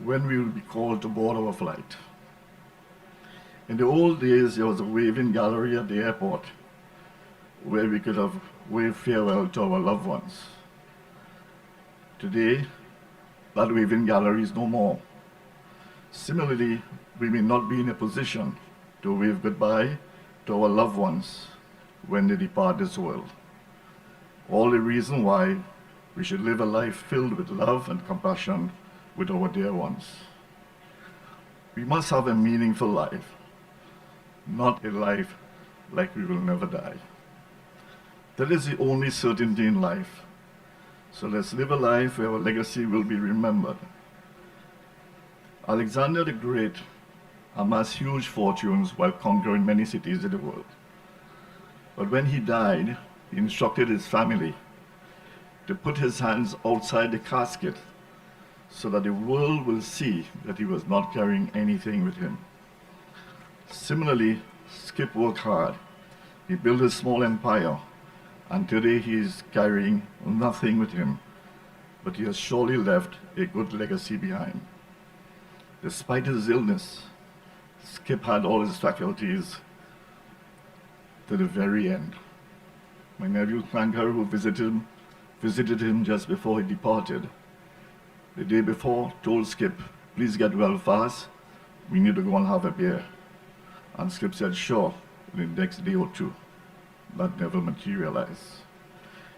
when we will be called to board our flight. In the old days, there was a waving gallery at the airport where we could have waved farewell to our loved ones. Today, that waving gallery is no more. Similarly, we may not be in a position to wave goodbye to our loved ones when they depart this world. All the reason why we should live a life filled with love and compassion with our dear ones. We must have a meaningful life, not a life like we will never die. That is the only certainty in life. So let's live a life where our legacy will be remembered. Alexander the Great amassed huge fortunes while conquering many cities in the world. But when he died, he instructed his family to put his hands outside the casket so that the world will see that he was not carrying anything with him. Similarly, Skip worked hard. He built a small empire, and today he is carrying nothing with him, but he has surely left a good legacy behind. Despite his illness, Skip had all his faculties to the very end. My nephew Shankar, who visited him just before he departed, the day before told Skip, please get well fast, we need to go and have a beer. And Skip said, sure, in the next day or two. That never materialized.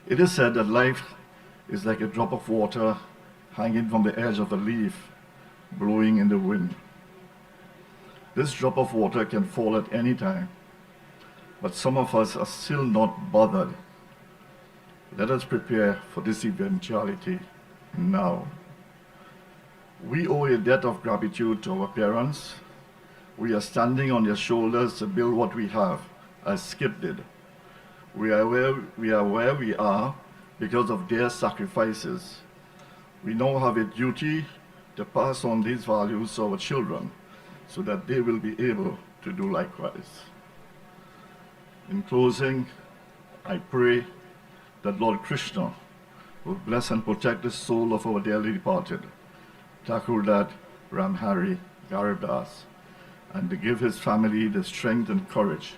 It is said that life is like a drop of water hanging from the edge of a leaf, blowing in the wind. This drop of water can fall at any time, but some of us are still not bothered. Let us prepare for this eventuality now. We owe a debt of gratitude to our parents, We are standing on their shoulders to build what we have, as Skip did. We are where we are because of their sacrifices. We now have a duty to pass on these values to our children so that they will be able to do likewise. In closing, I pray that Lord Krishna will bless and protect the soul of our dearly departed, Thakoordath, Ramharry, Garibdass, and to give his family the strength and courage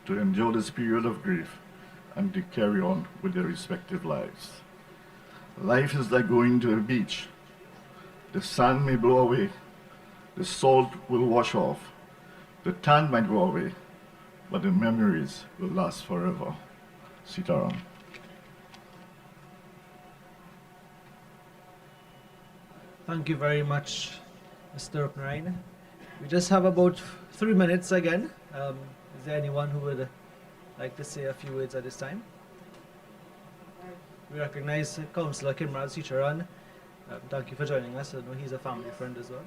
to endure this period of grief and to carry on with their respective lives. Life is like going to a beach. The sand may blow away, the salt will wash off, the tan might go away, but the memories will last forever. Sitaram. Thank you very much, Mr. Ramharry. We just have about 3 minutes again. Is there anyone who would like to say a few words at this time? We recognize Councillor Kimral Sicharan. Thank you for joining us. I know he's a family friend as well.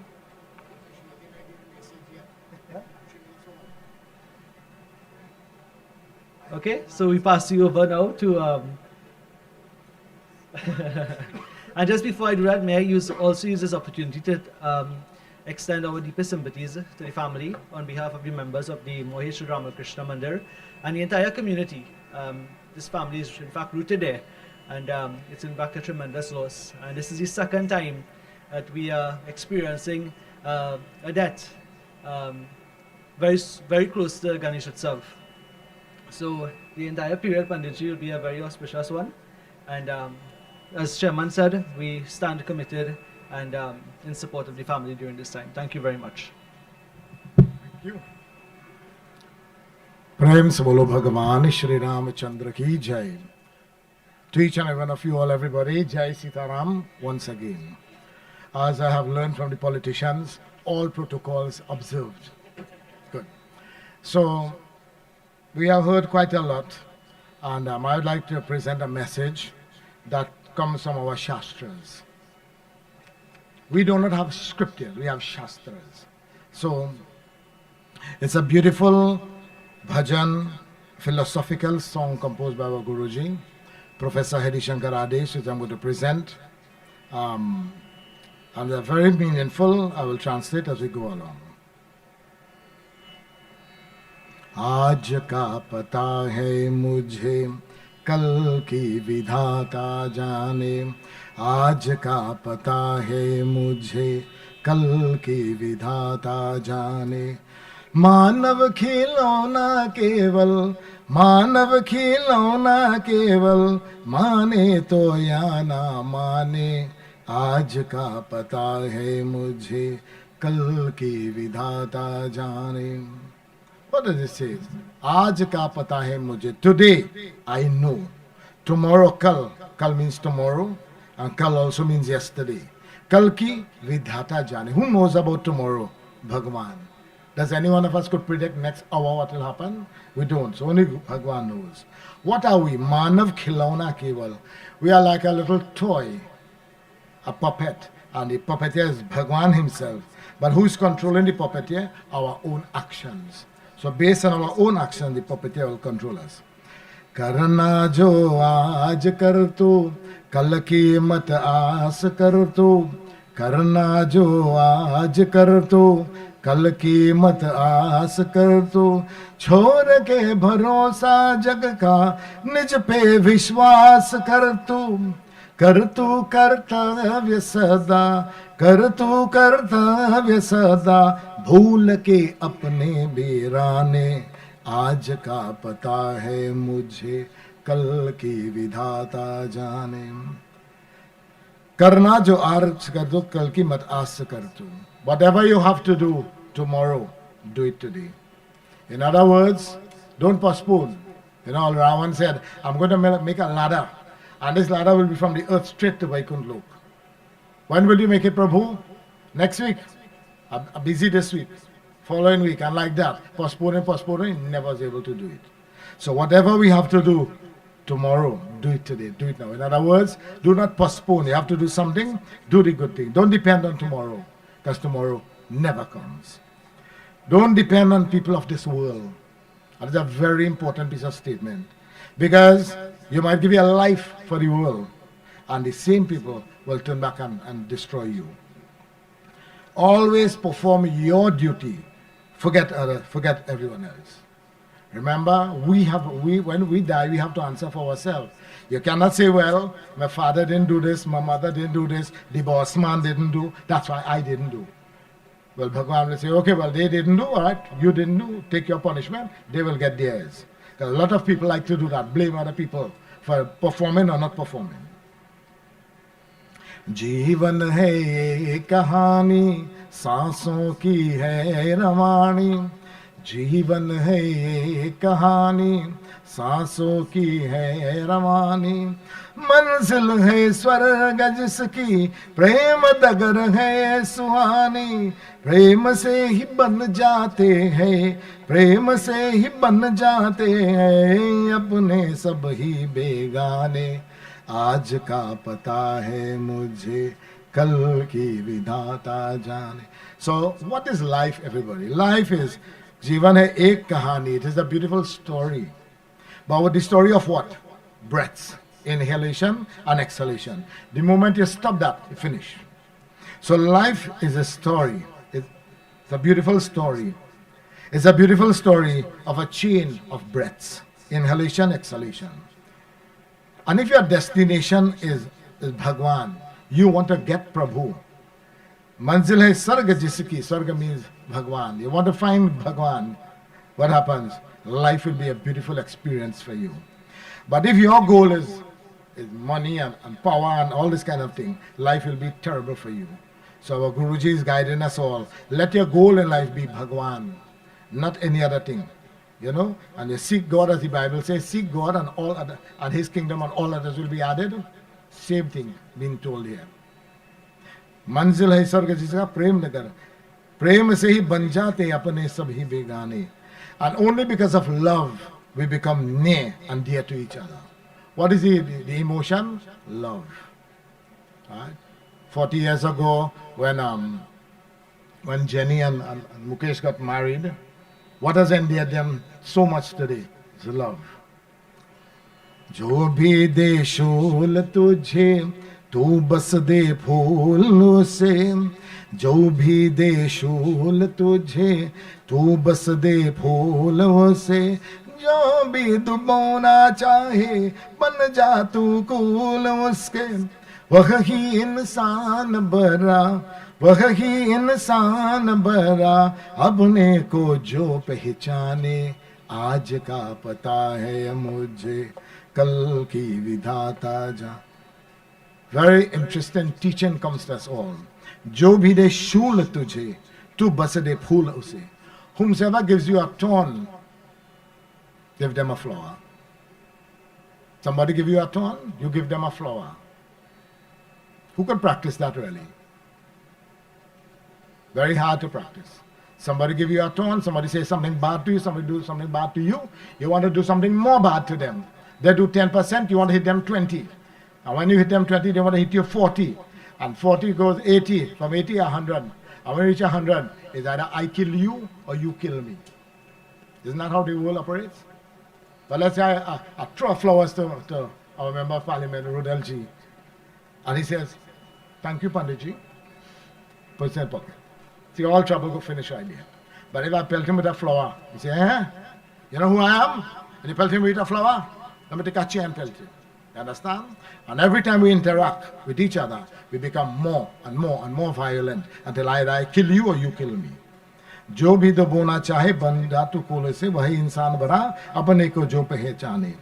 Okay, so we pass you over now to... And just before I do that, may I also use this opportunity to extend our deepest sympathies to the family on behalf of the members of the Mohesh Ramakrishna Mandir and the entire community. This family is in fact rooted there, and it's in fact a tremendous loss. And this is the second time that we are experiencing a death very close to Ganesh itself. So the entire period Panditji will be a very auspicious one, and as Chairman said, we stand committed and in support of the family during this time. Thank you very much. Thank you. Prem se bolo Bhagavan Shri Ramchandra ki jai. To each and every one of you all, everybody, Jai Sitaram once again. As I have learned from the politicians, all protocols observed. Good. So, we have heard quite a lot, and I would like to present a message that comes from our Shastras. We do not have scriptures, we have Shastras. So, it's a beautiful bhajan, philosophical song composed by our Guruji, Professor Hari Shankar Adesh, which I'm going to present. And they're very meaningful. I will translate as we go along. आज का पता है मुझे कल की विधाता जाने, आज का पता है मुझे कल की विधाता जाने, मानव खिलौना केवल, मानव खिलौना केवल, माने तो या ना माने, आज का पता है मुझे कल की विधाता जाने. What does it say? Aaj ka pata hai mujhe. Today I know. Tomorrow kal. Kal means tomorrow, and kal also means yesterday. Kal ki vidhata jane. Who knows about tomorrow? Bhagwan. Does any one of us could predict next hour what will happen? We don't. So only Bhagwan knows. What are we? Manav khilauna keval. We are like a little toy, a puppet, and the puppeteer is Bhagwan himself. But who is controlling the puppeteer? Our own actions. So based on our own action, the puppeteer will control us. Karna jo aaj kar tu, kal ki mat aas kar tu. Karna jo aaj kar tu, kal ki mat aas kar tu. Chhod ke bharosa jag ka, nij pe vishwas kar tu. कर तू कर्तव्य सदा, कर तू कर्तव्य सदा, भूल के अपने बेराने, आज का पता है मुझे कल की विधाता जाने. करना जो आज कर दो, कल की मत आस कर तू. Whatever you have to do tomorrow, do it today. In other words, don't postpone. You know, Ravan said, I'm going to make a ladder. And this ladder will be from the earth straight to Vaikuntha Lok. When will you make it, Prabhu? Next week? I'm busy this week. Following week, and like that. Postponing, never was able to do it. So whatever we have to do tomorrow, do it today, do it now. In other words, do not postpone. You have to do something, do the good thing. Don't depend on tomorrow, because tomorrow never comes. Don't depend on people of this world. That is a very important piece of statement. Because you might give your life for the world, and the same people will turn back and destroy you. Always perform your duty. Forget everyone else. Remember, when we die, we have to answer for ourselves. You cannot say, well, my father didn't do this, my mother didn't do this, the boss man didn't do, that's why I didn't do. Well, Bhagwan will say, okay, well, they didn't do, all right, you didn't do, take your punishment, they will get theirs. A lot of people like to do that, blame other people for performing or not performing. जीवन है ये कहानी सांसों की है रवानी जीवन है ये कहानी सांसों की है रवानी मंजिल है स्वर्ग जिसकी प्रेम डगर है सुहानी प्रेम से ही बन जाते हैं प्रेम से ही बन जाते हैं अपने सब ही बेगाने आज का पता है मुझे कल की विधाता जाने. So what is life, everybody? Life is जीवन है एक कहानी. It is a beautiful story. But the story of what? Breaths, inhalation and exhalation. The moment you stop that, you finish. So life is a story. It's a beautiful story. It's a beautiful story of a chain of breaths, inhalation, exhalation. And if your destination is Bhagwan, you want to get Prabhu. Manzil hai sarga jiski, sarga means Bhagwan. You want to find Bhagwan, what happens? Life will be a beautiful experience for you. But if your goal is money and power and all this kind of thing, life will be terrible for you. So our Guruji is guiding us all. Let your goal in life be Bhagwan, not any other thing. You know, and you seek God, as the Bible says, seek God and all other, and His kingdom and all others will be added. Same thing being told here. Manzil hai sarga jiska prem nagar. Prem se hi ban jate apne sab hi begane. And only because of love we become near and dear to each other. What is the emotion? Love. Right? 40 years ago, when Jenny and Mukesh got married, what has endeared them so much today? It's love. जो भी दे शूल तुझे तू बस दे फूल से जो भी दे शूल तुझे तू बस दे फूल से जो भी डुबोना चाहे बन जा तू कूल उसके वह ही इंसान बरा वह ही इंसान बरा अपने को जो पहचाने आज का पता है मुझे कल की विधाता जा. Very interesting teaching comes to us all. जो भी दे शूल तुझे तू बस दे फूल उसे. Whomsoever gives you a thorn, give them a flower. Somebody give you a thorn, you give them a flower. Who can practice that really? Very hard to practice. Somebody give you a thorn, somebody says something bad to you, somebody do something bad to you. You want to do something more bad to them. They do 10%, you want to hit them 20. And when you hit them 20, they want to hit you 40. And 40 goes 80, from 80 100. And when you reach 100, it's either I kill you or you kill me. Isn't that how the world operates? But let's say I throw flowers to our member of parliament, Rudelji. And he says, thank you, Panditji. Puts in his pocket. See, all trouble go finish right there. But if I pelt him with a flower, he say, you know who I am? And you pelt him with a flower, let me take a chair and pelt him. You understand? And every time we interact with each other, we become more and more and more violent until either I kill you or you kill me. जो भी दबोना चाहे बंदा तो कोले से वही इंसान बना अपने को जो पहचाने.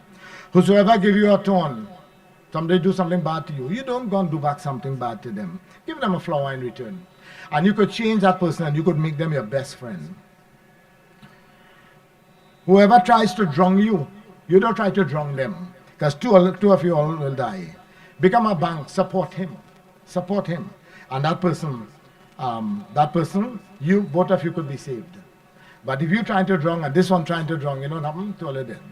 Whosoever give you a thorn, somebody do something bad to you, you don't go and do back something bad to them. Give them a flower in return. And you could change that person and you could make them your best friend. Whoever tries to drown you, you don't try to drown them. Because two of you all will die. Become a bank, support him. Support him. And that person, you, both of you could be saved. But if you try to drown and this one trying to drown, you know what happened? To all of them.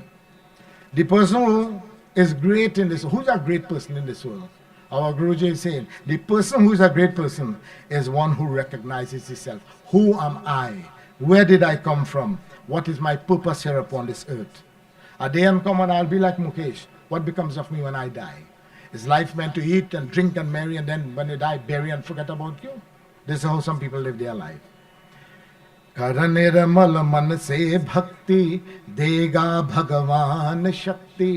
The person who is great in this, who's a great person in this world? Our Guruji is saying, the person who is a great person is one who recognizes himself. Who am I? Where did I come from? What is my purpose here upon this earth? A day and come and I'll be like Mukesh. What becomes of me when I die? Is life meant to eat and drink and marry and then when you die, bury and forget about you? This is how some people live their life. कर निर्मल मन से भक्ति देगा भगवान शक्ति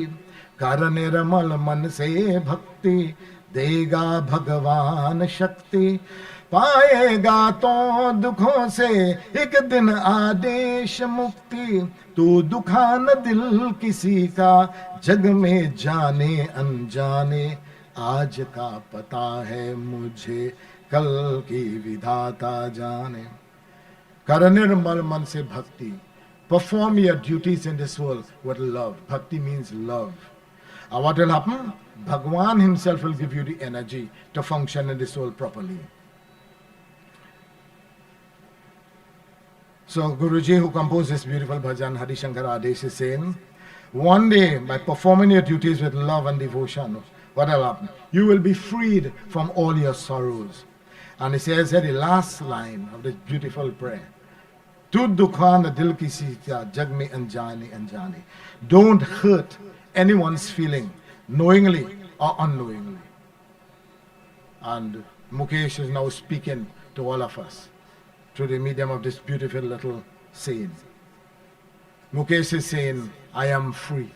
कर निर्मल मन से भक्ति देगा भगवान शक्ति पाएगा तो दुखों से एक दिन आदेश मुक्ति तू दुखा न दिल किसी का जग में जाने अनजाने आज का पता है मुझे कल की विधाता जाने कर निर्मल मन से भक्ति. Perform your duties in this world with love. Bhakti means love. And what will happen? Bhagwan himself will give you the energy to function in this world properly. So Guruji, who composed this beautiful bhajan, Hari Shankar Adesh, is saying, one day by performing your duties with love and devotion, what will happen? You will be freed from all your sorrows. And he says here the last line of this beautiful prayer. Tu dukha na dil kisi ka jag mein anjane anjane. Don't hurt anyone's feeling, knowingly or unknowingly. And Mukesh is now speaking to all of us through the medium of this beautiful little saying. Mukesh is saying, I am free.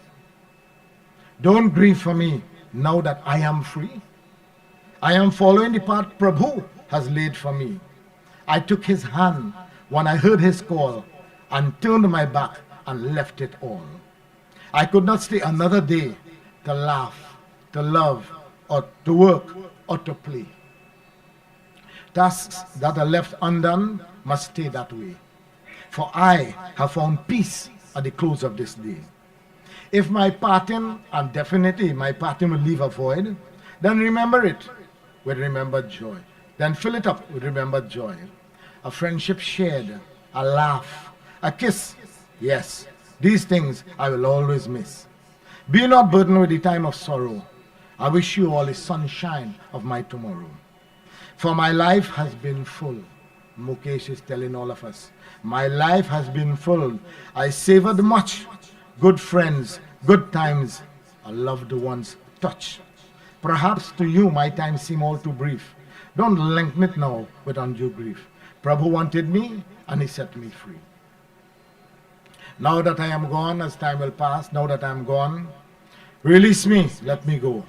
Don't grieve for me now that I am free. I am following the path Prabhu has laid for me. I took his hand when I heard his call and turned my back and left it all. I could not stay another day to laugh, to love, or to work, or to play. Tasks that are left undone must stay that way. For I have found peace at the close of this day. If my parting, and definitely my parting will leave a void, then remember it with remembered joy. Then fill it up with remembered joy. A friendship shared, a laugh, a kiss. Yes, these things I will always miss. Be not burdened with the time of sorrow. I wish you all the sunshine of my tomorrow. For my life has been full. Mukesh is telling all of us. My life has been full. I savored much. Good friends, good times, a loved one's touch. Perhaps to you my time seem all too brief. Don't lengthen it now with undue grief. Prabhu wanted me and he set me free. Now that I am gone, as time will pass, now that I am gone, release me, let me go.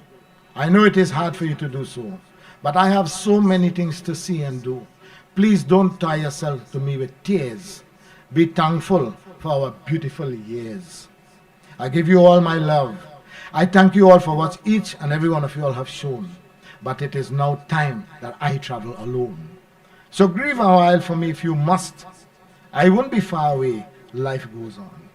I know it is hard for you to do so, but I have so many things to see and do. Please don't tie yourself to me with tears. Be thankful for our beautiful years. I give you all my love. I thank you all for what each and every one of you all have shown. But it is now time that I travel alone. So grieve a while for me if you must. I won't be far away. Life goes on.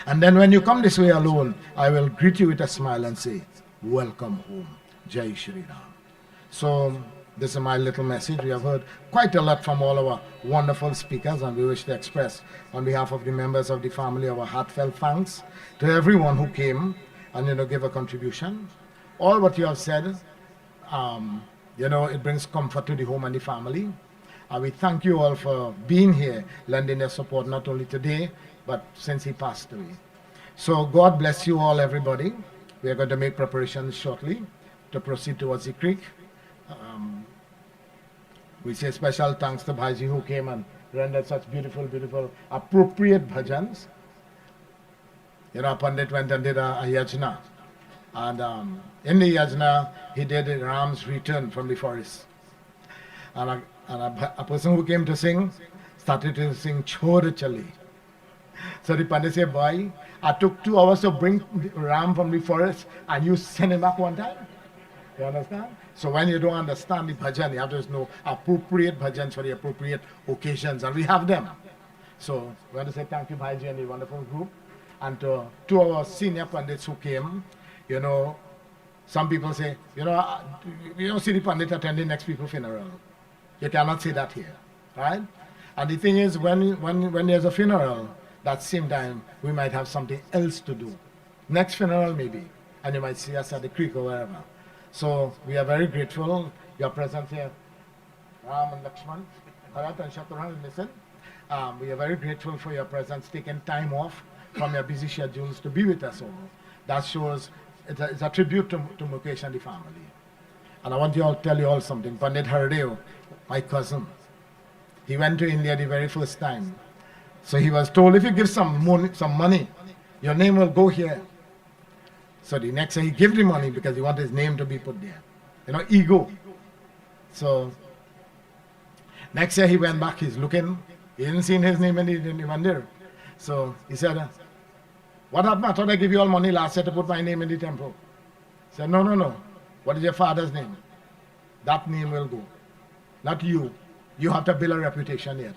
And then when you come this way alone, I will greet you with a smile and say, welcome home. Jai Shri Ram. So this is my little message. We have heard quite a lot from all our wonderful speakers, and we wish to express on behalf of the members of the family our heartfelt thanks to everyone who came and gave a contribution. All what you have said, it brings comfort to the home and the family. And we thank you all for being here, lending your support not only today, but since he passed away. So God bless you all, everybody. We are going to make preparations shortly to proceed towards the creek. We say special thanks to Bhaiji who came and rendered such beautiful, beautiful, appropriate bhajans. Pandit went and did a yajna. And in the yajna, he did Ram's return from the forest. And a person who came to sing started to sing Chhod Chali. So the Pandit said, boy, I took 2 hours to bring Ram from the forest and you send him back one time. You understand? So when you don't understand the bhajan, you have to know appropriate bhajans for the appropriate occasions, and we have them. So we want to say thank you, Bhaiji, and the wonderful group. And to our senior Pandits who came, some people say, you don't see the Pandit attending next people's funeral. You cannot say that here, right? And the thing is, when there's a funeral, that same time, we might have something else to do. Next funeral maybe, and you might see us at the creek or wherever. So we are very grateful your presence here, Ram and Lakshman, Bharat and Shatrughan, listen. We are very grateful for your presence, taking time off from your busy schedules to be with us all. That shows it's a tribute to Mukesh and the family. And I want to tell you all something. Pandit Hardeo, my cousin, he went to India the very first time. So he was told, if you give some money, your name will go here. So the next year he gave the money because he wanted his name to be put there. You know, ego. So next year he went back, he's looking, he didn't see his name in the mandir. So he said, what happened? I thought I gave you all money last year to put my name in the temple. He said, no. What is your father's name? That name will go. Not you. You have to build a reputation yet.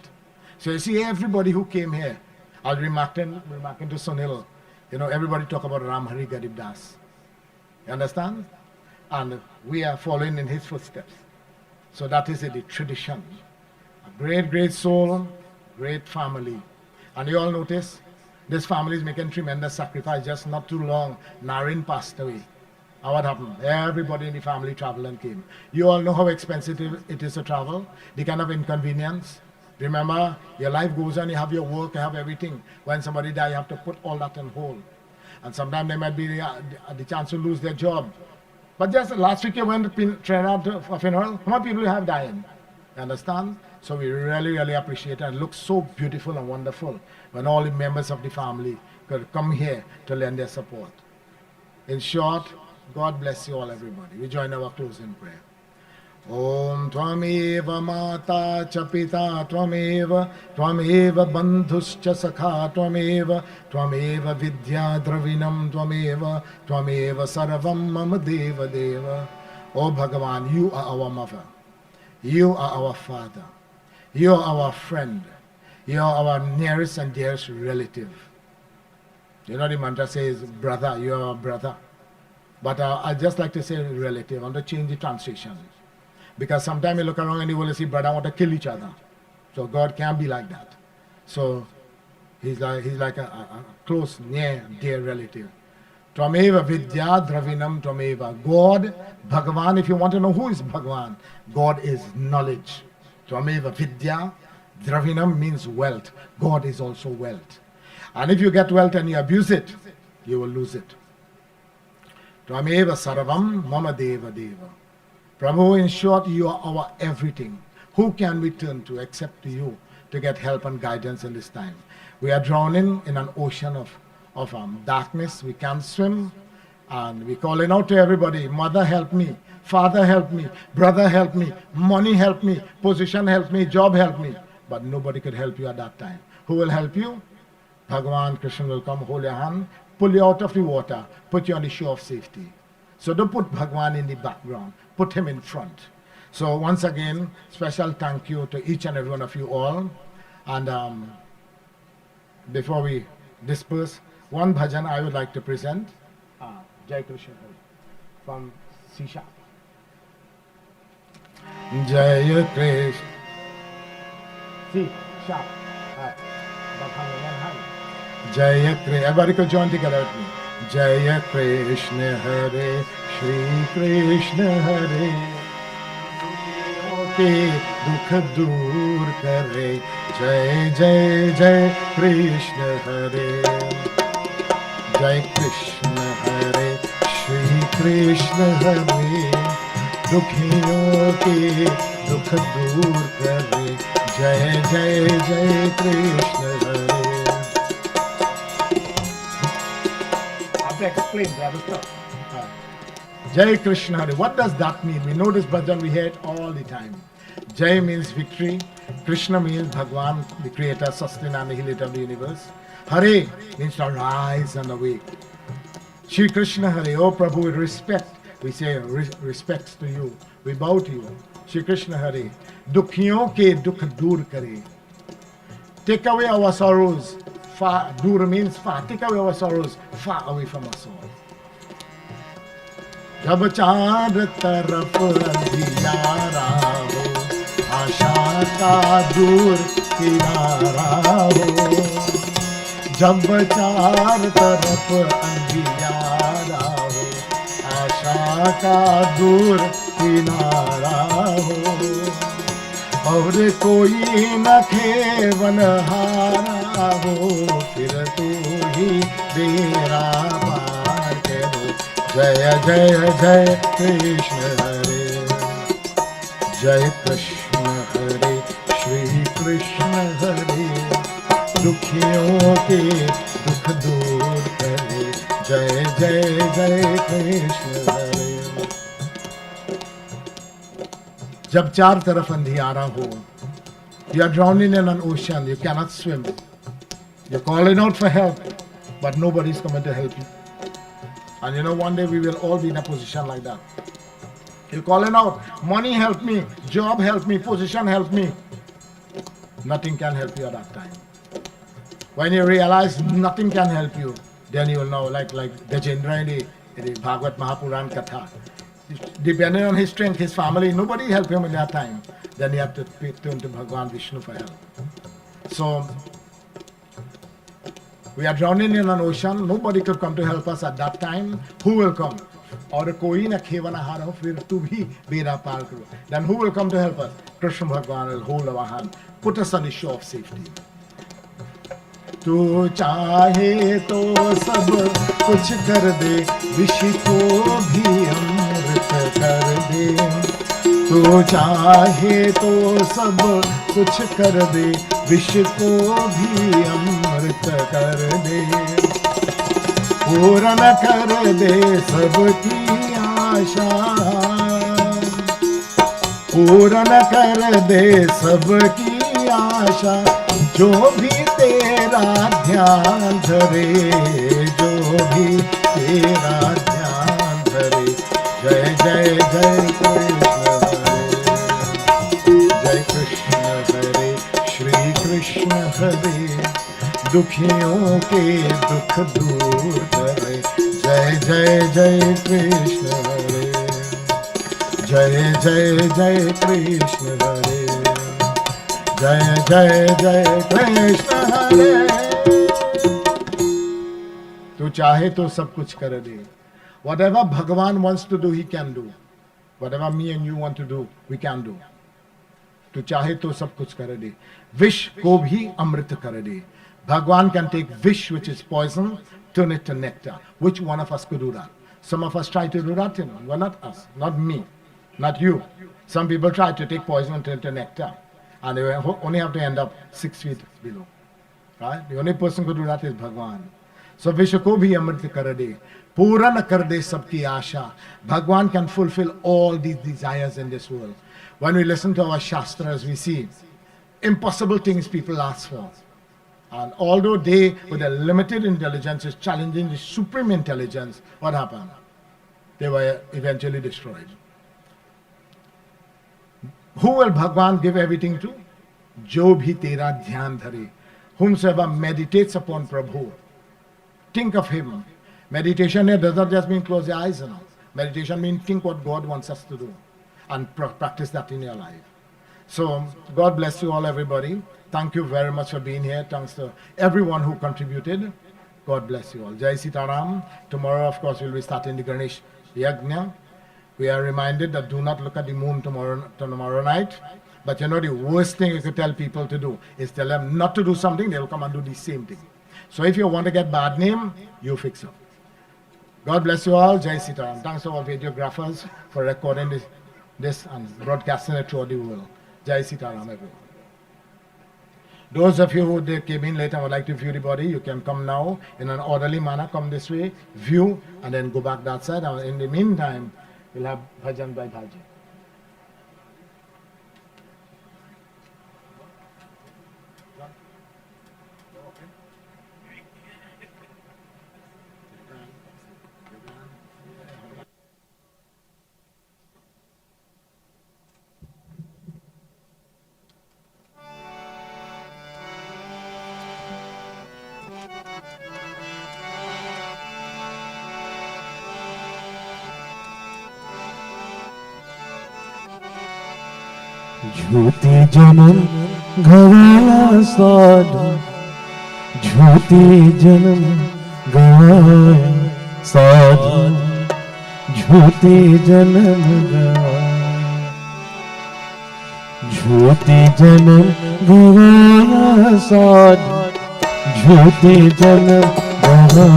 So you see, everybody who came here, I was remarking to Sunil, you know, everybody talk about Ramharry Garibdass. You understand? And we are following in his footsteps. So that is the tradition. A great, great soul, great family. And you all notice, this family is making tremendous sacrifice. Just not too long, Naren passed away. And what happened? Everybody in the family traveled and came. You all know how expensive it is to travel, the kind of inconvenience. Remember, your life goes on, you have your work, you have everything. When somebody dies, you have to put all that on hold. And sometimes there might be the chance to lose their job. But just last week you went to Trinidad for funeral. How many people you have dying? You understand? So we really, really appreciate it. And it looks so beautiful and wonderful when all the members of the family could come here to lend their support. In short, God bless you all, everybody. We join our closing prayer. Om Tvameva Mata Chapita Tvameva Bandhuscha Sakha Tvameva Vidya Dravinam Tvameva Sarvam Mama Deva Deva. Oh Bhagavan, you are our mother. You are our father. You are our friend. You are our nearest and dearest relative. You know the mantra says, brother, you are our brother. But I just like to say relative. I want to change the translation. Because sometimes you look around and you will see brother want to kill each other. So God can't be like that. So he's like a close, near, dear relative. Tvameva Vidya Dravinam Tvameva. God, Bhagavan, if you want to know who is Bhagavan, God is knowledge. Tvameva Vidya Dravinam means wealth. God is also wealth. And if you get wealth and you abuse it, you will lose it. Tvameva Sarvam Mama Deva Deva. Prabhu, in short, you are our everything. Who can we turn to except you to get help and guidance in this time? We are drowning in an ocean of darkness. We can't swim. And we're calling out to everybody, mother help me, father help me, brother help me, money help me, position help me, job help me. But nobody could help you at that time. Who will help you? Bhagavan Krishna will come, hold your hand, pull you out of the water, put you on the shore of safety. So don't put Bhagwan in the background, put him in front. So once again, special thank you to each and every one of you all. And before we disperse, one bhajan I would like to present, Jai Krishna from C sharp. Jai Krishna. C sharp. Jai Krishna. Everybody could join together with me. Jaya Krishna Hare, Shri Krishna Hare, के दुख दूर करे, जय जय जय कृष्ण हरे, जय कृष्ण हरे, श्री कृष्ण हरे, दुखियों के दुख दूर करे, जय जय जय कृष्ण हरे. Explain, brother. Jai Krishna Hare. What does that mean? We know this bhajan, we hear it all the time. Jai means victory. Krishna means Bhagwan, the creator, sustainer, and healer of the universe. Hare means to rise and awake. Shri Krishna Hare. Oh Prabhu, with respect, we say respects to you. We bow to you. Shri Krishna Hare. Dukhiyon ke dukh dur kare. Take away our sorrows. Far, dur means far. Take away our sorrows far away from us all. जब चार तरफ अंधियारा हो, आशा का दूर किनारा हो. जब चार तरफ अंधियारा हो, आशा का दूर किनारा हो. और कोई न खेवन हारा हो, फिर तू ही बेड़ा पार करो। जय जय जय कृष्ण हरे, जय कृष्ण हरे, श्री कृष्ण हरे, दुखियों के दुख दूर करे। जय जय जय कृष्ण हरे। जब चार तरफ अंधियारा हो, you are drowning in an ocean, you cannot swim, you're calling out for help, but nobody's coming to help you. And you know, one day we will all be in a position like that. You're calling out, money help me, job help me, position help me. Nothing can help you at that time. When you realize nothing can help you, then you will know, like Gajendra in the Bhagavad Mahapuran Katha. Depending on his strength, his family, nobody helped him in that time. Then he had to turn to Bhagwan Vishnu for help. So, we are drowning in an ocean. Nobody could come to help us at that time. Who will come? और कोई न खेवना हारो, फिर तू भी बेड़ा पार करो. Then who will come to help us? Krishna Bhagwan will hold our hand, put us on the shore of safety. तू चाहे तो सब कुछ कर दे, विष को भी अमृत कर दे. तू चाहे तो सब कुछ कर दे, विष को भी अमृत कर दे. पूर्ण कर दे सबकी आशा, पूर्ण कर दे सबकी आशा. जो भी तेरा ध्यान धरे, जो भी तेरा ध्यान धरे. जय जय जय कृष्ण हरे, जय कृष्ण हरे, श्री कृष्ण हरे, दुखियों के दुख दूर करे. जय जय जय कृष्ण हरे, जय जय जय कृष्ण हरे, जय जय जय कृष्ण हरे. तू चाहे तो सब कुछ कर दे. Whatever Bhagavan wants to do, he can do. Whatever me and you want to do, we can do. तू चाहे तो सब कुछ कर दे, विष को भी अमृत कर दे. Bhagwan can take vish, which is poison, turn it to nectar. Which one of us could do that? Some of us try to do that, you know. Well, not us, not me, not you. Some people try to take poison and turn it to nectar. And they only have to end up 6 feet below. Right? The only person who could do that is Bhagwan. So vish ko bhi amrit kar de, puran kar de sabki asha. Bhagwan can fulfill all these desires in this world. When we listen to our Shastras, we see impossible things people ask for. And although they, with a limited intelligence, is challenging the supreme intelligence, what happened? They were eventually destroyed. Who will Bhagwan give everything to? Jo bhi tera dhyan dhare. Whomsoever meditates upon Prabhu. Think of him. Meditation here does not just mean close your eyes. You know. Meditation means think what God wants us to do. And practice that in your life. So, God bless you all, everybody. Thank you very much for being here. Thanks to everyone who contributed. God bless you all. Jai Sitaram. Tomorrow, of course, we'll be starting the Ganesh Yajna. We are reminded that do not look at the moon tomorrow night. But you know, the worst thing you could tell people to do is tell them not to do something, they'll come and do the same thing. So if you want to get bad name, you fix it. God bless you all. Jai Sitaram. Thanks to our videographers for recording this and broadcasting it throughout the world. Jai Sitaram, everyone. Those of you who came in late and would like to view the body, you can come now in an orderly manner. Come this way, view, and then go back that side. And in the meantime, we'll have bhajan by bhajan. झूठी जन्म गवाया साधु, झूठी जन्म गवाया साधु, झूठी जन्म गवाया, झूठे जन्म गवाया साधु, झूठे जन्म गवाया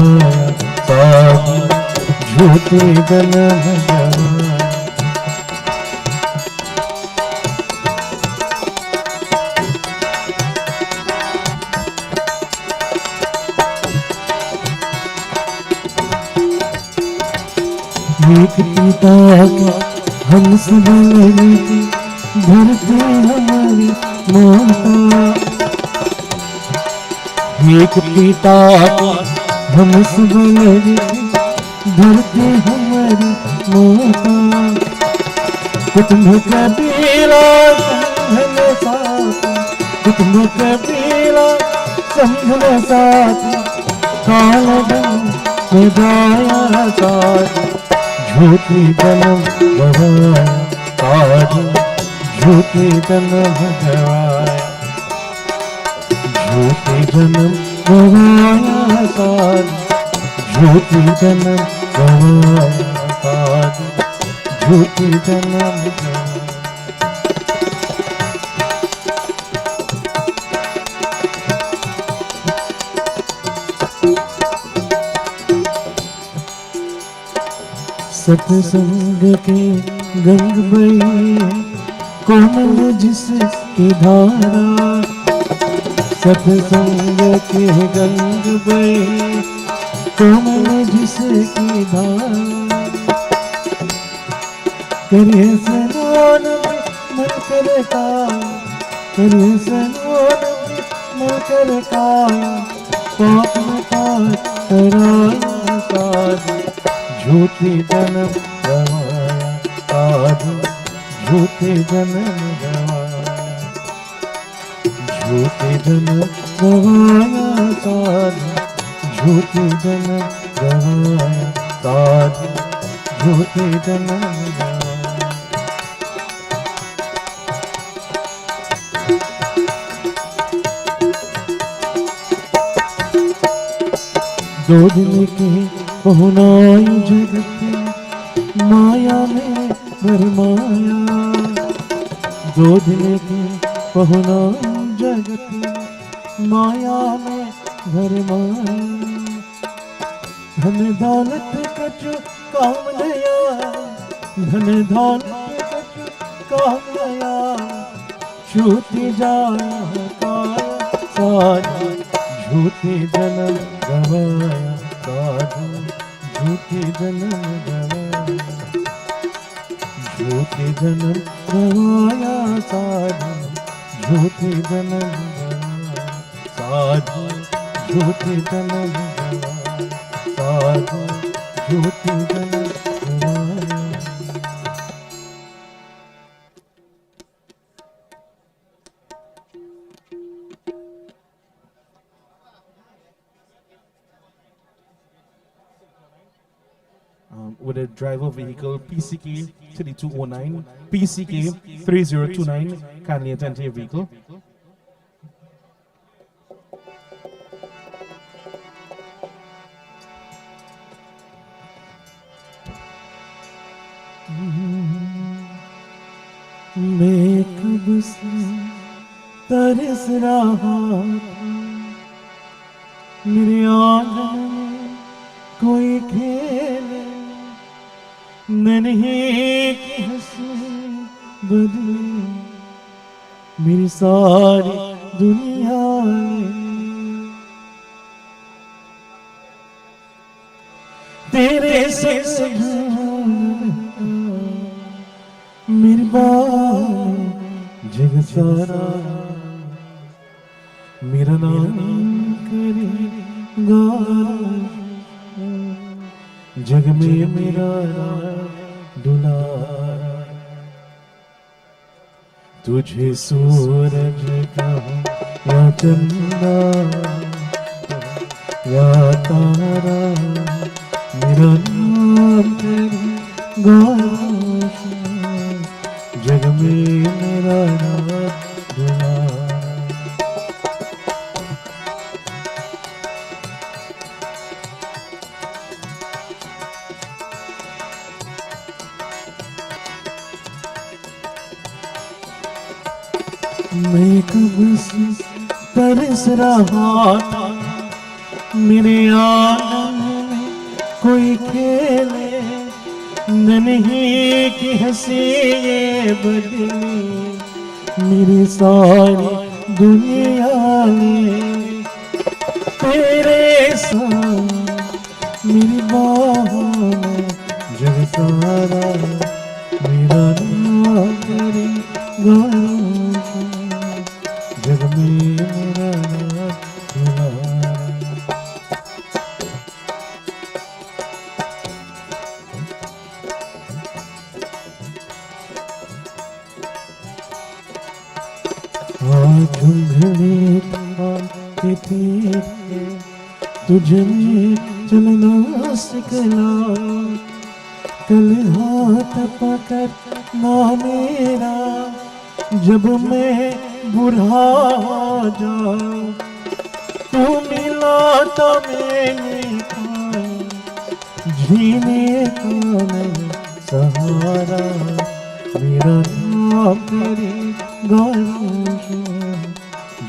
साधु, झूठे जन्म गवाया। एक पिता के हम सब लड़के धरते हमारी माता, एक पिता के हम सब लड़के धरते हमारी माता। कुटुंब कबीला संभल साथ, कुटुंब कबीला संभल साथ, कालदम खुदाया साथ, झूठी जन्म गवाया साधु, झूठी जन्म गवाया, झूठी जन्म गवाया साधु, झूठी जन्म गवाया साधु, झूठी जन्म गवाया। सत्संग के गंग बही कोमल जिसकी धारा, सत्संग के गंग बही कोमल जिसकी धारा। करिए स्नान मन करता, करिए स्नान मन करता, पाप पाप कराया साधु, झूठे जन्म गवाया साधु, झूठे जन्म गवाया, झूठे जन्म गवाया साधु, झूठे जन्म गवाया साधु, झूठे जन्म गवाया। दो दिन के पहुनाई जगत माया में भरमाया, दो दिन के पहुनाई जगत माया में भरमाया। धन दौलत कछु काम नया, धन दौलत कछु काम नया, छूटी जाया काया साधु, झूठे जन्म गवाया साधु, झूठे जन्म गवाया, झूठे जन्म गवाया साधु, झूठे जन्म गवाया साधु, झूठे जन्म गवाया साधु, झूठे जन्म गवाया। With a driver vehicle PCK 3209, PCK 3029, kindly attend to your vehicle. मैं कब से तरस रहा था, मेरे आंगन में कोई खेले, नन्हे की हंसी बदले मेरी सारी दुनिया में। तेरे संग मेरी बात जग सारा, मेरा नाम करेगा जग में मेरा दुलारा। तुझे सूरज कहूं या चंदा या तारा, मेरा नाम करेगा जग में मेरा दुलारा। मैं कब से तरस रहा था मेरे आंगन में कोई खेले नन्ही की हंसी ये बदली मेरी सारी दुनिया ने तेरे साथ मेरी बाहों में जग सारा मेरा नाम तेरी गालों जग में मेरा नाम आज घड़ी के थे तुझे चलना सिखलाया कल हाथ पकड़ना मेरा जब मैं बुढ़ा हो जाऊं तू मिला तो मैंने पाया जीने का नहीं सहारा मेरा नाम तेरे गालों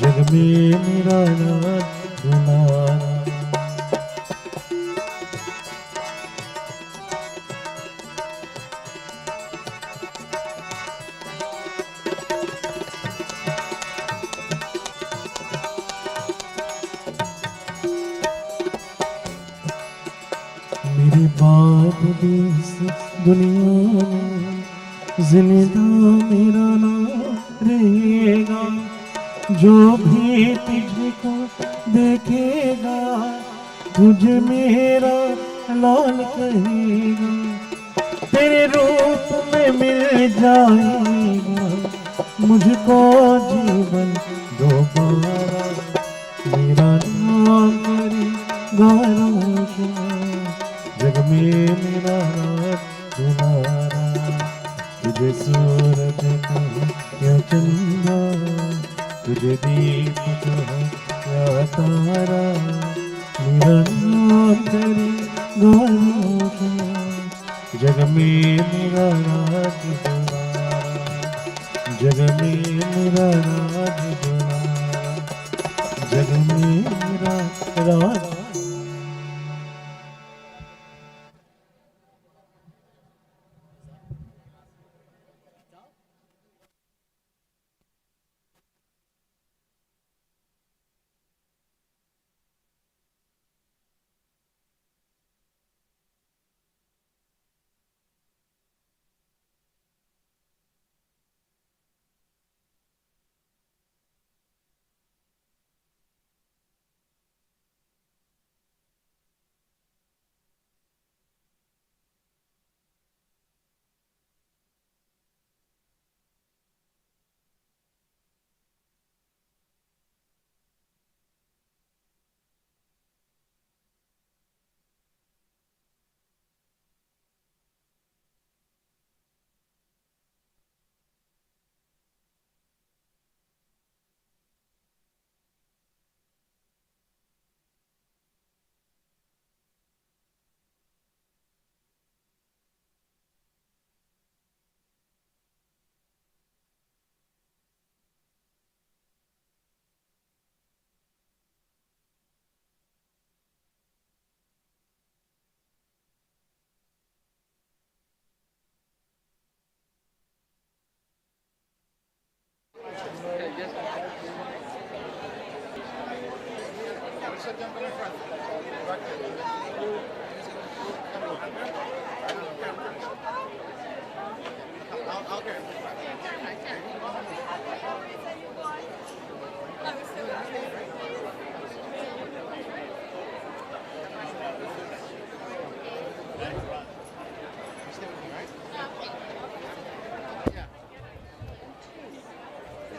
जग में मेरा नाम तुम्हारा मेरे बाद भी इस दुनिया में जिंदा मेरा नाम रहेगा जो भी तुझको देखेगा तुझे मेरा लाल कहेगा तेरे रूप में मिल जाएगा मुझको जीवन दोबारा मेरा नाम तेरे गालों जग में मेरा तुम्हारा तुझे सूरज का या चंदा तुझे दीप का या तारा मेरा नाम तेरे गालों जग में मेरा राज तुम्हारा जग में मेरा राज तुम्हारा जग में मेरा राज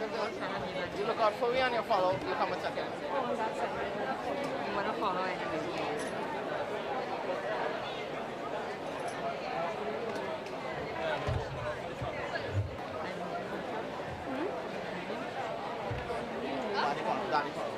You look out for me and you follow, you come and check it. Oh, that's it. I'm going to follow anyway. Daddy follow.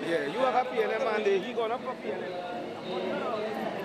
Yeah, you have a PNM and he gonna pay PNM.